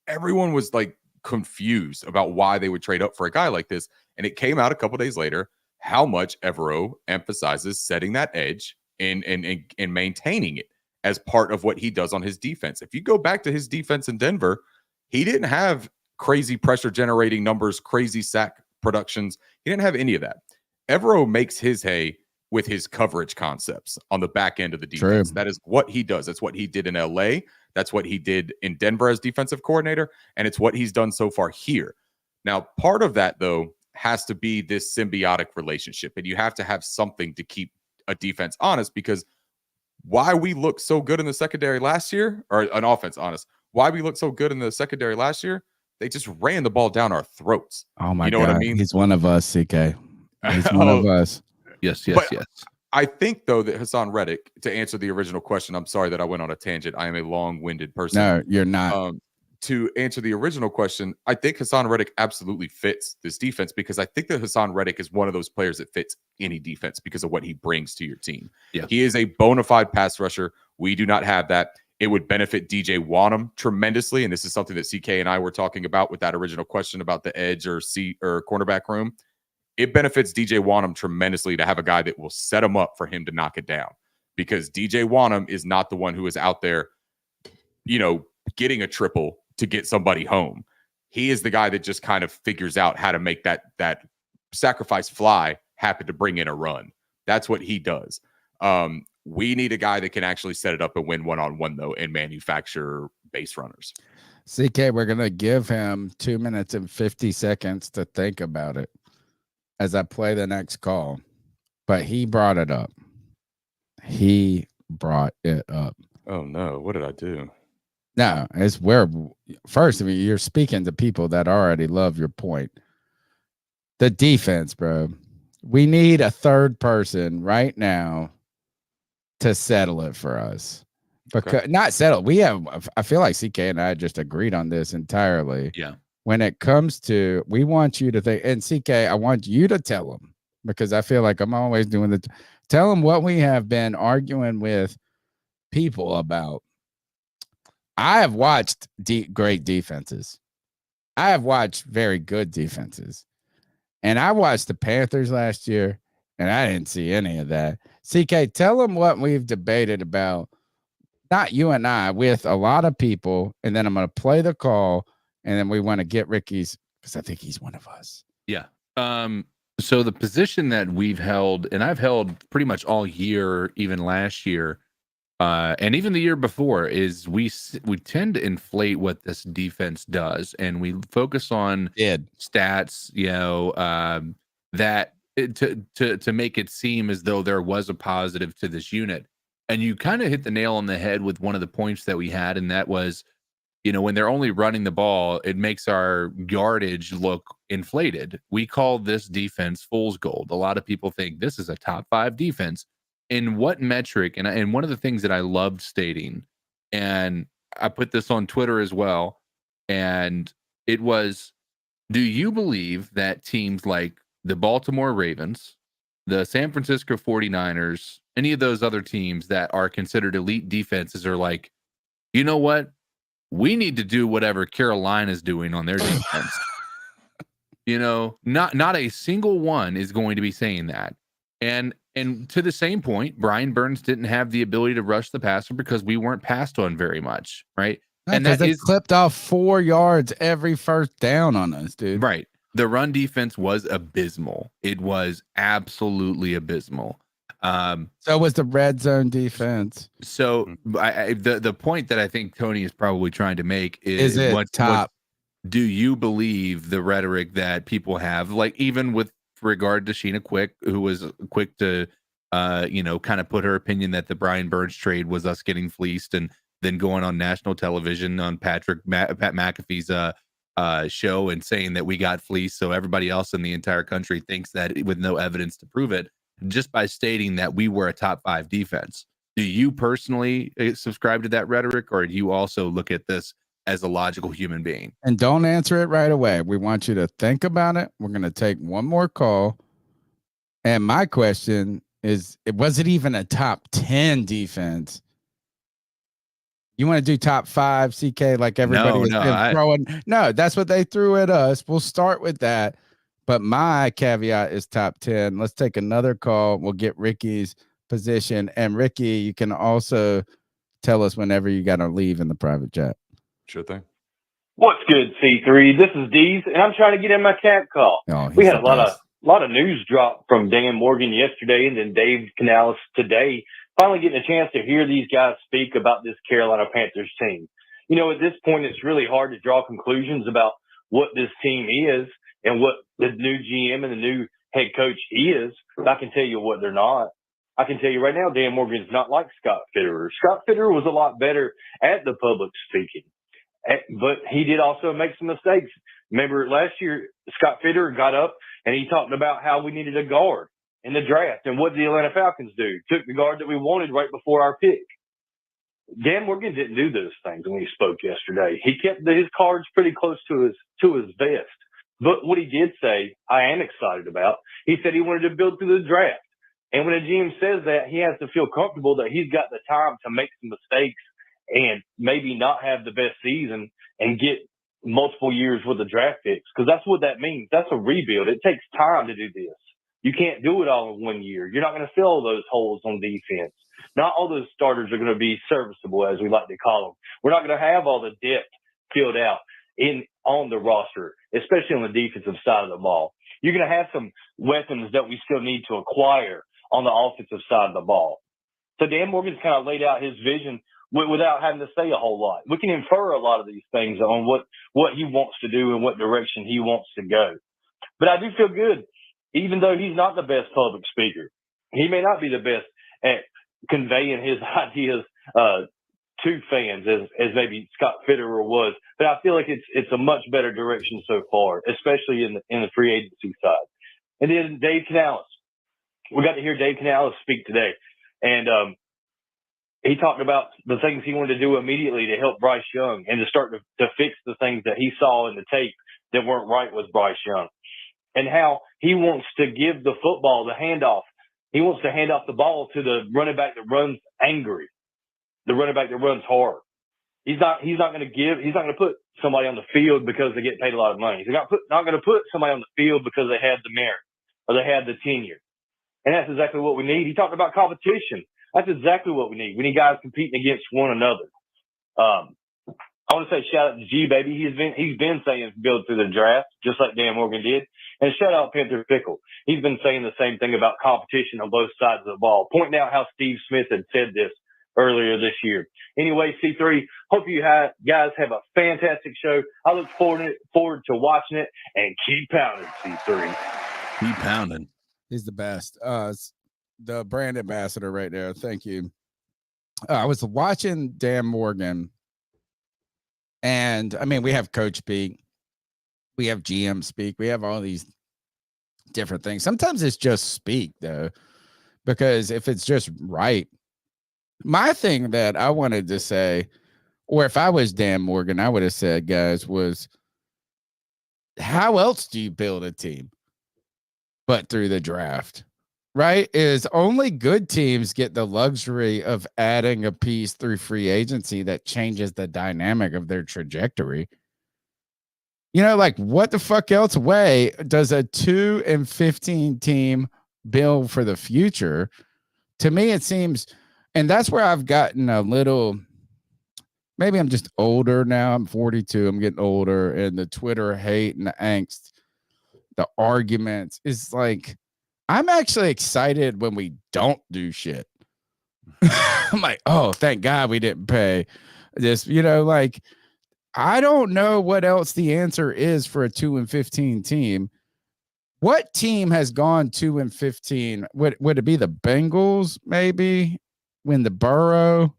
Everyone was like confused about why they would trade up for a guy like this. And it came out a couple days later how much Evero emphasizes setting that edge and maintaining it as part of what he does on his defense. If you go back to his defense in Denver, he didn't have crazy pressure generating numbers, crazy sack productions. He didn't have any of that. Evero makes his hay with his coverage concepts on the back end of the defense. True. That is what he does. That's what he did in LA. That's what he did in Denver as defensive coordinator. And it's what he's done so far here. Now, part of that, though, has to be this symbiotic relationship. And you have to have something to keep a defense honest, because why we looked so good in the secondary last year, or an offense honest, why we looked so good in the secondary last year, they just ran the ball down our throats. Oh, my God. What I mean? He's one of us, CK. He's one of us. Yes. I think, though, that Hassan Reddick, to answer the original question, I'm sorry that I went on a tangent. I am a long-winded person. No, you're not. To answer the original question, I think Hassan Reddick absolutely fits this defense, because I think that Hassan Reddick is one of those players that fits any defense because of what he brings to your team. Yeah. He is a bona fide pass rusher. We do not have that. It would benefit DJ Wanham tremendously, and this is something that CK and I were talking about with that original question about the edge or cornerback room. It benefits DJ Wanham tremendously to have a guy that will set him up for him to knock it down, because DJ Wanham is not the one who is out there, getting a triple to get somebody home. He is the guy that just kind of figures out how to make that sacrifice fly happen to bring in a run. That's what he does. We need a guy that can actually set it up and win one-on-one, though, and manufacture base runners. CK, we're going to give him 2 minutes and 50 seconds to think about it as I play the next call. But he brought it up. He brought it up. Oh, no. What did I do? No, it's where first, I mean, you're speaking to people that already love your point. The defense, bro. We need a third person right now to settle it for us. Because not settle. We have, I feel like CK and I just agreed on this entirely. Yeah. When it comes to, we want you to think, and CK, I want you to tell them, because I feel like I'm always doing the, tell them what we have been arguing with people about. I have watched great defenses. I have watched very good defenses. And I watched the Panthers last year, and I didn't see any of that. CK, tell them what we've debated about, not you and I, with a lot of people, and then I'm going to play the call, and then we want to get Ricky's, because I think he's one of us. Yeah. So the position that we've held, and I've held pretty much all year, even last year, and even the year before, is we tend to inflate what this defense does, and we focus on stats, that to make it seem as though there was a positive to this unit. And you kind of hit the nail on the head with one of the points that we had, and that was, when they're only running the ball, it makes our yardage look inflated. We call this defense fool's gold. A lot of people think this is a top 5 defense. In what metric? And one of the things that I loved stating, and I put this on Twitter as well, and it was, do you believe that teams like the Baltimore Ravens, the San Francisco 49ers, any of those other teams that are considered elite defenses are like, you know what? We need to do whatever Carolina's doing on their defense. Not a single one is going to be saying that. And to the same point, Brian Burns didn't have the ability to rush the passer because we weren't passed on very much, right? No, and they clipped off 4 yards every first down on us, dude. Right. The run defense was abysmal. It was absolutely abysmal. So was the red zone defense. So the point that I think Tony is probably trying to make is it top? Do you believe the rhetoric that people have, like even with regard to Sheena Quick, who was quick to, kind of put her opinion that the Brian Burns trade was us getting fleeced, and then going on national television on Pat McAfee's show and saying that we got fleeced, so everybody else in the entire country thinks that with no evidence to prove it, just by stating that we were a top 5 defense. Do you personally subscribe to that rhetoric, or do you also look at this as a logical human being? And don't answer it right away. We want you to think about it. We're going to take one more call. And my question is, was it even a top 10 defense? You want to do top 5, CK, like everybody was throwing? No, that's what they threw at us. We'll start with that. But my caveat is top 10. Let's take another call. We'll get Ricky's position. And Ricky, you can also tell us whenever you got to leave in the private chat. Sure thing. What's good, C3? This is Deez, and I'm trying to get in my cat call. We had a lot of news drop from Dan Morgan yesterday, and then Dave Canales today. Finally getting a chance to hear these guys speak about this Carolina Panthers team. At this point, it's really hard to draw conclusions about what this team is and what the new GM and the new head coach is. I can tell you what they're not. I can tell you right now, Dan Morgan's not like Scott Fitterer. Scott Fitterer was a lot better at the public speaking, but he did also make some mistakes. Remember last year, Scott Fitterer got up and he talked about how we needed a guard in the draft. And what did the Atlanta Falcons do? Took the guard that we wanted right before our pick. Dan Morgan didn't do those things when he spoke yesterday. He kept his cards pretty close to his vest. But what he did say, I am excited about, he said he wanted to build through the draft. And when a GM says that, he has to feel comfortable that he's got the time to make some mistakes and maybe not have the best season and get multiple years with the draft picks. Because that's what that means. That's a rebuild. It takes time to do this. You can't do it all in 1 year. You're not going to fill those holes on defense. Not all those starters are going to be serviceable, as we like to call them. We're not going to have all the depth filled out on the roster, especially on the defensive side of the ball. You're going to have some weapons that we still need to acquire on the offensive side of the ball. So Dan Morgan's kind of laid out his vision without having to say a whole lot. We can infer a lot of these things on what he wants to do and what direction he wants to go. But I do feel good, even though he's not the best public speaker. He may not be the best at conveying his ideas to fans as maybe Scott Fitterer was. But I feel like it's a much better direction so far, especially in the free agency side. And then Dave Canales. We got to hear Dave Canales speak today. And he talked about the things he wanted to do immediately to help Bryce Young and to start to fix the things that he saw in the tape that weren't right with Bryce Young. And how he wants to give the football, the handoff. He wants to hand off the ball to the running back that runs angry, the running back that runs hard. He's not going to put somebody on the field because they get paid a lot of money. He's not going to put somebody on the field because they had the merit or they had the tenure. And that's exactly what we need. He talked about competition. That's exactly what we need. We need guys competing against one another. I want to say shout out to G Baby. He's been saying build through the draft, just like Dan Morgan did. And shout out Panther Pickle. He's been saying the same thing about competition on both sides of the ball, pointing out how Steve Smith had said this earlier this year. Anyway, C3, hope you guys have a fantastic show. I look forward to watching it, and keep pounding, C3. Keep pounding. He's the best. The brand ambassador right there. Thank you. I was watching Dan Morgan, and I mean, we have coach speak, we have GM speak, we have all these different things. Sometimes it's just speak, though, because if it's just right. My thing that I wanted to say, or if I was Dan Morgan, I would have said, guys, was how else do you build a team but through the draft? Right? Is only good teams get the luxury of adding a piece through free agency that changes the dynamic of their trajectory. You know, like what the fuck else way does a 2 and 15 team build for the future? To me, it seems, and that's where I've gotten a little, maybe I'm just older now. I'm 42. I'm getting older, and the Twitter hate and the angst, the arguments is like, I'm actually excited when we don't do shit. I'm like, oh, thank God we didn't pay this. You know, like, I don't know what else the answer is for a 2 and 15 team. What team has gone 2 and 15? Would it be the Bengals, maybe, when the Burrow?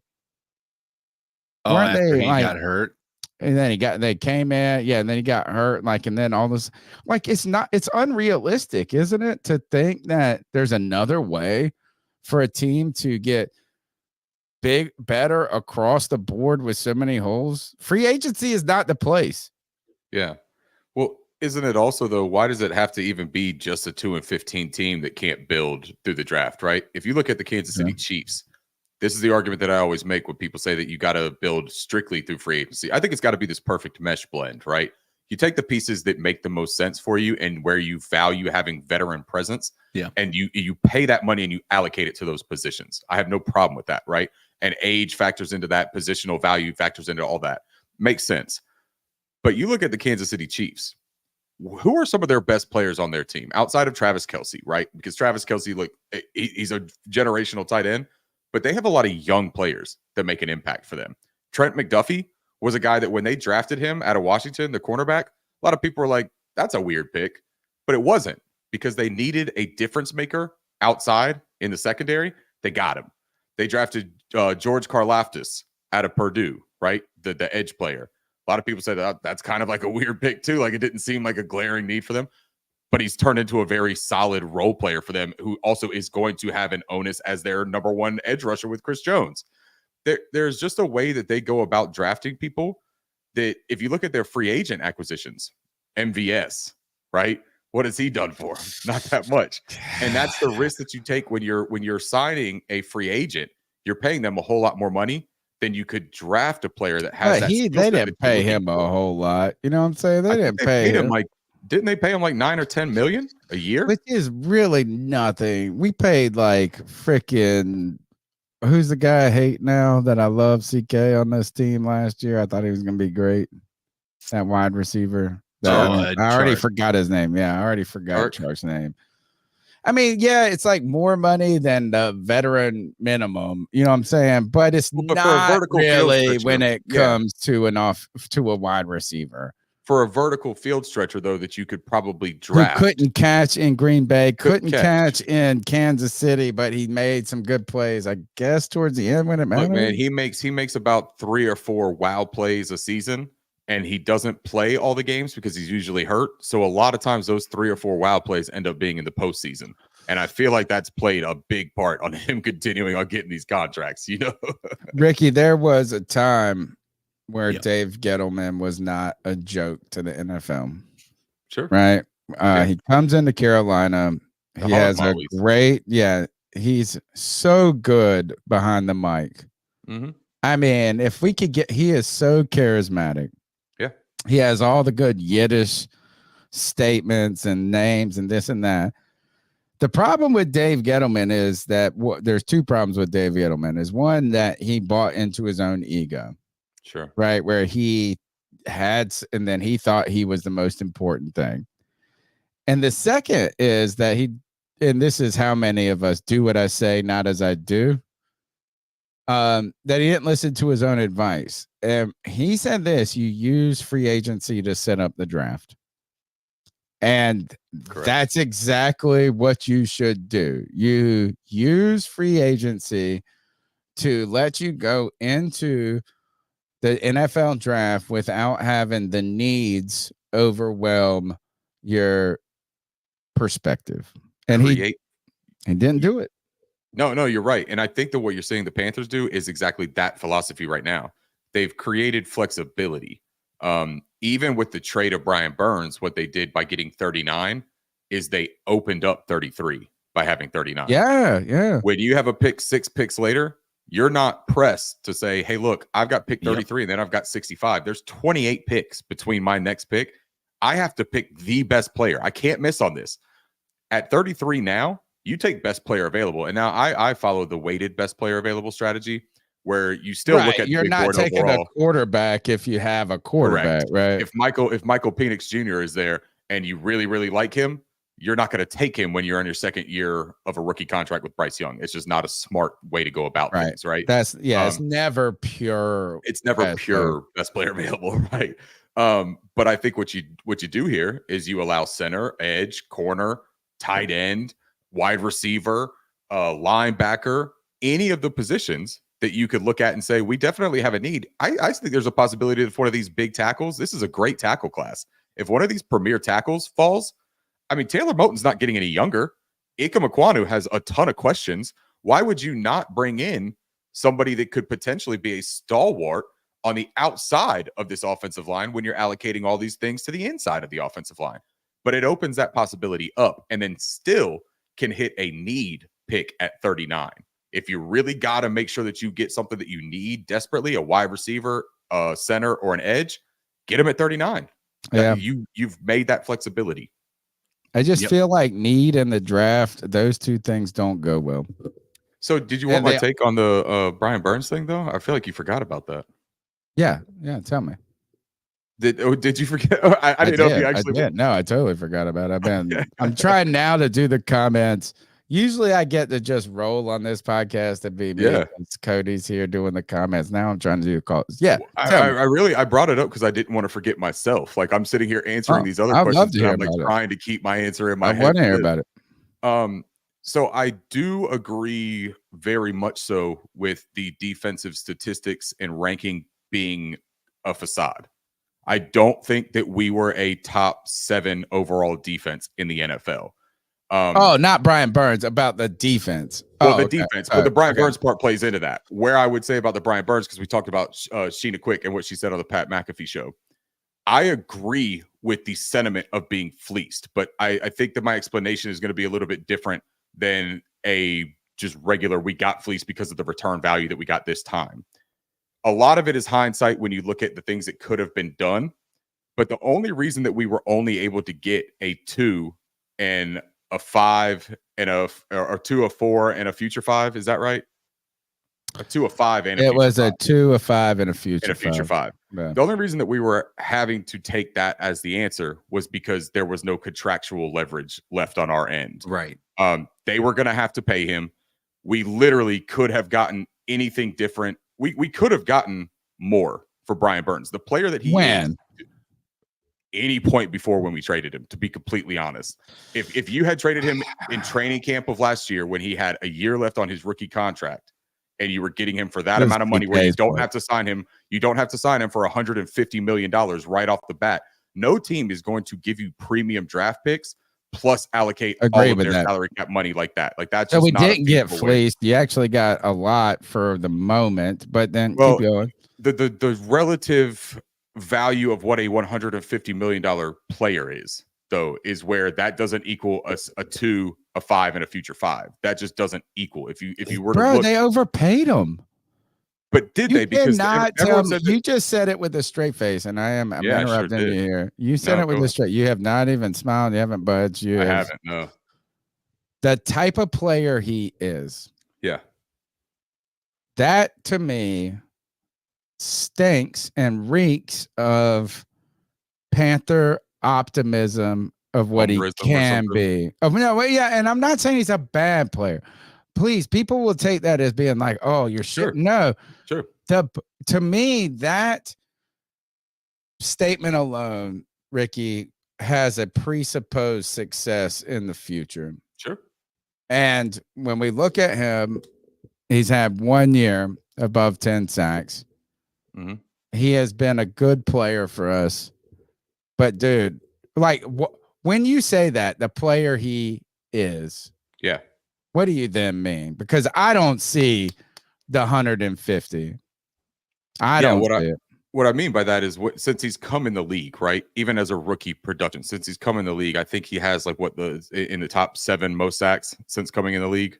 Oh, after he got hurt. And then they came in, and then he got hurt, and then all this, it's unrealistic, isn't it, to think that there's another way for a team to get better across the board with so many holes? Free agency is not the place. Yeah. Well, isn't it also, though, why does it have to even be just a 2 and 15 team that can't build through the draft, right? If you look at the Kansas City Chiefs, this is the argument that I always make when people say that you got to build strictly through free agency. I think it's got to be this perfect mesh blend, right? You take the pieces that make the most sense for you and where you value having veteran presence, and you pay that money and you allocate it to those positions. I have no problem with that, right? And age factors into that, positional value factors into all that. Makes sense. But you look at the Kansas City Chiefs. Who are some of their best players on their team outside of Travis Kelce, right? Because Travis Kelce, look, he's a generational tight end. But they have a lot of young players that make an impact for them. Trent McDuffie was a guy that when they drafted him out of Washington, the cornerback, a lot of people were like, that's a weird pick. But it wasn't, because they needed a difference maker outside in the secondary. They got him. They drafted George Karlaftis out of Purdue, right? The edge player. A lot of people said that's kind of like a weird pick too. Like, it didn't seem like a glaring need for them. But he's turned into a very solid role player for them, who also is going to have an onus as their number one edge rusher with Chris Jones. There's just a way that they go about drafting people that, if you look at their free agent acquisitions, MVS, right? What has he done for them? Not that much. And that's the risk that you take when you're signing a free agent. You're paying them a whole lot more money than you could draft a player that has that. They didn't pay him a whole lot. You know what I'm saying? They didn't pay him like. Didn't they pay him like $9 or $10 million a year? Which is really nothing. We paid like freaking, who's the guy I hate now that I love, CK, on this team last year? I thought he was going to be great. That wide receiver. I already forgot his name. Yeah, I already forgot Chark's name. I mean, yeah, it's like more money than the veteran minimum. You know what I'm saying? But it's But for a not vertical field really stretcher, when it yeah. comes to a wide receiver. For a vertical field stretcher, though, that you could probably Who draft. couldn't catch in Green Bay, couldn't catch. catch in Kansas City, but he made some good plays, I guess, towards the end when it mattered. Look, man, he makes about 3 or 4 wow plays a season, and he doesn't play all the games because he's usually hurt. So a lot of times those 3 or 4 wow plays end up being in the postseason. And I feel like that's played a big part on him continuing on getting these contracts, you know? Ricky, there was a time where Dave Gettleman was not a joke to the NFL. Sure. Right? He comes into Carolina. He has a great, he's so good behind the mic. Mm-hmm. I mean, if we could get, he is so charismatic. Yeah. He has all the good Yiddish statements and names and this and that. The problem with Dave Gettleman is that there's 2 problems with Dave Gettleman. Is one, that he bought into his own ego. Sure. Right. Where he had, and then he thought he was the most important thing. And the second is that and this is how many of us do what I say, not as I do. That he didn't listen to his own advice. He said this: you use free agency to set up the draft. And correct. That's exactly what you should do. You use free agency to let you go into the NFL draft without having the needs overwhelm your perspective. And he didn't do it. No, you're right. And I think that what you're saying the Panthers do is exactly that philosophy right now. They've created flexibility. Even with the trade of Brian Burns, what they did by getting 39 is they opened up 33 by having 39. Yeah. When you have a pick 6 picks later, you're not pressed to say, hey, look, I've got pick 33 and then I've got 65. There's 28 picks between my next pick. I have to pick the best player. I can't miss on this. At 33 now, you take best player available. And now I follow the weighted best player available strategy, where you still look at the you're big not board taking overall. a quarterback if you have a quarterback, right? If Michael Penix Jr. is there and you really, really like him, you're not going to take him when you're in your second year of a rookie contract with Bryce Young. It's just not a smart way to go about things, right? That's it's never pure. It's never pure best player available, right? But I think what you do here is you allow center, edge, corner, tight end, wide receiver, linebacker, any of the positions that you could look at and say, we definitely have a need. I think there's a possibility that if one of these big tackles, this is a great tackle class. If one of these premier tackles falls, I mean, Taylor Moton's not getting any younger. Ike Mekwonu has a ton of questions. Why would you not bring in somebody that could potentially be a stalwart on the outside of this offensive line when you're allocating all these things to the inside of the offensive line? But it opens that possibility up, and then still can hit a need pick at 39. If you really got to make sure that you get something that you need desperately, a wide receiver, a center, or an edge, get him at 39. Yeah. You've made that flexibility. I just feel like need and the draft, those 2 things don't go well. So did you want my take on the Brian Burns thing, though? I feel like you forgot about that. Yeah, tell me. Did you forget? I didn't know if you actually did. No, I totally forgot about it. I'm trying now to do the comments. Usually I get to just roll on this podcast and be me. It's Cody's here doing the comments. Now I'm trying to do calls. Yeah. I brought it up because I didn't want to forget myself. Like, I'm sitting here answering these other questions, and I'm like trying to keep my answer in my head. I want to hear about it. So I do agree very much so with the defensive statistics and ranking being a facade. I don't think that we were a top 7 overall defense in the NFL. Not Brian Burns, about the defense. The defense, but the Brian Burns part plays into that. Where I would say about the Brian Burns, because we talked about Sheena Quick and what she said on the Pat McAfee show. I agree with the sentiment of being fleeced, but I think that my explanation is going to be a little bit different than a just regular, we got fleeced because of the return value that we got this time. A lot of it is hindsight when you look at the things that could have been done. But the only reason that we were only able to get a 2 and a 5 and or 2, a 4 and a future 5, is that right? A 2, a 5, and a it was five. a 2, a 5, and a future. And a future 5. Yeah. The only reason that we were having to take that as the answer was because there was no contractual leverage left on our end. Right. They were going to have to pay him. We literally could have gotten anything different. We could have gotten more for Brian Burns, the player that he is. Any point before when we traded him, to be completely honest. If you had traded him in training camp of last year when he had a year left on his rookie contract and you were getting him for that amount of money where you don't have to sign him, you don't have to sign him for $150 million right off the bat. No team is going to give you premium draft picks plus allocate all of their salary cap money like that. Like that's so just we not didn't get way. fleeced. You actually got a lot for the moment, but then keep going. The relative value of what a $150 million player is, though, is where that doesn't equal a 2, a 5, and a future 5. That just doesn't equal. If you were to look, they overpaid him. But did they? Because you just said it with a straight face, and I'm interrupting you here. You said it with a straight. You have not even smiled. You haven't budged. I haven't. No. The type of player he is. Yeah. That to me stinks and reeks of Panther optimism of what he can be. And I'm not saying he's a bad player. Please, people will take that as being like, "Oh, you're shit." No, sure. To me, that statement alone, Ricky, has a presupposed success in the future. Sure. And when we look at him, he's had 1 year above 10 sacks. Mm-hmm. He has been a good player for us. But, dude, like when you say that, the player he is, yeah, what do you then mean? Because I don't see the 150. I don't see it. What I mean by that is since he's come in the league, right? Even as a rookie production, since he's come in the league, I think he has like in the top 7 most sacks since coming in the league.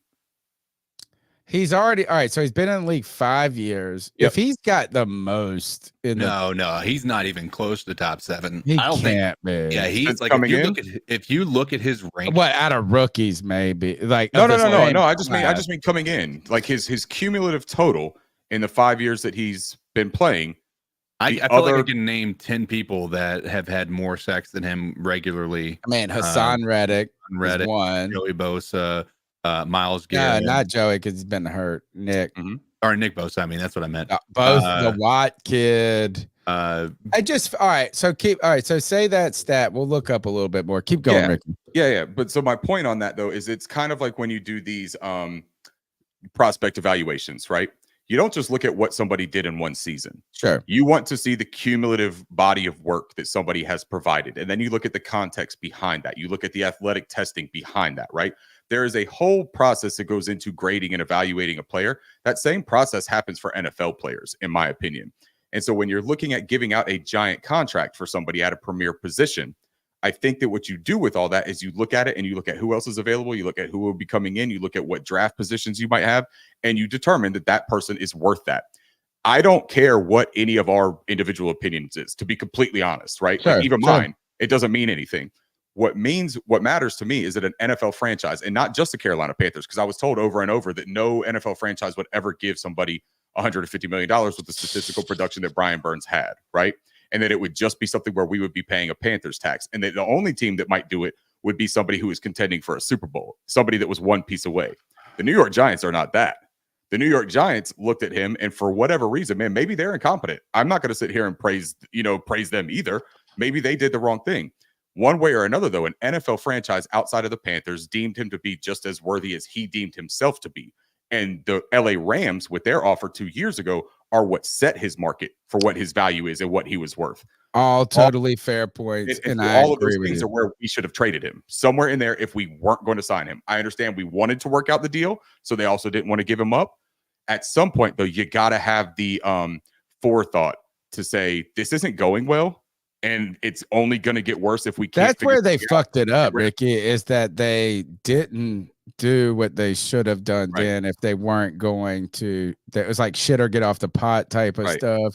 He's already all right. So he's been in the league 5 years. Yep. If he's got the most in no, he's not even close to the top 7. He I don't can't think. be. Yeah, he's like if you look at his rank. What out of rookies maybe? Like no. I just mean coming in. Like his cumulative total in the 5 years that he's been playing. I feel like I can name 10 people that have had more sacks than him regularly. I mean, Hassan Reddick is one. Joey Bosa, Myles Garrett. No, not Joey because he's been hurt. Nick. Mm-hmm. Or Nick Bosa. I mean, that's what I meant. Both the Watt kid. All right. So say that stat. We'll look up a little bit more. Keep going, Ricky. Yeah. But so my point on that though is it's kind of like when you do these prospect evaluations, right? You don't just look at what somebody did in one season. Sure. You want to see the cumulative body of work that somebody has provided. And then you look at the context behind that. You look at the athletic testing behind that, right? There is a whole process that goes into grading and evaluating a player. That same process happens for NFL players, in my opinion. And so when you're looking at giving out a giant contract for somebody at a premier position, I think that what you do with all that is you look at it and you look at who else is available. You look at who will be coming in. You look at what draft positions you might have, and you determine that that person is worth that. I don't care what any of our individual opinions is, to be completely honest, right? Sure, like even mine, it doesn't mean anything. What matters to me is that an NFL franchise, and not just the Carolina Panthers, because I was told over and over that no NFL franchise would ever give somebody $150 million with the statistical production that Brian Burns had, right? And that it would just be something where we would be paying a Panthers tax. And that the only team that might do it would be somebody who is contending for a Super Bowl, somebody that was one piece away. The New York Giants are not that. The New York Giants looked at him, and for whatever reason, man, maybe they're incompetent. I'm not going to sit here and praise them either. Maybe they did the wrong thing. One way or another, though, an NFL franchise outside of the Panthers deemed him to be just as worthy as he deemed himself to be. And the LA Rams, with their offer 2 years ago, are what set his market for what his value is and what he was worth. All totally fair points. And all of those things are where we should have traded him. Somewhere in there, if we weren't going to sign him. I understand we wanted to work out the deal, so they also didn't want to give him up. At some point, though, you got to have the forethought to say, this isn't going well, and it's only going to get worse if we can't. That's where they fucked it up, Ricky, is that they didn't do what they should have done then if they weren't going to. It was like shit or get off the pot type of stuff.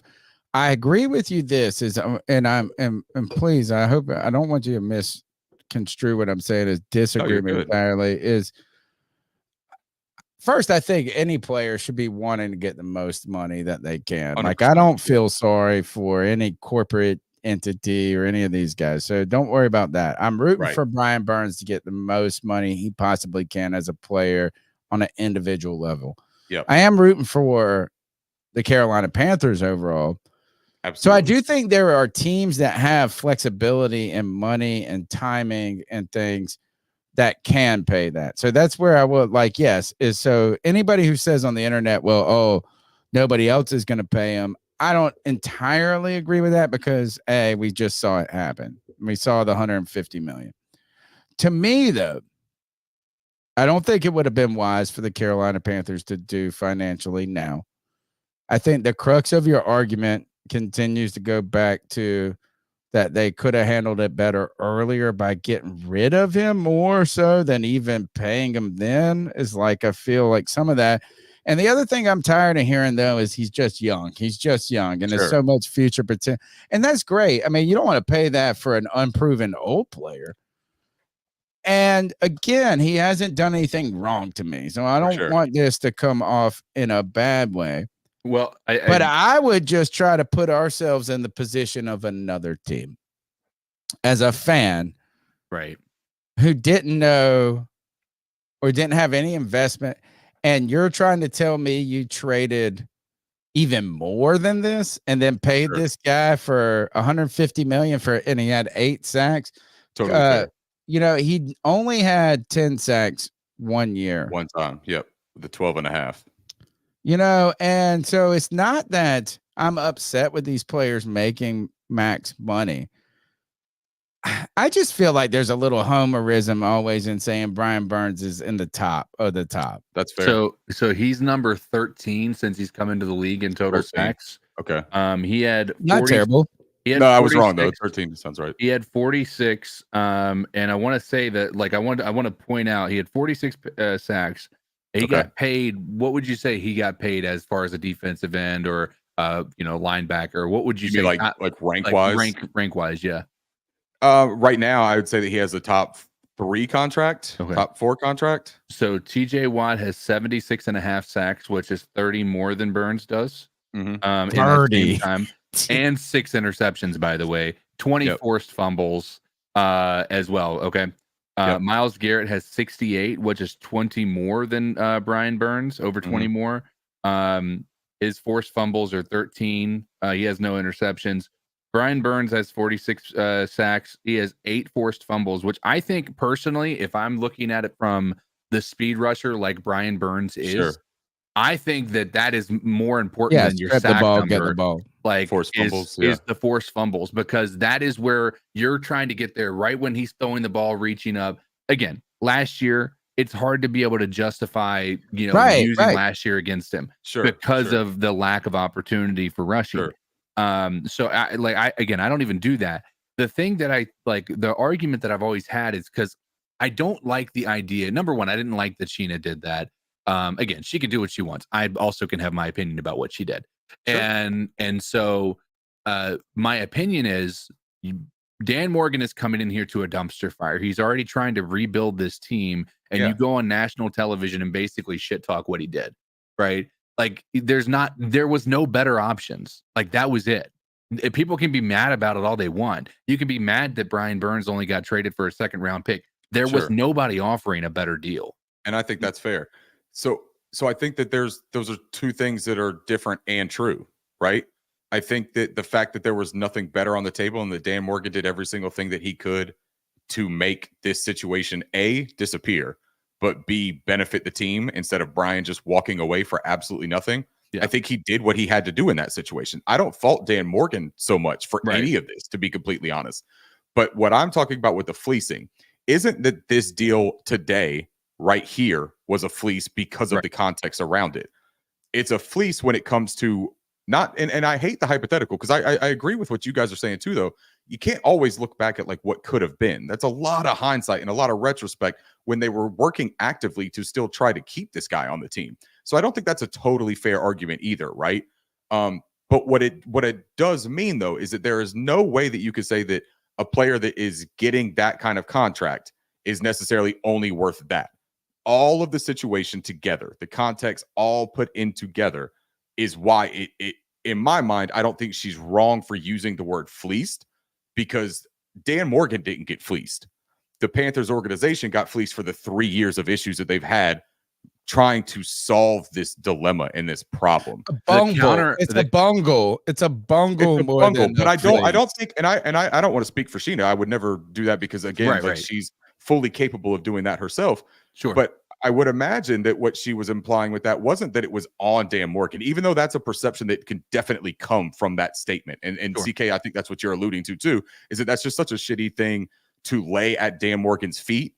I agree with you. This is, and please, I hope I don't want you to misconstrue what I'm saying as disagreement entirely. Is first, I think any player should be wanting to get the most money that they can. Like, 100%. I don't feel sorry for any corporate entity or any of these guys. So don't worry about that. I'm rooting for Brian Burns to get the most money he possibly can as a player on an individual level. Yep. I am rooting for the Carolina Panthers overall. Absolutely. So I do think there are teams that have flexibility and money and timing and things that can pay that. So that's where I would is so anybody who says on the internet, well, oh, nobody else is going to pay him. I don't entirely agree with that because we just saw it happen. We saw the $150 million. To me, though, I don't think it would have been wise for the Carolina Panthers to do financially now. I think the crux of your argument continues to go back to that they could have handled it better earlier by getting rid of him more so than even paying him then is like, I feel like some of that. And the other thing I'm tired of hearing, though, is he's just young. He's just young, and there's so much future potential. And that's great. I mean, you don't want to pay that for an unproven old player. And again, he hasn't done anything wrong to me. So I don't want this to come off in a bad way. Well, I would just try to put ourselves in the position of another team as a fan, right, who didn't know or didn't have any investment. And you're trying to tell me you traded even more than this and then paid this guy for $150 million and he had 8 sacks. Totally fair. He only had 10 sacks 1 year. One time. Yep. The 12.5. And so it's not that I'm upset with these players making max money. I just feel like there's a little homerism always in saying Brian Burns is in the top of the top. That's fair. So he's number 13 since he's come into the league in total sacks. Okay. He had 40, not terrible. He had no, I was wrong though. 13 sounds right. He had 46. And I want to say that, like, I want to point out he had 46 sacks. He got paid. What would you say he got paid as far as a defensive end or linebacker? What would you say? Like rank wise? Rank wise, yeah. Right now, I would say that he has a top 3 contract, top 4 contract. So TJ Watt has 76.5 sacks, which is 30 more than Burns does. In that same time, and 6 interceptions, by the way, 20 forced fumbles as well. Okay. Myles Garrett has 68, which is 20 more than Brian Burns, over 20 more. His forced fumbles are 13. He has no interceptions. Brian Burns has 46 sacks. He has 8 forced fumbles, which I think personally, if I'm looking at it from the speed rusher like Brian Burns is, I think that is more important than your sack number. Get the ball. Like forced fumbles, is the forced fumbles, because that is where you're trying to get there right when he's throwing the ball, reaching up. Again, last year, it's hard to be able to justify, using last year against him because of the lack of opportunity for rushing. So I don't even do that. The thing that I like, the argument that I've always had is because I don't like the idea. Number one, I didn't like that Sheena did that. Again, she can do what she wants. I also can have my opinion about what she did. And so my opinion is Dan Morgan is coming in here to a dumpster fire. He's already trying to rebuild this team, and you go on national television and basically shit talk what he did, right? Like there was no better options. Like that was it. People can be mad about it all they want. You can be mad that Brian Burns only got traded for a 2nd round pick. There was nobody offering a better deal. And I think that's fair. So I think that those are 2 things that are different and true, right? I think that the fact that there was nothing better on the table and that Dan Morgan did every single thing that he could to make this situation A, disappear, but B, benefit the team instead of Brian just walking away for absolutely nothing. I think he did what he had to do in that situation. I don't fault Dan Morgan so much for any of this, to be completely honest. But what I'm talking about with the fleecing isn't that this deal today right here was a fleece because of the context around it. It's a fleece when it comes to not, and I hate the hypothetical because I agree with what you guys are saying too, though. You can't always look back at like what could have been. That's a lot of hindsight and a lot of retrospect when they were working actively to still try to keep this guy on the team. So I don't think that's a totally fair argument either, right? But what it does mean though is that there is no way that you could say that a player that is getting that kind of contract is necessarily only worth that. all of the situation together, the context all put in together is why it in my mind, I don't think she's wrong for using the word fleeced, because Dan Morgan didn't get fleeced. The Panthers organization got fleeced for the 3 years of issues that they've had trying to solve this dilemma and this problem. It's a bungle. It's a bungle. But I don't think, and I don't want to speak for Sheena. I would never do that because again, she's fully capable of doing that herself. Sure. But I would imagine that what she was implying with that wasn't that it was on Dan Morgan, even though that's a perception that can definitely come from that statement. And Sure. CK, I think that's what you're alluding to too, is that that's just such a shitty thing to lay at Dan Morgan's feet.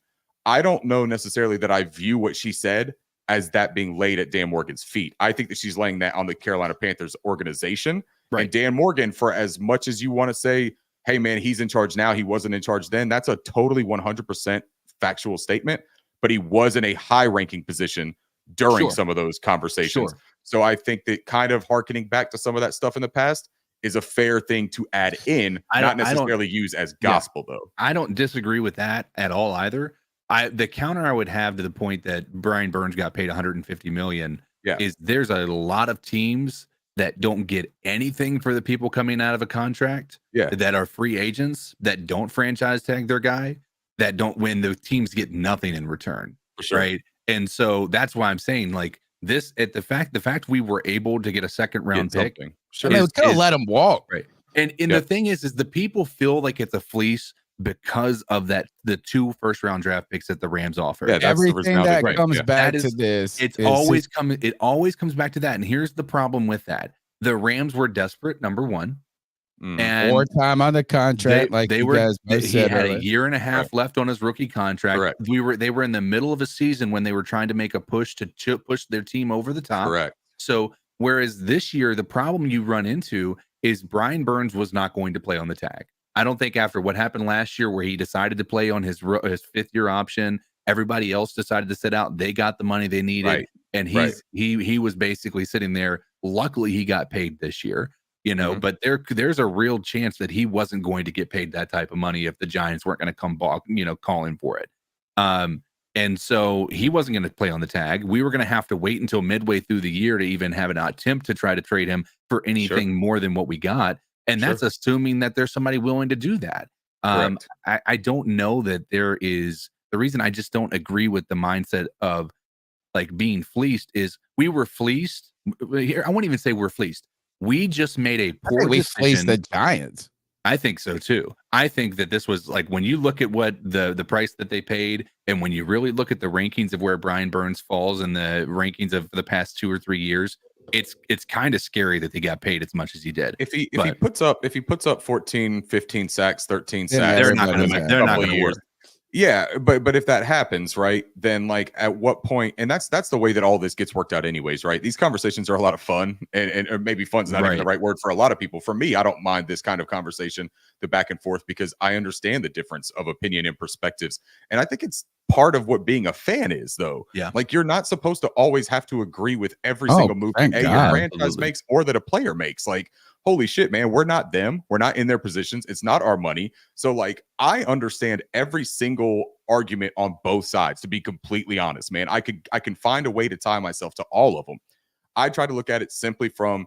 I don't know necessarily that I view what she said as that being laid at Dan Morgan's feet. I think that she's laying that on the Carolina Panthers organization. Right. And Dan Morgan, for as much as you want to say, hey man, he's in charge now, he wasn't in charge then, that's a totally 100% factual statement. But he was in a high-ranking position during some of those conversations. So I think that kind of hearkening back to some of that stuff in the past is a fair thing to add in, not necessarily use as gospel, though. I don't disagree with that at all either. The counter I would have to the point that Brian Burns got paid $150 million is there's a lot of teams that don't get anything for the people coming out of a contract that are free agents, that don't franchise tag their guy, that don't win. The teams get nothing in return, right? And so that's why I'm saying, like, this at the fact we were able to get a second round pick. I mean, it's gonna let them walk, right? And the thing is the people feel like it's a fleece because of the 2 first-round draft picks that the Rams offer. Yeah, everything that comes back to this, it always comes back to that. And here's the problem with that: the Rams were desperate, number one. And more time on the contract, he had a year and a half left on his rookie contract. Correct. They were in the middle of a season when they were trying to make a push to push their team over the top. Correct. So whereas this year, the problem you run into is Brian Burns was not going to play on the tag. I don't think after what happened last year, where he decided to play on his 5th-year option, everybody else decided to sit out. They got the money they needed, and he was basically sitting there. Luckily, he got paid this year. But there's a real chance that he wasn't going to get paid that type of money if the Giants weren't going to come back, calling for it. And so he wasn't going to play on the tag. We were going to have to wait until midway through the year to even have an attempt to try to trade him for anything more than what we got. And that's assuming that there's somebody willing to do that. I don't know that there is. The reason I just don't agree with the mindset of like being fleeced is we were fleeced. Here, I won't even say we're fleeced. We just made a poor we decision. fleeced the Giants. I think so too. I think that this was like, when you look at what the price that they paid, and when you really look at the rankings of where Brian Burns falls in the rankings of the past 2 or 3 years, it's kind of scary that they got paid as much as he did. If he puts up 14, 15 sacks, 13 sacks, they're not going to work. Yeah, but if that happens, right, then like at what point, and that's the way that all this gets worked out anyways, right? These conversations are a lot of fun, and or maybe fun's not even the right word for a lot of people. For me, I don't mind this kind of conversation, the back and forth, because I understand the difference of opinion and perspectives. And I think it's part of what being a fan is, though. Yeah. Like, you're not supposed to always have to agree with every single move that your franchise makes or that a player makes. Like, holy shit, man, we're not them. We're not in their positions. It's not our money. So, like, I understand every single argument on both sides, to be completely honest, man. I can find a way to tie myself to all of them. I try to look at it simply from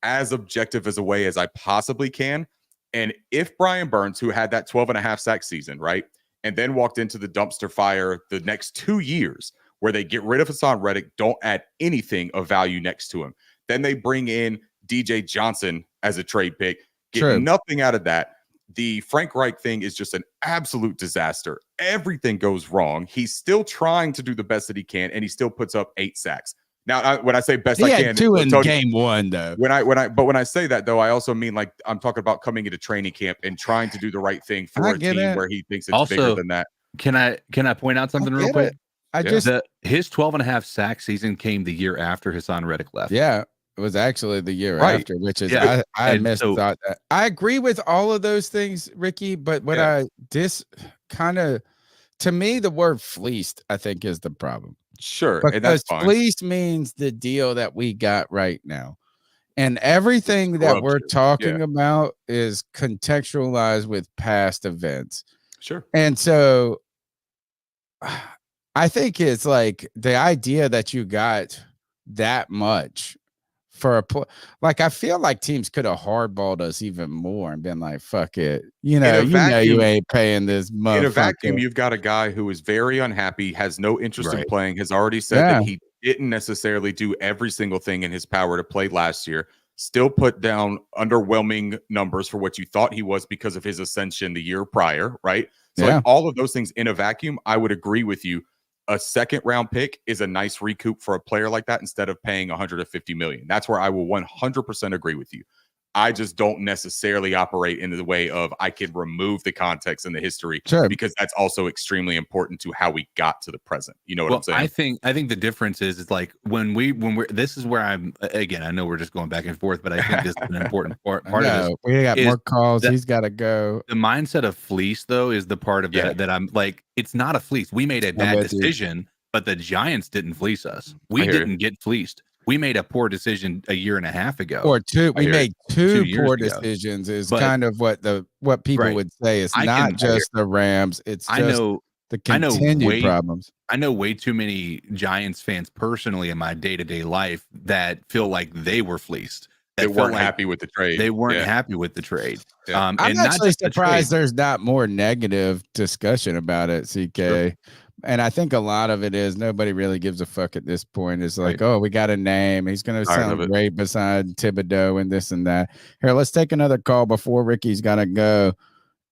as objective as a way as I possibly can. And if Brian Burns, who had that 12.5 sack season, right, and then walked into the dumpster fire the next 2 years where they get rid of Hassan Reddick, don't add anything of value next to him. Then they bring in DJ Johnson as a trade pick, get nothing out of that. The Frank Reich thing is just an absolute disaster. Everything goes wrong. He's still trying to do the best that he can, and he still puts up 8 sacks. Now, when I say best, I can. 2 in game 1, though. When I say that, though, I also mean, like, I'm talking about coming into training camp and trying to do the right thing for a team where he thinks it's also bigger than that. Can I point out something real quick? His 12.5 sack season came the year after Hassan Reddick left. Yeah, it was actually the year after, which is I thought that. I agree with all of those things, Ricky, but what to me, the word fleeced, I think, is the problem. Sure, because and that's fine. Fleece means the deal that we got right now, and everything that we're talking about is contextualized with past events. Sure, and so I think it's like the idea that you got that much for like I feel like teams could have hardballed us even more and been like, fuck it. You ain't paying this motherfucker. In a vacuum, you've got a guy who is very unhappy, has no interest in playing, has already said that he didn't necessarily do every single thing in his power to play last year, still put down underwhelming numbers for what you thought he was because of his ascension the year prior, right? So like all of those things in a vacuum, I would agree with you. A second round pick is a nice recoup for a player like that instead of paying $150 million. That's where I will 100% agree with you. I just don't necessarily operate in the way of I can remove the context and the history because that's also extremely important to how we got to the present. You know what I'm saying? I think the difference is like when we're this is where I'm again, I know we're just going back and forth, but I think this is an important part of this. We got more calls. He's got to go. The mindset of fleece though is the part of that I'm like, it's not a fleece. We made a bad decision, but the Giants didn't fleece us. We didn't get fleeced. We made a poor decision a year and a half ago. Or two. We made two poor decisions is kind of what people would say. It's not just the Rams. It's just the continued problems. I know way too many Giants fans personally in my day-to-day life that feel like they were fleeced. They weren't happy with the trade. They weren't happy with the trade. I'm actually surprised there's not more negative discussion about it, CK. Sure. And I think a lot of it is nobody really gives a fuck at this point. It's like, oh, we got a name. He's going to sound great beside Thibodeau and this and that. Here, let's take another call before Ricky's got to go.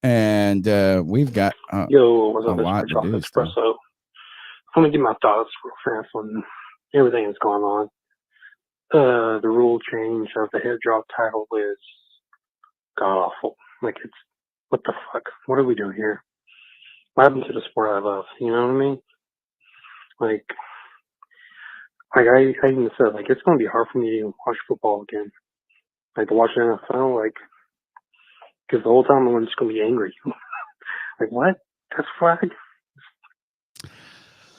And we've got what's up, a lot to do. Espresso. I'm going to give my thoughts real fast on everything that's going on. The rule change of the head drop tackle is god awful. Like, it's what the fuck? What are we doing here? What happened to the sport I love? You know what I mean? Like I even said, like, it's going to be hard for me to watch football again. Like, to watch the NFL, like, because the whole time I'm just going to be angry. Like, what? That's flag?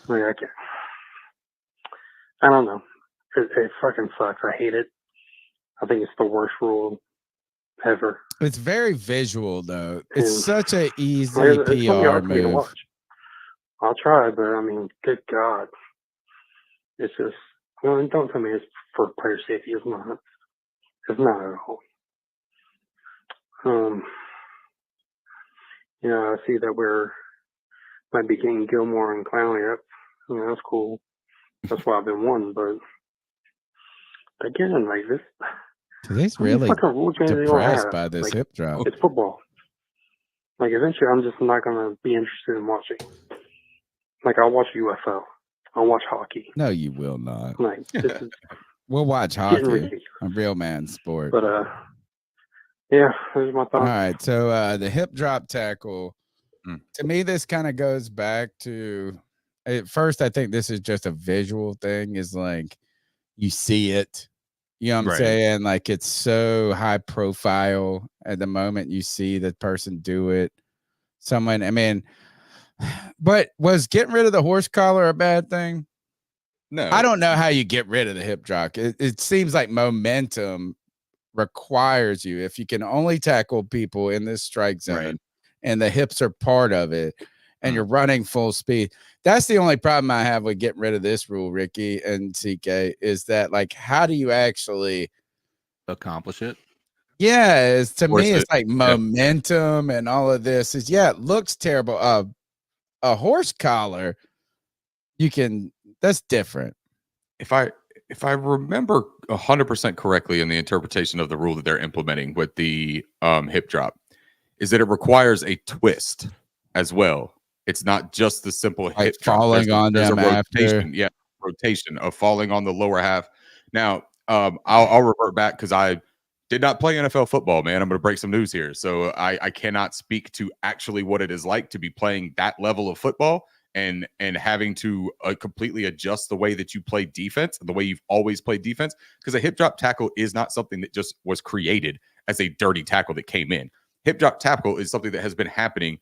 Like, I can't. I don't know. It fucking sucks. I hate it. I think it's the worst rule ever. It's very visual, though. It's such an easy PR move. I'll try, but I mean, good God. It's just, well, don't tell me it's for player safety. It's not. It's not at all. I see that might be getting Gilmore and Clowney up. That's cool. That's why I've been wanting, but again, like this. Today's really depressed by this hip drop. It's football. Like, eventually, I'm just not going to be interested in watching. Like, I'll watch UFO. I'll watch hockey. No, you will not. Like, this is we'll watch hockey. A real man sport. But, yeah, there's my thought. All right, so the hip drop tackle, to me, this kind of goes back to, at first, I think this is just a visual thing, is like, you see it. You know what I'm saying? Like, it's so high profile at the moment you see the person do it. But was getting rid of the horse collar a bad thing? No. I don't know how you get rid of the hip drop. It seems like momentum requires you. If you can only tackle people in this strike zone and the hips are part of it and you're running full speed. That's the only problem I have with getting rid of this rule, Ricky and CK, is that, like, how do you actually accomplish it? Yeah, to me, it's like momentum and all of this is, it looks terrible. A horse collar, that's different. If I remember 100% correctly in the interpretation of the rule that they're implementing with the hip drop, is that it requires a twist as well. It's not just the simple hip drop. Falling on them after. Rotation of falling on the lower half. Now, I'll revert back because I did not play NFL football, man. I'm going to break some news here. So I cannot speak to actually what it is like to be playing that level of football and having to completely adjust the way that you play defense, the way you've always played defense, because a hip drop tackle is not something that just was created as a dirty tackle that came in. Hip drop tackle is something that has been happening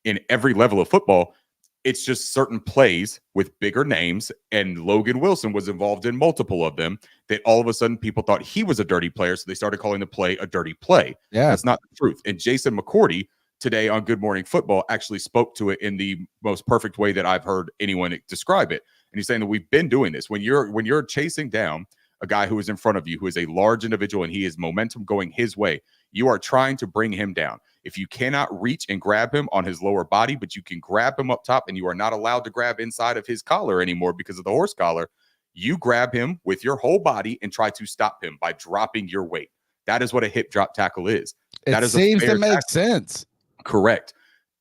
in every level of football. It's just certain plays with bigger names, and Logan Wilson was involved in multiple of them, that all of a sudden people thought he was a dirty player, so they started calling the play a dirty play. Yeah. That's not the truth. And Jason McCourty today on Good Morning Football actually spoke to it in the most perfect way that I've heard anyone describe it. And he's saying that we've been doing this. When you're chasing down a guy who is in front of you, who is a large individual, and he is momentum going his way, you are trying to bring him down. If you cannot reach and grab him on his lower body, but you can grab him up top, and you are not allowed to grab inside of his collar anymore because of the horse collar, you grab him with your whole body and try to stop him by dropping your weight. That is what a hip drop tackle is. That seems to make tackle. sense. Correct.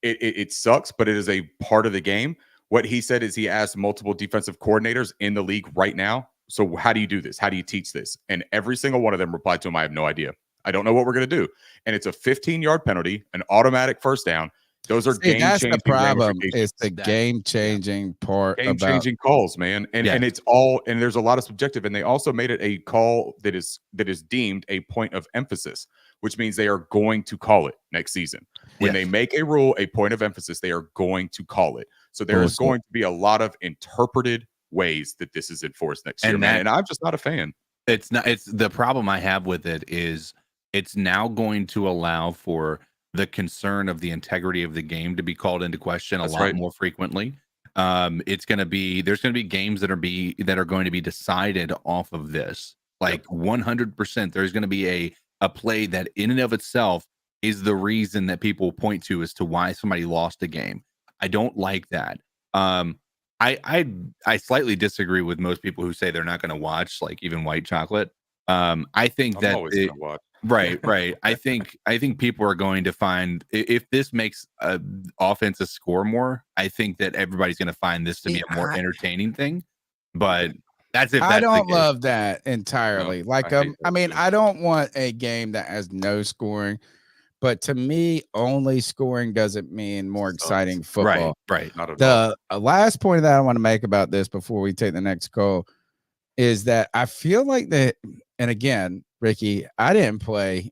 It sucks, but it is a part of the game. What he said is he asked multiple defensive coordinators in the league right now, so how do you do this? How do you teach this? And every single one of them replied to him, I have no idea. I don't know what we're going to do. And it's a 15-yard penalty, an automatic first down. Those are game-changing. That's the problem. It's the game-changing part. Game-changing calls, man. And it's all, and there's a lot of subjective. And they also made it a call that is deemed a point of emphasis, which means they are going to call it next season. When they make a rule, a point of emphasis, they are going to call it. So there is going to be a lot of interpreted ways that this is enforced next year, man. And I'm just not a fan. It's the problem I have with it is it's now going to allow for the concern of the integrity of the game to be called into question a lot more frequently. There's going to be games that are going to be decided off of this. Like 100%, there's going to be a play that in and of itself is the reason that people point to as to why somebody lost a game. I don't like that. I slightly disagree with most people who say they're not going to watch, like even White Chocolate. I think I'm that always gonna watch. Right. I think people are going to find, if this makes offenses score more, I think that everybody's going to find this to be a more entertaining thing. But that's it. I don't love that entirely. I don't want a game that has no scoring. But to me, only scoring doesn't mean more exciting football. Right. Not at The last point that I want to make about this before we take the next call is that I feel like that, and again, Ricky, I didn't play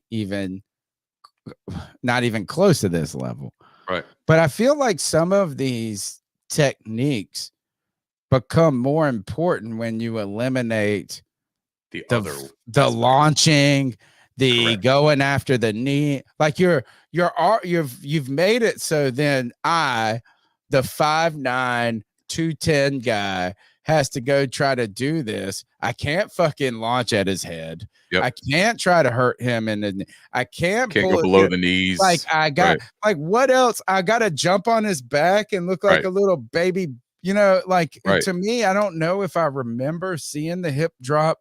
not even close to this level. Right. But I feel like some of these techniques become more important when you eliminate the launching, the going after the knee. Like you've made it so then the 5'9", 210 guy has to go try to do this. I can't fucking launch at his head. Yep. I can't try to hurt him, and I can't go below the knees. Like what else? I got to jump on his back and look like a little baby. To me, I don't know if I remember seeing the hip drop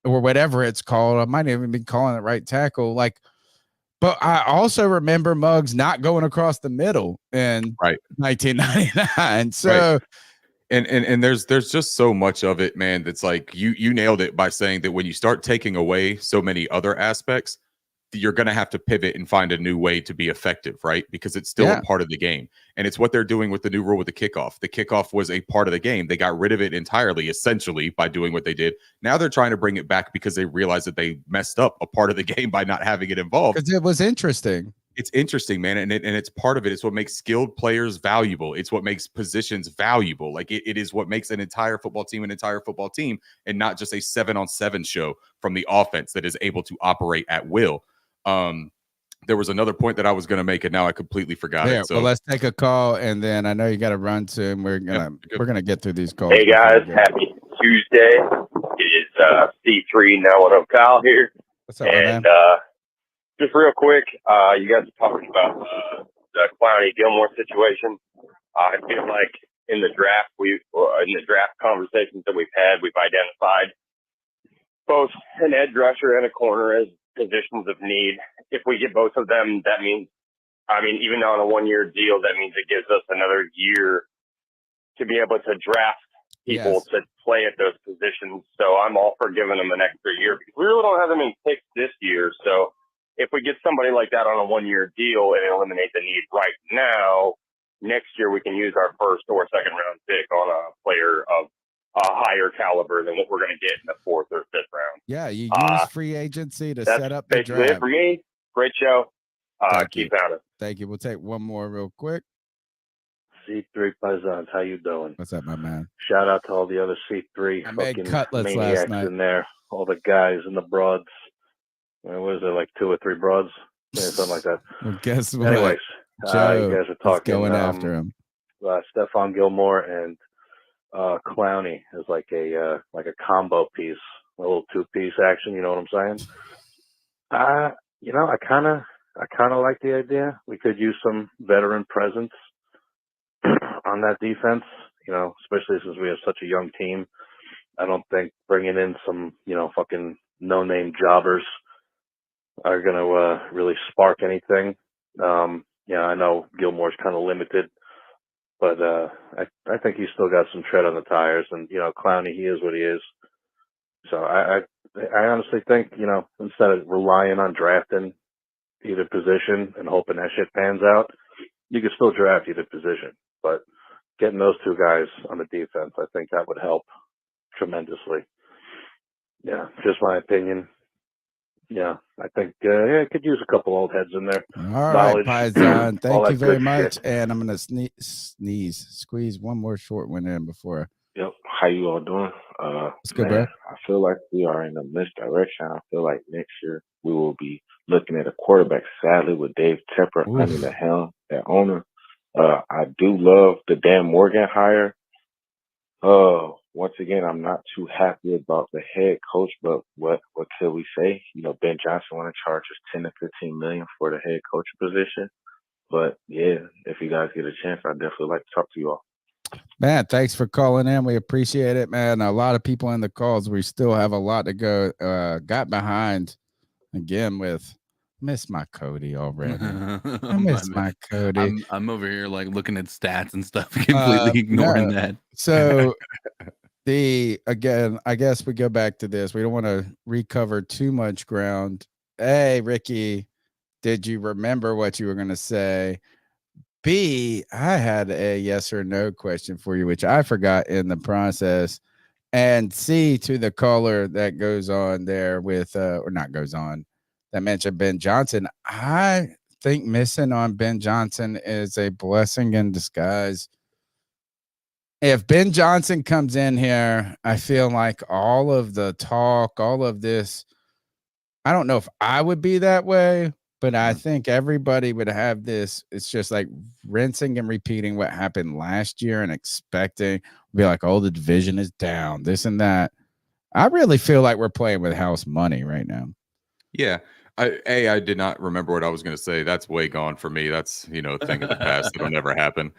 or whatever it's called. I might even be calling it right tackle. But I also remember Muggs not going across the middle in 1999. So. And there's just so much of it, man, that's like you nailed it by saying that when you start taking away so many other aspects, you're going to have to pivot and find a new way to be effective, right? Because it's still a part of the game. And it's what they're doing with the new rule with the kickoff. The kickoff was a part of the game. They got rid of it entirely, essentially, by doing what they did. Now they're trying to bring it back because they realize that they messed up a part of the game by not having it involved. Because it was interesting. It's interesting, man, and it's part of it. It's what makes skilled players valuable. It's what makes positions valuable. Like it is what makes an entire football team, and not just a 7-on-7 show from the offense that is able to operate at will. There was another point that I was going to make, and now I completely forgot it. So well, let's take a call, and then I know you got to run soon. We're gonna get through these calls. Hey guys, happy Tuesday. It is C3 now. Kyle here. What's up, man? Just real quick, you guys are talking about the Clowney Gilmore situation. I feel like in the draft conversations that we've had, we've identified both an edge rusher and a corner as positions of need. If we get both of them, that means, even on a 1-year deal, that means it gives us another year to be able to draft people to play at those positions. So I'm all for giving them an extra year because we really don't have that many picks this year. So if we get somebody like that on a 1-year deal and eliminate the need right now, next year we can use our first or second round pick on a player of a higher caliber than what we're going to get in the 4th or 5th round. Yeah, you use free agency to set up the draft. That's basically it for me. Great show. Keep at it. Thank you. We'll take one more real quick. C3 Paisans, how you doing? What's up, my man? Shout out to all the other C3 fucking cutlets maniacs last night in there. All the guys and the broads. What is it, like 2 or 3 broads? Yeah, something like that. Well, guess what? Anyways, Joe you guys are is talking. going after him. Stephon Gilmore and Clowney is like a combo piece, a little 2-piece action. You know what I'm saying? I kind of like the idea. We could use some veteran presence on that defense. Especially since we have such a young team. I don't think bringing in some fucking no-name jobbers are going to really spark anything. I know Gilmore's kind of limited, but I think he's still got some tread on the tires. And Clowney, he is what he is. So I honestly think instead of relying on drafting either position and hoping that shit pans out, you could still draft either position. But getting those two guys on the defense, I think that would help tremendously. Yeah, just my opinion. Yeah, I think it could use a couple old heads in there. All right, Paisan. Thank you very much. And I'm going to squeeze one more short one in before. Yep. How you all doing? Let's go, bro. I feel like we are in a misdirection. I feel like next year we will be looking at a quarterback, sadly, with Dave Tepper under the helm, that owner. I do love the Dan Morgan hire. Once again, I'm not too happy about the head coach, but what could we say? Ben Johnson want to charge us $10 to $15 million for the head coach position. But yeah, if you guys get a chance, I'd definitely like to talk to you all. Man, thanks for calling in. We appreciate it, man. A lot of people in the calls. We still have a lot to go. Got behind again with miss my Cody already. I miss my Cody. I'm over here like looking at stats and stuff, completely ignoring that. So I guess we go back to this. We don't want to recover too much ground. Hey, Ricky, did you remember what you were going to say? B, I had a yes or no question for you, which I forgot in the process. And C, to the caller that goes on there with, or not goes on, that mentioned Ben Johnson. I think missing on Ben Johnson is a blessing in disguise. If Ben Johnson comes in here, I feel like all of the talk, all of this, I don't know if I would be that way, but I think everybody would have this. It's just like rinsing and repeating what happened last year and expecting, be like, oh, the division is down, this and that. I really feel like we're playing with house money right now. Yeah. I did not remember what I was going to say. That's way gone for me. That's, a thing of the past. It'll never happen.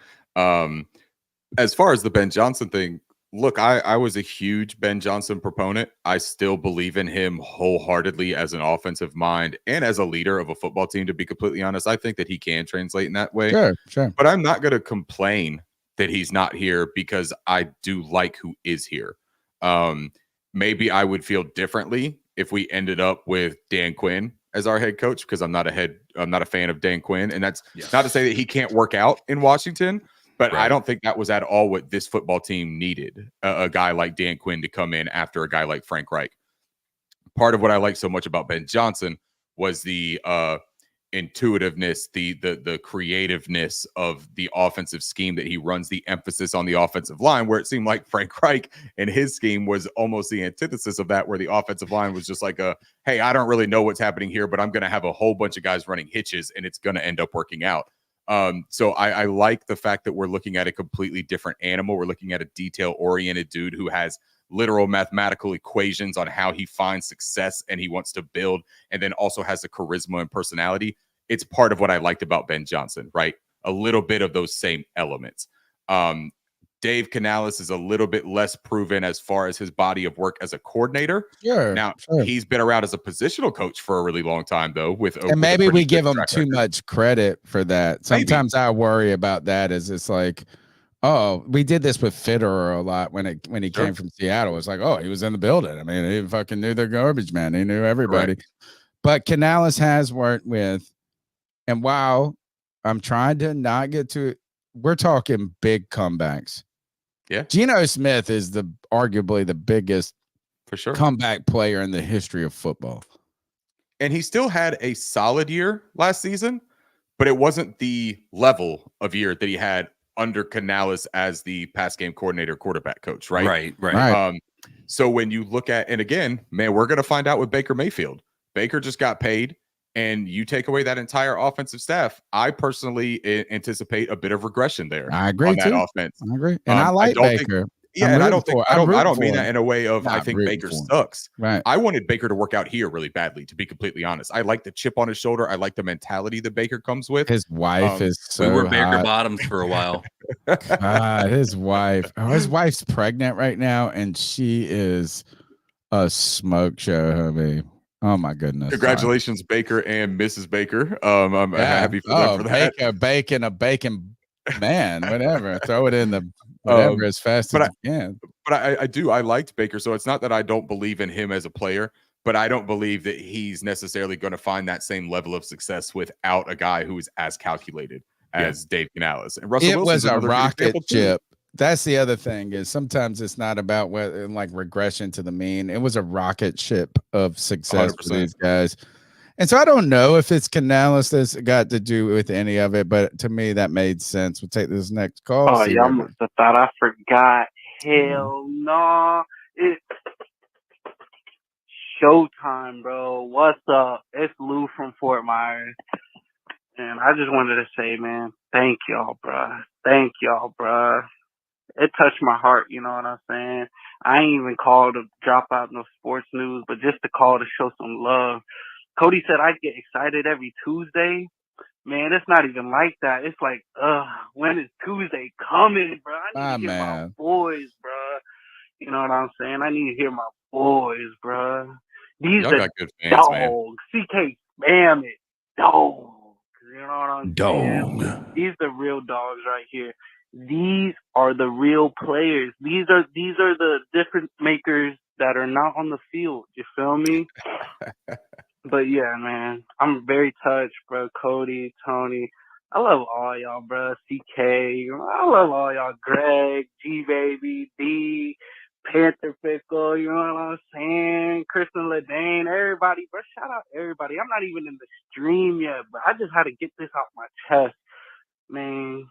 As far as the Ben Johnson thing, look, I was a huge Ben Johnson proponent. I still believe in him wholeheartedly as an offensive mind and as a leader of a football team, to be completely honest. I think that he can translate in that way. Sure. But I'm not going to complain that he's not here because I do like who is here. Maybe I would feel differently if we ended up with Dan Quinn as our head coach, because I'm not a fan of Dan Quinn. And that's not to say that he can't work out in Washington. But I don't think that was at all what this football team needed, a guy like Dan Quinn to come in after a guy like Frank Reich. Part of what I like so much about Ben Johnson was the intuitiveness, the creativeness of the offensive scheme that he runs, the emphasis on the offensive line, where it seemed like Frank Reich and his scheme was almost the antithesis of that, where the offensive line was just like hey, I don't really know what's happening here, but I'm going to have a whole bunch of guys running hitches and it's going to end up working out. So I like the fact that we're looking at a completely different animal. We're looking at a detail-oriented dude who has literal mathematical equations on how he finds success and he wants to build, and then also has the charisma and personality. It's part of what I liked about Ben Johnson, right? A little bit of those same elements. Dave Canales is a little bit less proven as far as his body of work as a coordinator. Now, he's been around as a positional coach for a really long time, though. And maybe we give him too much credit for that. Sometimes I worry about that. Is it's like, oh, we did this with Fitterer a lot when he came from Seattle. It's like, oh, he was in the building. I mean, he fucking knew the garbage man. He knew everybody. But Canales has worked with, and while I'm trying to not get to it, we're talking big comebacks. Yeah, Geno Smith is arguably the biggest for sure comeback player in the history of football. And he still had a solid year last season, but it wasn't the level of year that he had under Canales as the pass game coordinator, quarterback coach, right? Right. So when you look at, and again, man, we're going to find out with Baker Mayfield. Baker just got paid. and you take away that entire offensive staff, I personally anticipate a bit of regression there. I agree on that too. offense. I agree, and I like Baker. I don't mean that in a way of I think Baker sucks. Right. I wanted Baker to work out here really badly, to be completely honest. I like the chip on his shoulder. I like the mentality that Baker comes with. His wife is so we were Baker hot. Bottoms for a while. God, his wife's pregnant right now, and she is a smoke show, homie. Oh my goodness! Congratulations, Baker and Mrs. Baker. I'm happy for them for that. Bacon, man, whatever. Throw it in the whatever as fast as you can. But I liked Baker, so it's not that I don't believe in him as a player, but I don't believe that he's necessarily going to find that same level of success without a guy who is as calculated as Dave Canales. And Russell Wilson's was a another good rocket example, too. ship. That's the other thing is sometimes it's not about whether like regression to the mean. It was a rocket ship of success 100%. for these guys. And so I don't know if it's Canales that's got to do with any of it, but to me that made sense. We'll take this next call. Oh, y'all must have thought I forgot. Hell no. It's showtime, bro. What's up? It's Lou from Fort Myers. And I just wanted to say, man, thank y'all, bruh. Thank y'all, bruh. It touched my heart, you know what I'm saying? I ain't even called to drop out no sports news, but just to call to show some love. Cody said I'd get excited every Tuesday. Man, it's not even like that. It's like, when is Tuesday coming, bro? I need to hear my boys, bro. You know what I'm saying? I need to hear my boys, bro. These Y'all are got good fans, man. dogs. CK spam it. Dogs. You know what I'm saying? These are real dogs right here. These are the real players. These are the difference makers that are not on the field. You feel me? But yeah, man, I'm very touched, bro. Cody, Tony, I love all y'all, bro. CK, I love all y'all. Greg, G Baby, D, Panther Pickle, you know what I'm saying? Kristen Ledane, everybody, bro. Shout out everybody. I'm not even in the stream yet, but I just had to get this off my chest, man.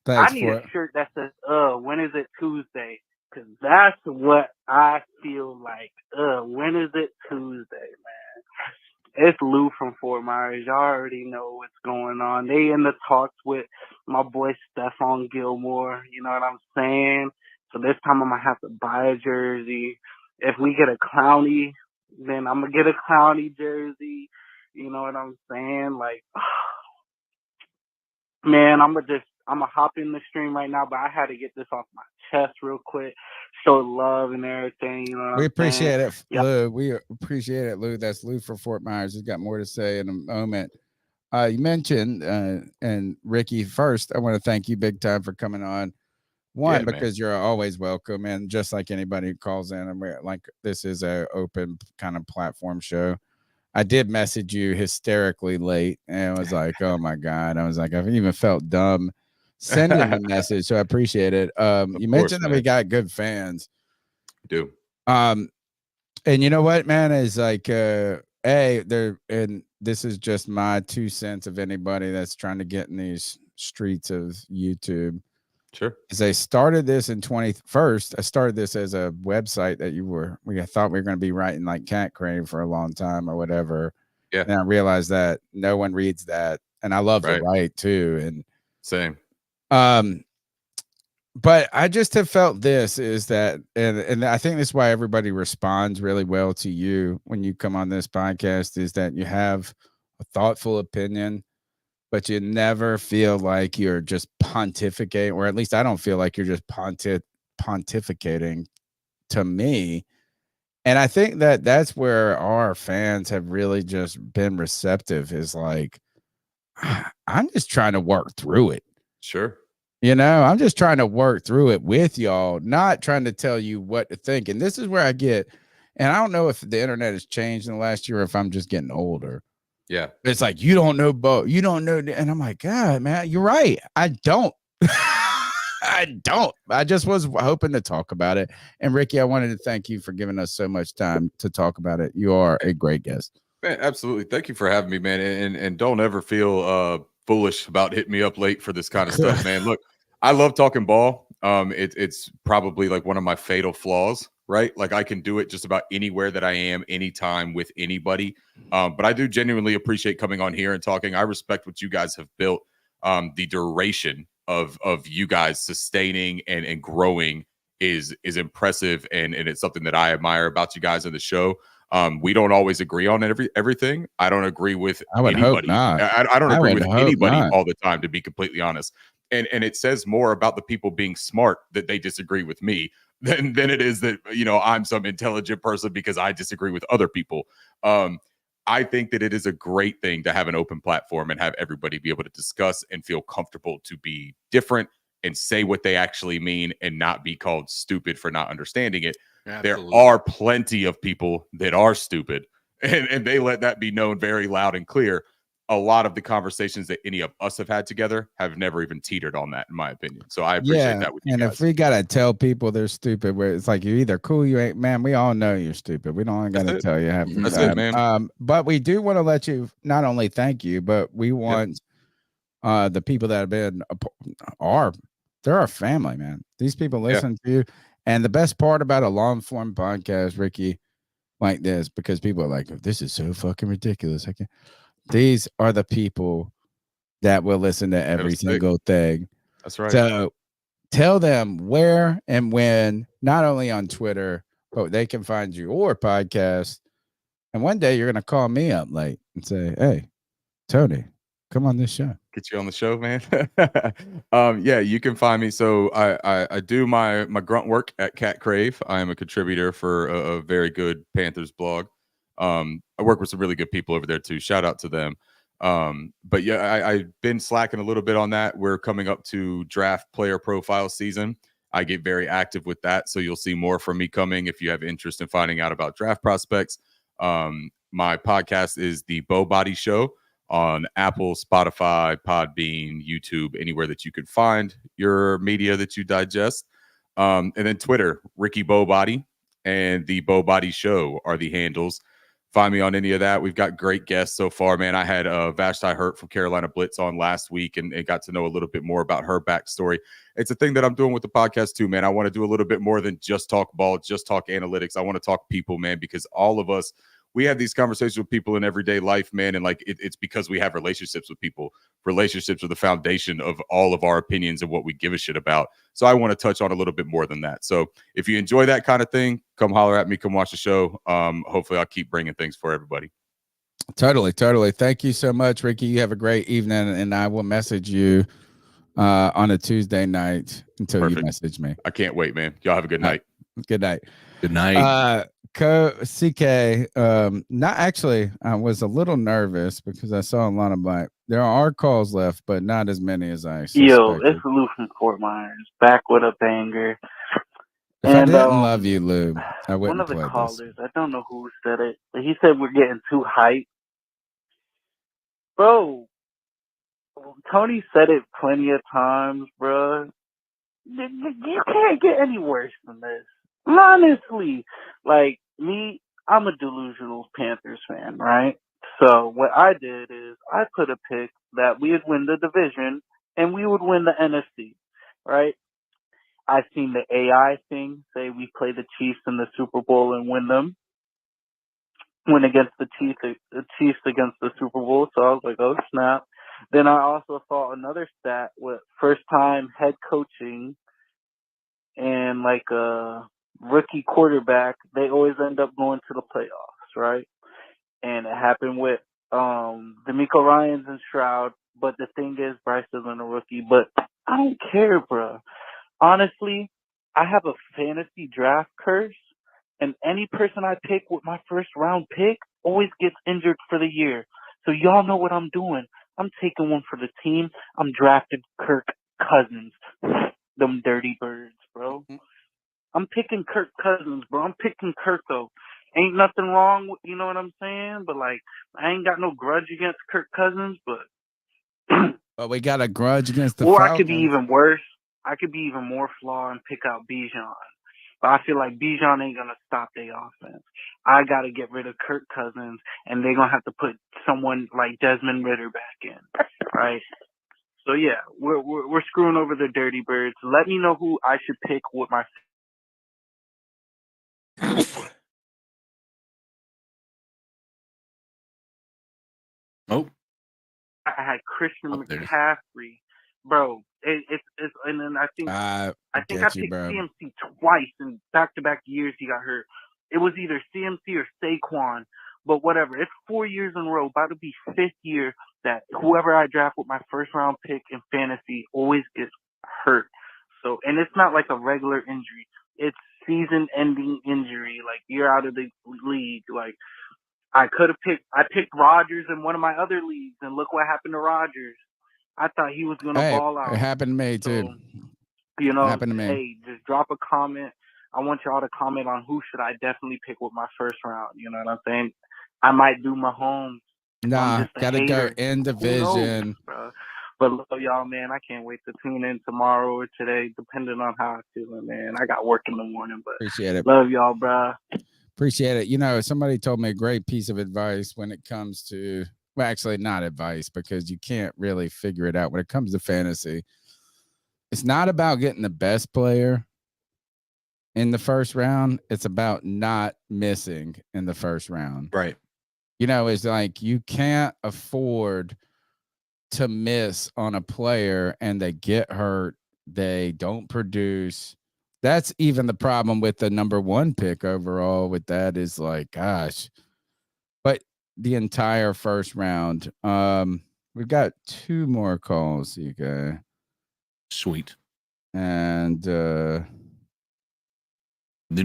Thanks I need for a shirt that says, when is it Tuesday? Because that's what I feel like. When is it Tuesday, man? It's Lou from Fort Myers. Y'all already know what's going on. They in the talks with my boy Stephon Gilmore. You know what I'm saying? So this time I'm going to have to buy a jersey. If we get a Clowney, then I'm going to get a Clowney jersey. You know what I'm saying? Like, man, I'm going to hop in the stream right now, but I had to get this off my chest real quick. Show love and everything. You know what We I'm appreciate saying? it, Lou. We appreciate it, Lou. That's Lou for Fort Myers. He's got more to say in a moment. You mentioned, and Ricky, first, I want to thank you big time for coming on. One, because you're always welcome, and just like anybody who calls in, and we're like, this is a open kind of platform show. I did message you hysterically late, and I was like, oh my God. I was like, I've even felt dumb sending a message, so I appreciate it. You mentioned that we got good fans. We do. And you know what, man, is like there, and this is just my 2 cents of anybody that's trying to get in these streets of YouTube. Sure. As I started this in 21st, I started this as a website that we thought we were going to be writing like Cat Crane for a long time or whatever. Yeah. And I realized that no one reads that, and I love to write too. And same. But I just have felt this is that, and I think that's why everybody responds really well to you when you come on this podcast, is that you have a thoughtful opinion, but you never feel like you're just pontificating, or at least I don't feel like you're just pontificating to me. And I think that that's where our fans have really just been receptive, is like, I'm just trying to work through it. Sure. You know, I'm just trying to work through it with y'all, not trying to tell you what to think. And this is where I get, and I don't know if the internet has changed in the last year or if I'm just getting older. Yeah. It's like, you don't know, Bo. You don't know. And I'm like, God, man, you're right. I don't. I don't. I just was hoping to talk about it. And Ricky, I wanted to thank you for giving us so much time to talk about it. You are a great guest. Man, absolutely. Thank you for having me, man. And don't ever feel foolish about hitting me up late for this kind of stuff, man. Look, I love talking ball. It's probably like one of my fatal flaws. right? Like I can do it just about anywhere that I am, anytime with anybody. But I do genuinely appreciate coming on here and talking. I respect what you guys have built. The duration of you guys sustaining and growing is impressive, and it's something that I admire about you guys in the show. We don't always agree on everything. I don't agree with I would hope anybody. not. I don't agree with anybody not. all the time, to be completely honest. And it says more about the people being smart that they disagree with me than it is that, you know, I'm some intelligent person because I disagree with other people. I think that it is a great thing to have an open platform and have everybody be able to discuss and feel comfortable to be different and say what they actually mean and not be called stupid for not understanding it. Absolutely. There are plenty of people that are stupid, and they let that be known very loud and clear. A lot of the conversations that any of us have had together have never even teetered on that, in my opinion. So I appreciate that with you and guys. if we gotta tell people they're stupid, where it's like you're either cool, you ain't, man. We all know you're stupid. We don't gotta tell you half the That's time. it, man. But we do want to let you not only thank you, but we want the people that have been they're our family, man. These people listen to you, and the best part about a long form podcast, Ricky, like this, because people are like, this is so fucking ridiculous. These are the people that will listen to every single thing. That's right. So tell them where and when, not only on Twitter, but they can find your podcast. And one day you're going to call me up late and say, hey, Tony, come on this show. Get you on the show, man. Yeah, you can find me. So I do my grunt work at Cat Crave. I am a contributor for a very good Panthers blog. I work with some really good people over there too. Shout out to them. But yeah, I've been slacking a little bit on that. We're coming up to draft player profile season. I get very active with that. So you'll see more from me coming if you have interest in finding out about draft prospects. My podcast is the Bow Body Show on Apple, Spotify, Podbean, YouTube, anywhere that you can find your media that you digest. And then Twitter, Ricky Bowbody and the Bowbody Show are the handles. Find me on any of that. We've got great guests so far, man. I had Vashti Hurt from Carolina Blitz on last week and got to know a little bit more about her backstory. It's a thing that I'm doing with the podcast too, man. I want to do a little bit more than just talk ball, just talk analytics. I want to talk people, man, because all of us, we have these conversations with people in everyday life, man. And like, it's because we have relationships with people. Relationships are the foundation of all of our opinions and what we give a shit about. So I want to touch on a little bit more than that. So if you enjoy that kind of thing, come holler at me, come watch the show. Hopefully I'll keep bringing things for everybody. Totally. Thank you so much, Ricky. You have a great evening, and I will message you on a Tuesday night until you message me. I can't wait, man. Y'all have a good night. Good night. Good night. CK, not actually, I was a little nervous because I saw a lot of there are calls left, but not as many as I suspected. Yo, it's Lou from Fort Myers, back with a banger. If I didn't love you, Lou, I wouldn't one of play the callers, this. I don't know who said it, but he said we're getting too hyped. Bro, Tony said it plenty of times, bro. You can't get any worse than this. Honestly, like me, I'm a delusional Panthers fan, right? So what I did is I put a pick that we would win the division and we would win the NFC, right? I've seen the AI thing say we play the Chiefs in the Super Bowl and win against the Chiefs against the Super Bowl. So I was like, oh snap. Then I also saw another stat with first time head coaching and like a rookie quarterback, they always end up going to the playoffs, right? And it happened with D'Amico Ryans and Stroud, but the thing is Bryce isn't a rookie, but I don't care, bro. Honestly, I have a fantasy draft curse, and any person I pick with my first round pick always gets injured for the year. So y'all know what I'm doing. I'm taking one for the team. I'm drafting Kirk Cousins. Them dirty birds, bro. I'm picking Kirk Cousins, bro. I'm picking Kirko. Ain't nothing wrong with, you know what I'm saying? But, like, I ain't got no grudge against Kirk Cousins, but... But we got a grudge against the Or Falcons. I could be even worse. I could be even more flawed and pick out Bijan. But I feel like Bijan ain't going to stop their offense. I got to get rid of Kirk Cousins, and they're going to have to put someone like Desmond Ridder back in, right? So, yeah, we're screwing over the dirty birds. Let me know who I should pick with my I had Christian Up there. McCaffrey, bro. It's and then I think I picked CMC twice in back-to-back years he got hurt. It was either CMC or Saquon, but whatever. It's 4 years in a row, about to be 5th year that whoever I draft with my first round pick in fantasy always gets hurt. So, and it's not like a regular injury. It's season-ending injury. Like, you're out of the league. Like, I picked Rodgers in one of my other leagues, and look what happened to Rodgers. I thought he was going to ball out. It happened to me, too. You know, happened to me. Hey, just drop a comment. I want y'all to comment on who should I definitely pick with my first round. You know what I'm saying? I might do Mahomes. Nah, gotta go in division. Bro. But love y'all, man. I can't wait to tune in tomorrow or today, depending on how I'm feeling, man. I got work in the morning, but appreciate it. Love y'all, bro. Appreciate it. You know, somebody told me a great piece of advice when it comes to, well, actually not advice because you can't really figure it out when it comes to fantasy. It's not about getting the best player in the first round. It's about not missing in the first round. Right. You know, it's like you can't afford to miss on a player and they get hurt. They don't produce. That's even the problem with the number 1 pick overall with that is like, gosh, but the entire first round. We've got 2 more calls, you guys. Sweet. And then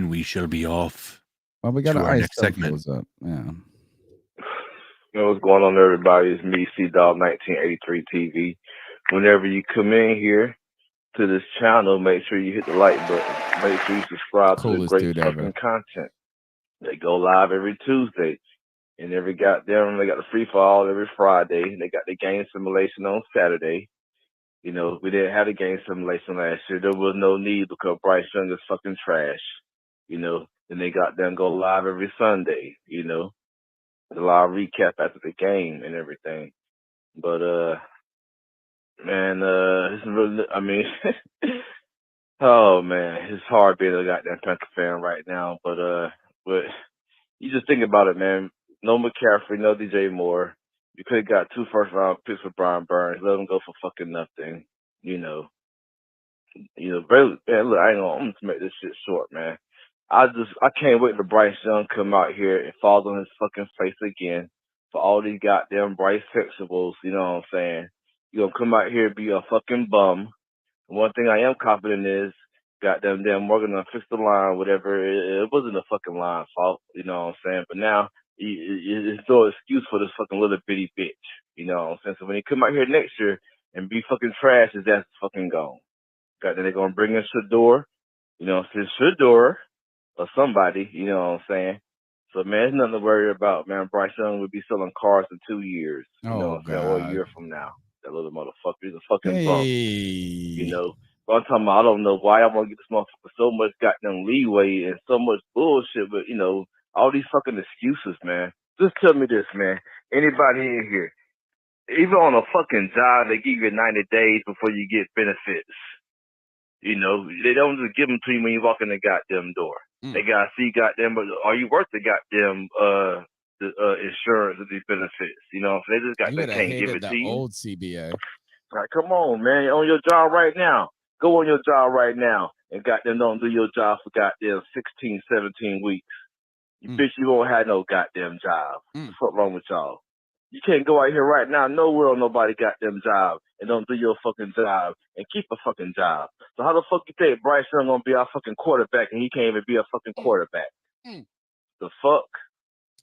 we shall be off. Well, we got our ice next segment. Up. Yeah. You know what's going on, everybody? It's me, C-Dog 1983 TV. Whenever you come in here to this channel, make sure you hit the like button. Make sure you subscribe to the great fucking content. They go live every Tuesday. And every goddamn, they got the free fall every Friday. They got the game simulation on Saturday. You know, we didn't have the game simulation last year. There was no need because Bryce Young is fucking trash. You know, then they got them go live every Sunday, you know. A lot of recap after the game and everything. But, man, it's really, I mean, oh, man, it's hard being a goddamn Panther fan right now. But you just think about it, man. No McCaffrey, no DJ Moore. You could have got 2 first-round picks for Brian Burns. Let him go for fucking nothing, you know. You know, man, look, I'm going to make this shit short, man. I can't wait to Bryce Young come out here and fall on his fucking face again for all these goddamn Bryce fixables, you know what I'm saying? You're going to come out here and be a fucking bum. One thing I am confident is, goddamn Morgan done fixed the line, whatever. It wasn't a fucking line fault, you know what I'm saying? But now, it's no excuse for this fucking little bitty bitch, you know what I'm saying? So when he come out here next year and be fucking trash, his ass is fucking gone. Goddamn, they're going to bring in Shador, you know, Shador or somebody, you know what I'm saying? So, man, there's nothing to worry about, man. Bryce Young would be selling cars in 2 years, you know what I'm saying, or a year from now. That little motherfucker, he's a fucking bum, you know? But I'm talking about, I don't know why I'm going to get this motherfucker so much goddamn leeway and so much bullshit, but, you know, all these fucking excuses, man. Just tell me this, man. Anybody in here, even on a fucking job, they give you 90 days before you get benefits. You know, they don't just give them to you when you walk in the goddamn door. They gotta see goddamn, are you worth the goddamn insurance of these benefits? You know, they just they can't give it to you. Old CBA. Like, come on, man, you're on your job right now. Go on your job right now and goddamn don't do your job for goddamn 16, 17 weeks. You bitch, you won't have no goddamn job. What's wrong with y'all? You can't go out here right now, nowhere on nobody goddamn job and don't do your fucking job and keep a fucking job. So how the fuck you think Bryce Young gonna be our fucking quarterback and he can't even be a fucking quarterback? The fuck?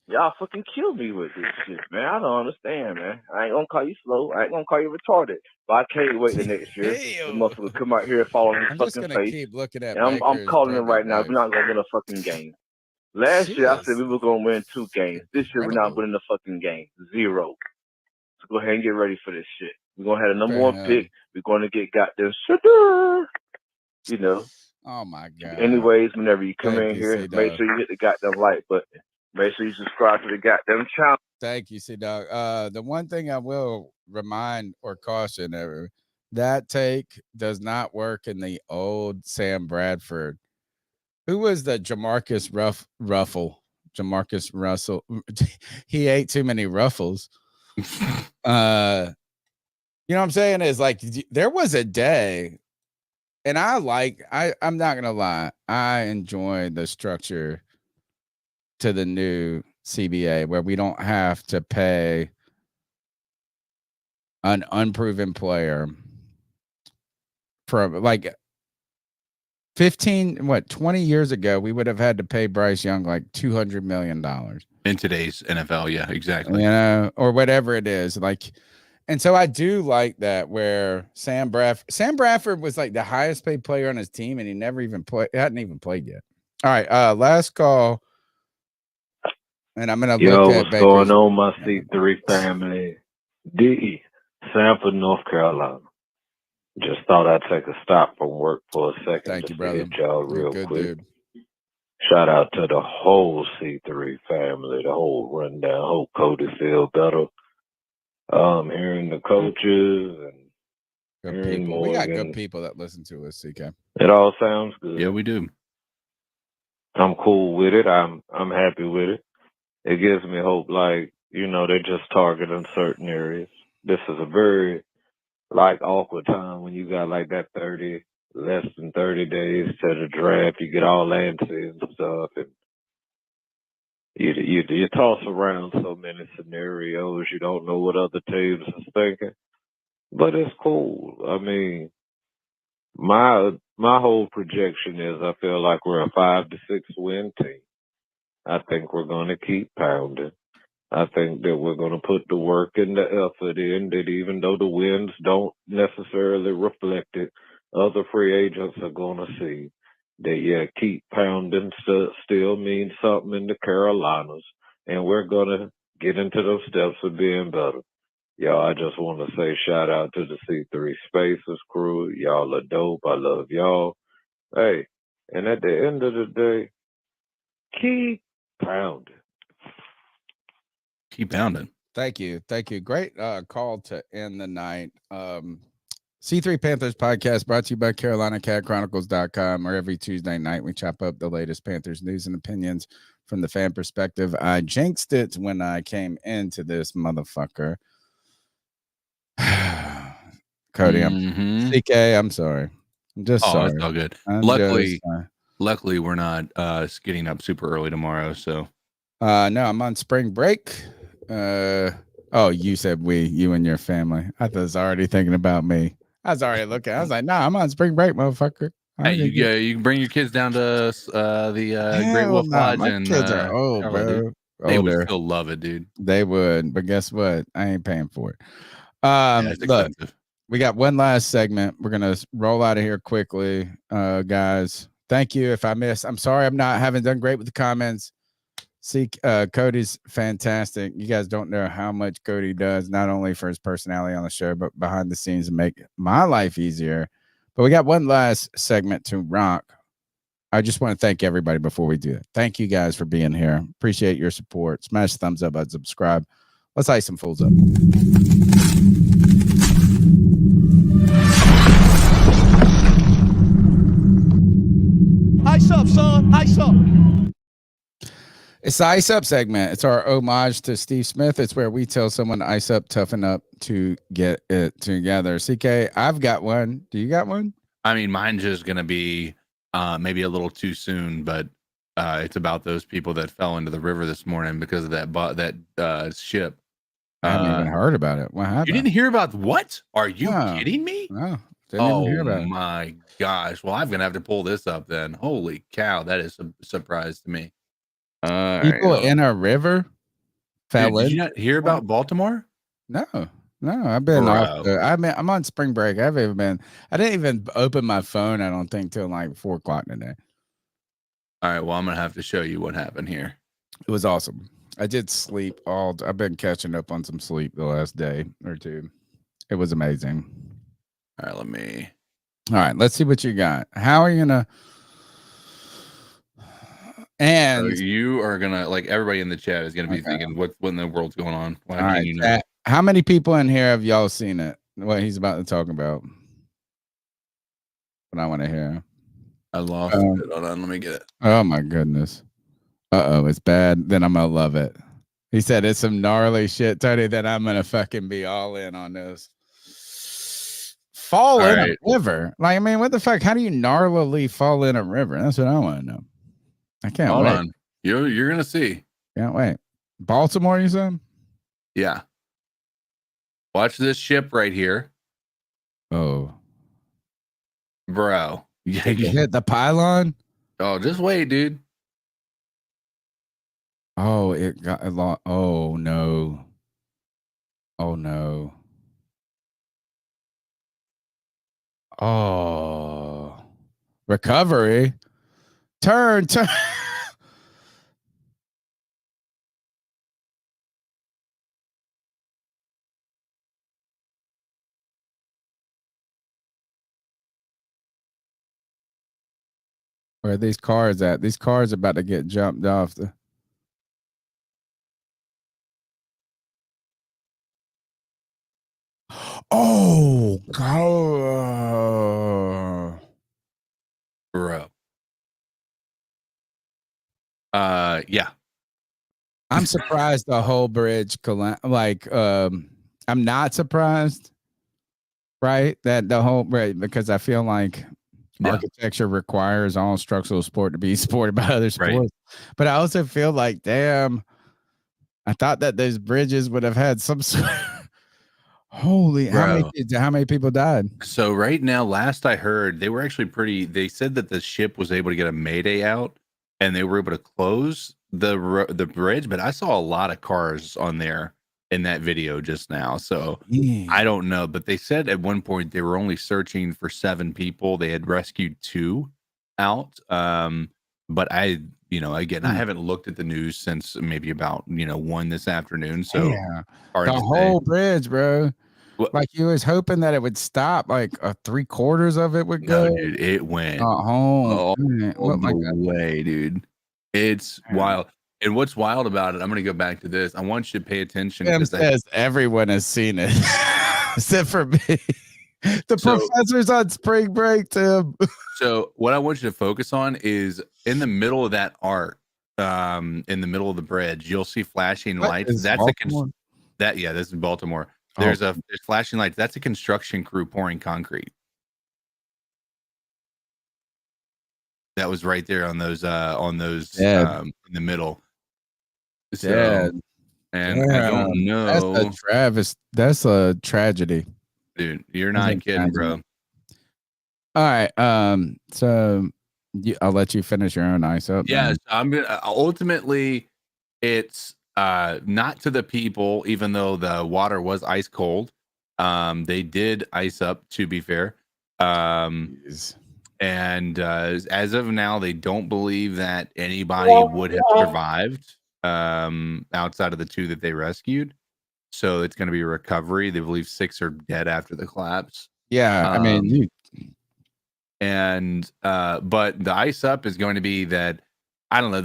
Y'all fucking kill me with this shit, man. I don't understand, man. I ain't gonna call you slow. I ain't gonna call you retarded. But I can't wait the next year. The motherfucker come out here and fall on his fucking face. Keep looking at and I'm calling it right now. We're not gonna win a fucking game. Last year, I said we were going to win 2 games. This year, we're not winning the fucking game. 0. So go ahead and get ready for this shit. We're going to have the number 1 pick. We're going to get goddamn Shador. You know. Oh, my God. Anyways, whenever you come in here, make sure you hit the goddamn like button. Make sure you subscribe to the goddamn channel. Thank you, C-Dog. The one thing I will remind or caution everyone, that take does not work in the old Sam Bradford. Who was the Jamarcus Ruffle? Jamarcus Russell. He ate too many Ruffles. You know what I'm saying? Is like there was a day, and I'm not gonna lie, I enjoy the structure to the new CBA where we don't have to pay an unproven player from like 20 years ago, we would have had to pay Bryce Young like $200 million in today's NFL. Yeah, exactly. You know, or whatever it is. Like, and so I do like that where Sam Bradford was like the highest paid player on his team, and he hadn't even played yet. All right, last call. And I'm gonna look at what's going on, my C3 family? D, Sanford, North Carolina. Just thought I'd take a stop from work for a second. Thank you, brother. Y'all real good, quick. Dude. Shout out to the whole C3 family, the whole rundown. Hope Cody feel better. Hearing the coaches and good hearing people. We got Morgan. good people that listen to us, CK. It all sounds good. Yeah, we do. I'm cool with it. I'm happy with it. It gives me hope. Like, they're just targeting certain areas. This is a very awkward time when you got like that less than 30 days to the draft. You get all antsy and stuff, and you toss around so many scenarios. You don't know what other teams are thinking, but it's cool. I mean, my whole projection is I feel like we're a 5 to 6 win team. I think we're going to keep pounding. I think that we're going to put the work and the effort in, that even though the wins don't necessarily reflect it, other free agents are going to see that, keep pounding still means something in the Carolinas, and we're going to get into those steps of being better. Y'all, I just want to say shout out to the C3 Spaces crew. Y'all are dope. I love y'all. Hey, and at the end of the day, keep pounding. Keep pounding. Thank you. Great call to end the night. C3 Panthers Podcast brought to you by CarolinaCatChronicles.com, where every Tuesday night we chop up the latest Panthers news and opinions from the fan perspective. I jinxed it when I came into this motherfucker. Cody, CK, I'm sorry. I'm just sorry. It's all good. Luckily, we're not getting up super early tomorrow. So, no, I'm on spring break. You said you and your family. I was already thinking about me. I was already looking. I was like, I'm on spring break, motherfucker. Hey, you can bring your kids down to the Great Wolf Lodge. My kids are old, bro. They would still love it, dude. They would, but guess what? I ain't paying for it. It's look, expensive. we got one last segment. We're gonna roll out of here quickly, guys. Thank you. If I missed, I'm sorry. Haven't done great with the comments. Cody's fantastic. You guys don't know how much Cody does, not only for his personality on the show, but behind the scenes to make my life easier. But we got one last segment to rock. I just want to thank everybody before we do it. Thank you guys for being here. Appreciate your support. Smash the thumbs up and subscribe. Let's ice some fools up. Ice up, son. Ice up. It's the Ice Up segment. It's our homage to Steve Smith. It's where we tell someone to ice up, toughen up to get it together. CK, I've got one. Do you got one? I mean, mine's just going to be maybe a little too soon, but it's about those people that fell into the river this morning because of that ship. I haven't even heard about it. What happened? You didn't hear about what? Are you kidding me? No. Didn't even hear about it. My gosh. Well, I'm going to have to pull this up then. Holy cow. That is a surprise to me. People in a river fell in. Did you not hear about Baltimore? No, I've been off. I'm on spring break. I didn't even open my phone. I don't think till like 4 o'clock today. All right. Well, I'm gonna have to show you what happened here. It was awesome. I did sleep I've been catching up on some sleep the last day or two. It was amazing. All right. Let's see what you got. How are you gonna? And so you are gonna, like, everybody in the chat is gonna be thinking, what in the world's going on? Why all can't right, you know? How many people in here have y'all seen it? What he's about to talk about? What I want to hear. I lost it. Hold on, let me get it. Oh my goodness. It's bad. Then I'm gonna love it. He said it's some gnarly shit, Tony. That I'm gonna fucking be all in on this. fall in a river? Like, I mean, what the fuck? How do you gnarlily fall in a river? That's what I want to know. I can't Hold wait. on. You're gonna see. Can't wait. Baltimore, you said? Yeah. Watch this ship right here. Oh. Bro. You hit the pylon? Oh, just wait, dude. Oh, it got a lot. Oh, no. Oh, no. Oh. Recovery. Turn. Where are these cars at? These cars are about to get jumped off the. Oh, God. Bro. Yeah. I'm surprised the whole bridge I'm not surprised, right? That the whole bridge, because I feel like architecture requires all structural support to be supported by other sports. Right. But I also feel like, damn, I thought that those bridges would have had some sort. Holy, how many people died? So right now, last I heard, they were actually they said that the ship was able to get a mayday out and they were able to close the bridge, but I saw a lot of cars on there in that video just now. So I don't know, but they said at one point they were only searching for 7 people. They had rescued 2 out. But I haven't looked at the news since maybe about 1 this afternoon. So the whole bridge, bro. Like you was hoping that it would stop, like 3/4 of it would go. No, dude, it went all the way, dude. It's wild. And what's wild about it, I'm gonna go back to this. I want you to pay attention. Tim says everyone has seen it, except for me. The professor's on spring break, Tim. So what I want you to focus on is in the middle of that arc, in the middle of the bridge, you'll see flashing lights. That's this is Baltimore. There's flashing lights. That's a construction crew pouring concrete. That was right there on those in the middle. So, and I don't know. That's a tragedy. Dude, you're not kidding, bro. All right. So I'll let you finish your own ice up. Yeah, I'm gonna ultimately it's not to the people, even though the water was ice cold. They did ice up, to be fair. And as of now, they don't believe that anybody would have survived outside of the 2 that they rescued. So it's going to be a recovery. They believe 6 are dead after the collapse. Yeah, I mean, but the ice up is going to be that, I don't know.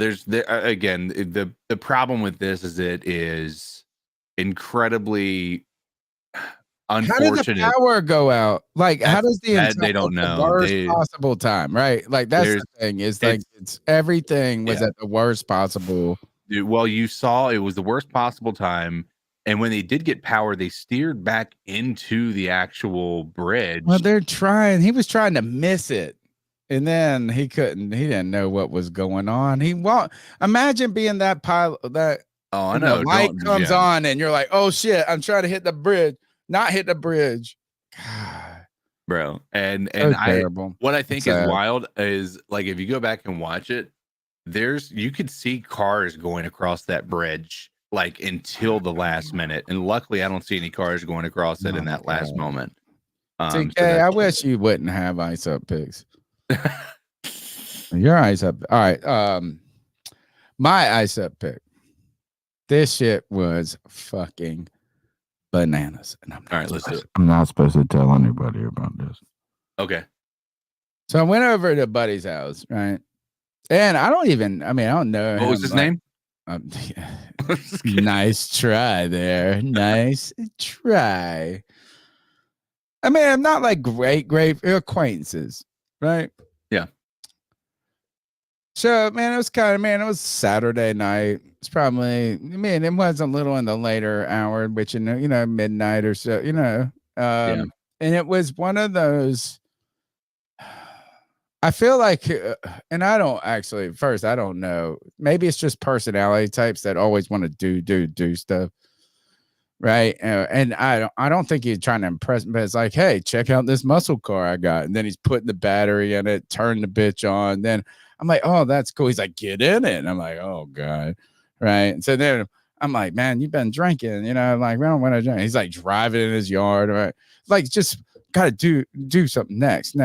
Again, the problem with this is it is incredibly unfortunate. How did the power go out? Like, how does they don't know. Worst possible time, right? Like that's the thing. Is like it's everything was at the worst possible. Dude, well, you saw it was the worst possible time, and when they did get power, they steered back into the actual bridge. Well, they're trying. He was trying to miss it, and then he couldn't. He didn't know what was going on. Imagine being that pilot. I know. The light comes on, and you're like, "Oh shit! I'm trying to hit the bridge." Not hit the bridge. God. Bro. And what I think is wild is, like, if you go back and watch it, you could see cars going across that bridge like until the last minute. And luckily I don't see any cars going across it in that last moment. TK, I wish you wouldn't have ice up picks. Your ice up. All right. My ice up pick. This shit was fucking bananas. And all right, let's do it. I'm not supposed to tell anybody about this. Okay. So I went over to Buddy's house, right? And I don't know. What was his name? Nice try there. Nice try. I mean, I'm not like great acquaintances, right? Yeah. So, man, it was Saturday night. It's probably, it was a little in the later hour, which, midnight or so, And it was one of those, I feel like, and I don't actually, first, I don't know. Maybe it's just personality types that always want to do stuff. Right. And I don't think he's trying to impress me, but it's like, hey, check out this muscle car I got. And then he's putting the battery in it, turn the bitch on. Then I'm like, oh, that's cool. He's like, get in it. And I'm like, oh, God. Right. And so then I'm like, man, you've been drinking, I'm like, well, when I drink, he's like driving in his yard. Right. Like, just got to do something next.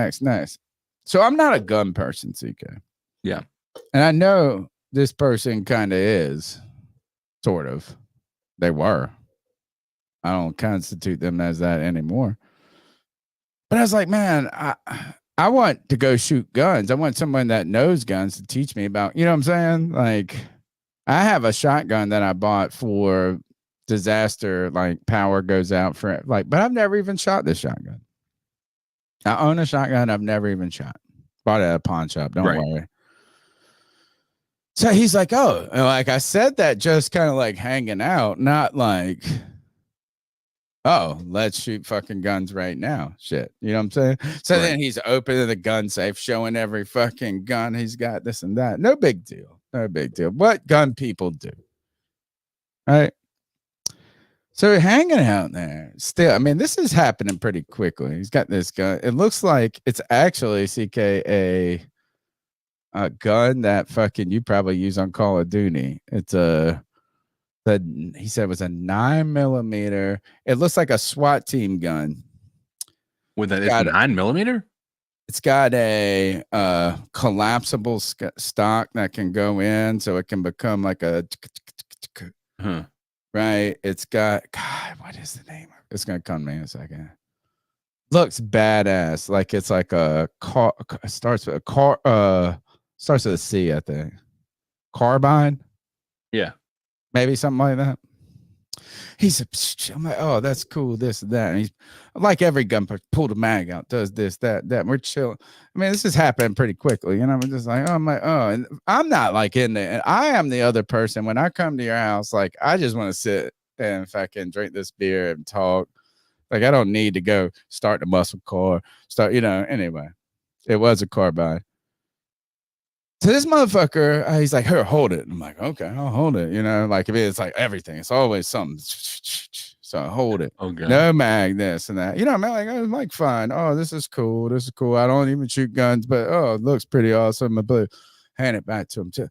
So I'm not a gun person, CK. Yeah. And I know this person kind of is, sort of. They were. I don't constitute them as that anymore. But I was like, man, I want to go shoot guns. I want someone that knows guns to teach me about, you know what I'm saying? Like, I have a shotgun that I bought for disaster, like power goes out for like, but I've never even shot this shotgun. I own a shotgun I've never even shot. Bought it at a pawn shop. Don't worry. So he's like, oh, like I said that just kind of like hanging out, not like, oh, let's shoot fucking guns right now. Shit. You know what I'm saying? So then he's opening the gun safe, showing every fucking gun he's got, this and that. No big deal. What gun people do. Right. So we're hanging out there still. I mean, this is happening pretty quickly. He's got this gun. It looks like it's actually CK a gun that fucking you probably use on Call of Duty. It's he said it was a 9mm. It looks like a SWAT team gun. With a 9mm? It's got a collapsible stock that can go in, so it can become like a. Right. It's got, God, what is the name? It's gonna come to me in a second. Looks badass. Like it's like a car. Starts with a C, I think. Carbine. Yeah. Maybe something like that. I'm like, oh, that's cool, this and that. And he's like every gun, pull the mag out, does this, that. And we're chilling. I mean, this is happening pretty quickly. We're just like, oh, I'm like, oh, and I'm not like in there. And I am the other person. When I come to your house, like, I just want to sit and fucking drink this beer and talk. Like, I don't need to go start the muscle car, anyway. It was a carbine. So this motherfucker, he's like, here, hold it. I'm like, okay, I'll hold it. Like if it's like everything, it's always something. So I hold it. Okay. No mag, this and that. I'm like, fine. Oh, this is cool. I don't even shoot guns, but oh, it looks pretty awesome. But hand it back to him too.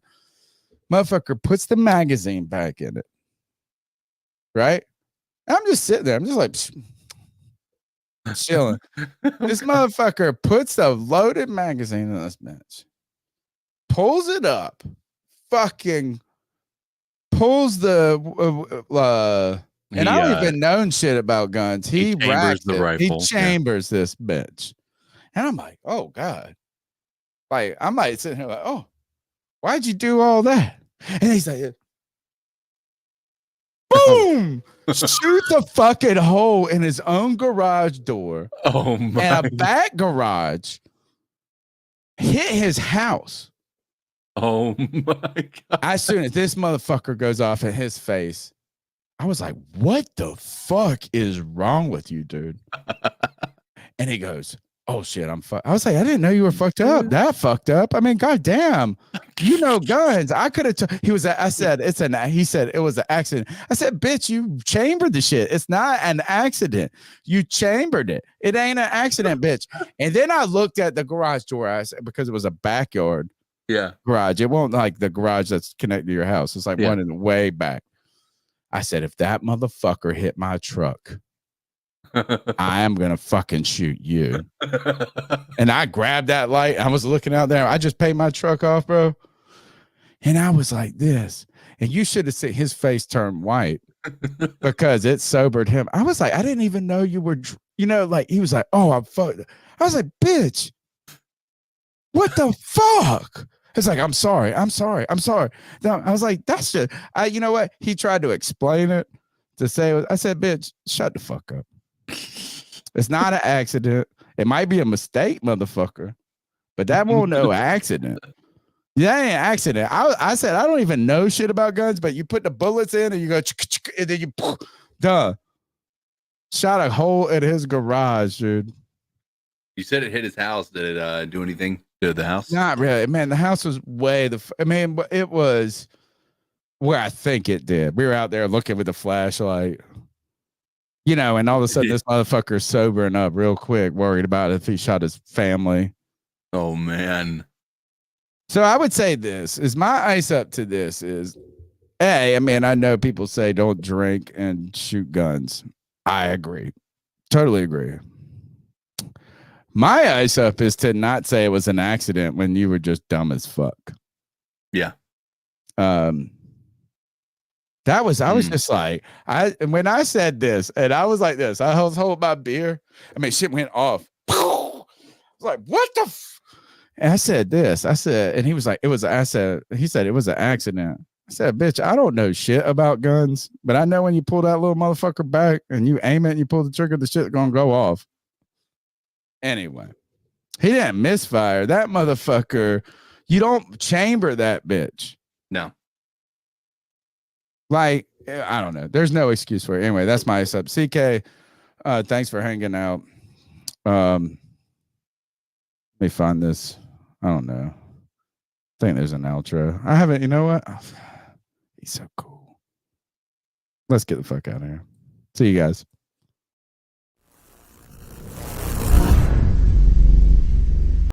Motherfucker puts the magazine back in it. Right? I'm just sitting there. I'm just like chilling. This motherfucker puts a loaded magazine in this bench. Pulls it up, fucking pulls the and I don't even know shit about guns. He chambers the rifle. He chambers this bitch, and I'm like, oh God, like I might sit here like, oh, why'd you do all that? And he's like, boom, shoots a fucking hole in his own garage door. Oh my! And a back garage hit his house. Oh my God. As soon as this motherfucker goes off in his face, I was like, what the fuck is wrong with you, dude? And he goes, oh shit, I'm fucked. I was like, I didn't know you were fucked up. That fucked up. I mean, goddamn, guns. I could have, he said, it was an accident. I said, bitch, you chambered the shit. It's not an accident. You chambered it. It ain't an accident, bitch. And then I looked at the garage door. I said, because it was a backyard. Yeah. Garage. It won't like the garage that's connected to your house. It's like one in the way back. I said, if that motherfucker hit my truck, I am going to fucking shoot you. And I grabbed that light. I was looking out there. I just paid my truck off, bro. And I was like this. And you should have seen his face turn white because it sobered him. I was like, I didn't even know you were, like he was like, oh, I'm fucked. I was like, bitch, what the fuck? It's like, I'm sorry. No, I was like, that's just, you know what? He tried to explain it to say, I said, bitch, shut the fuck up. It's not an accident. It might be a mistake, motherfucker, but that won't no accident. That ain't an accident. I said, I don't even know shit about guns, but you put the bullets in and you go, and then you, done. Shot a hole in his garage, dude. You said it hit his house. Did it do anything to the house? Not really, man. The house was it was where I think it did. We were out there looking with the flashlight, and all of a sudden this motherfucker's sobering up real quick, worried about if he shot his family. Oh man. So I would say this is my ice up to this is, I know people say don't drink and shoot guns. I agree. Totally agree. My ice up is to not say it was an accident when you were just dumb as fuck. Yeah. I was just like, when I said this, and I was like this, I was holding my beer. Shit went off. I was like, what the and I said this. I said, and he was like, he said it was an accident. I said, bitch, I don't know shit about guns, but I know when you pull that little motherfucker back and you aim it and you pull the trigger, the shit's gonna go off. Anyway, he didn't misfire. That motherfucker, you don't chamber that bitch. No. Like, I don't know. There's no excuse for it. Anyway, that's my sub. CK, thanks for hanging out. Let me find this. I don't know. I think there's an outro. I haven't, you know what? Oh, he's so cool. Let's get the fuck out of here. See you guys.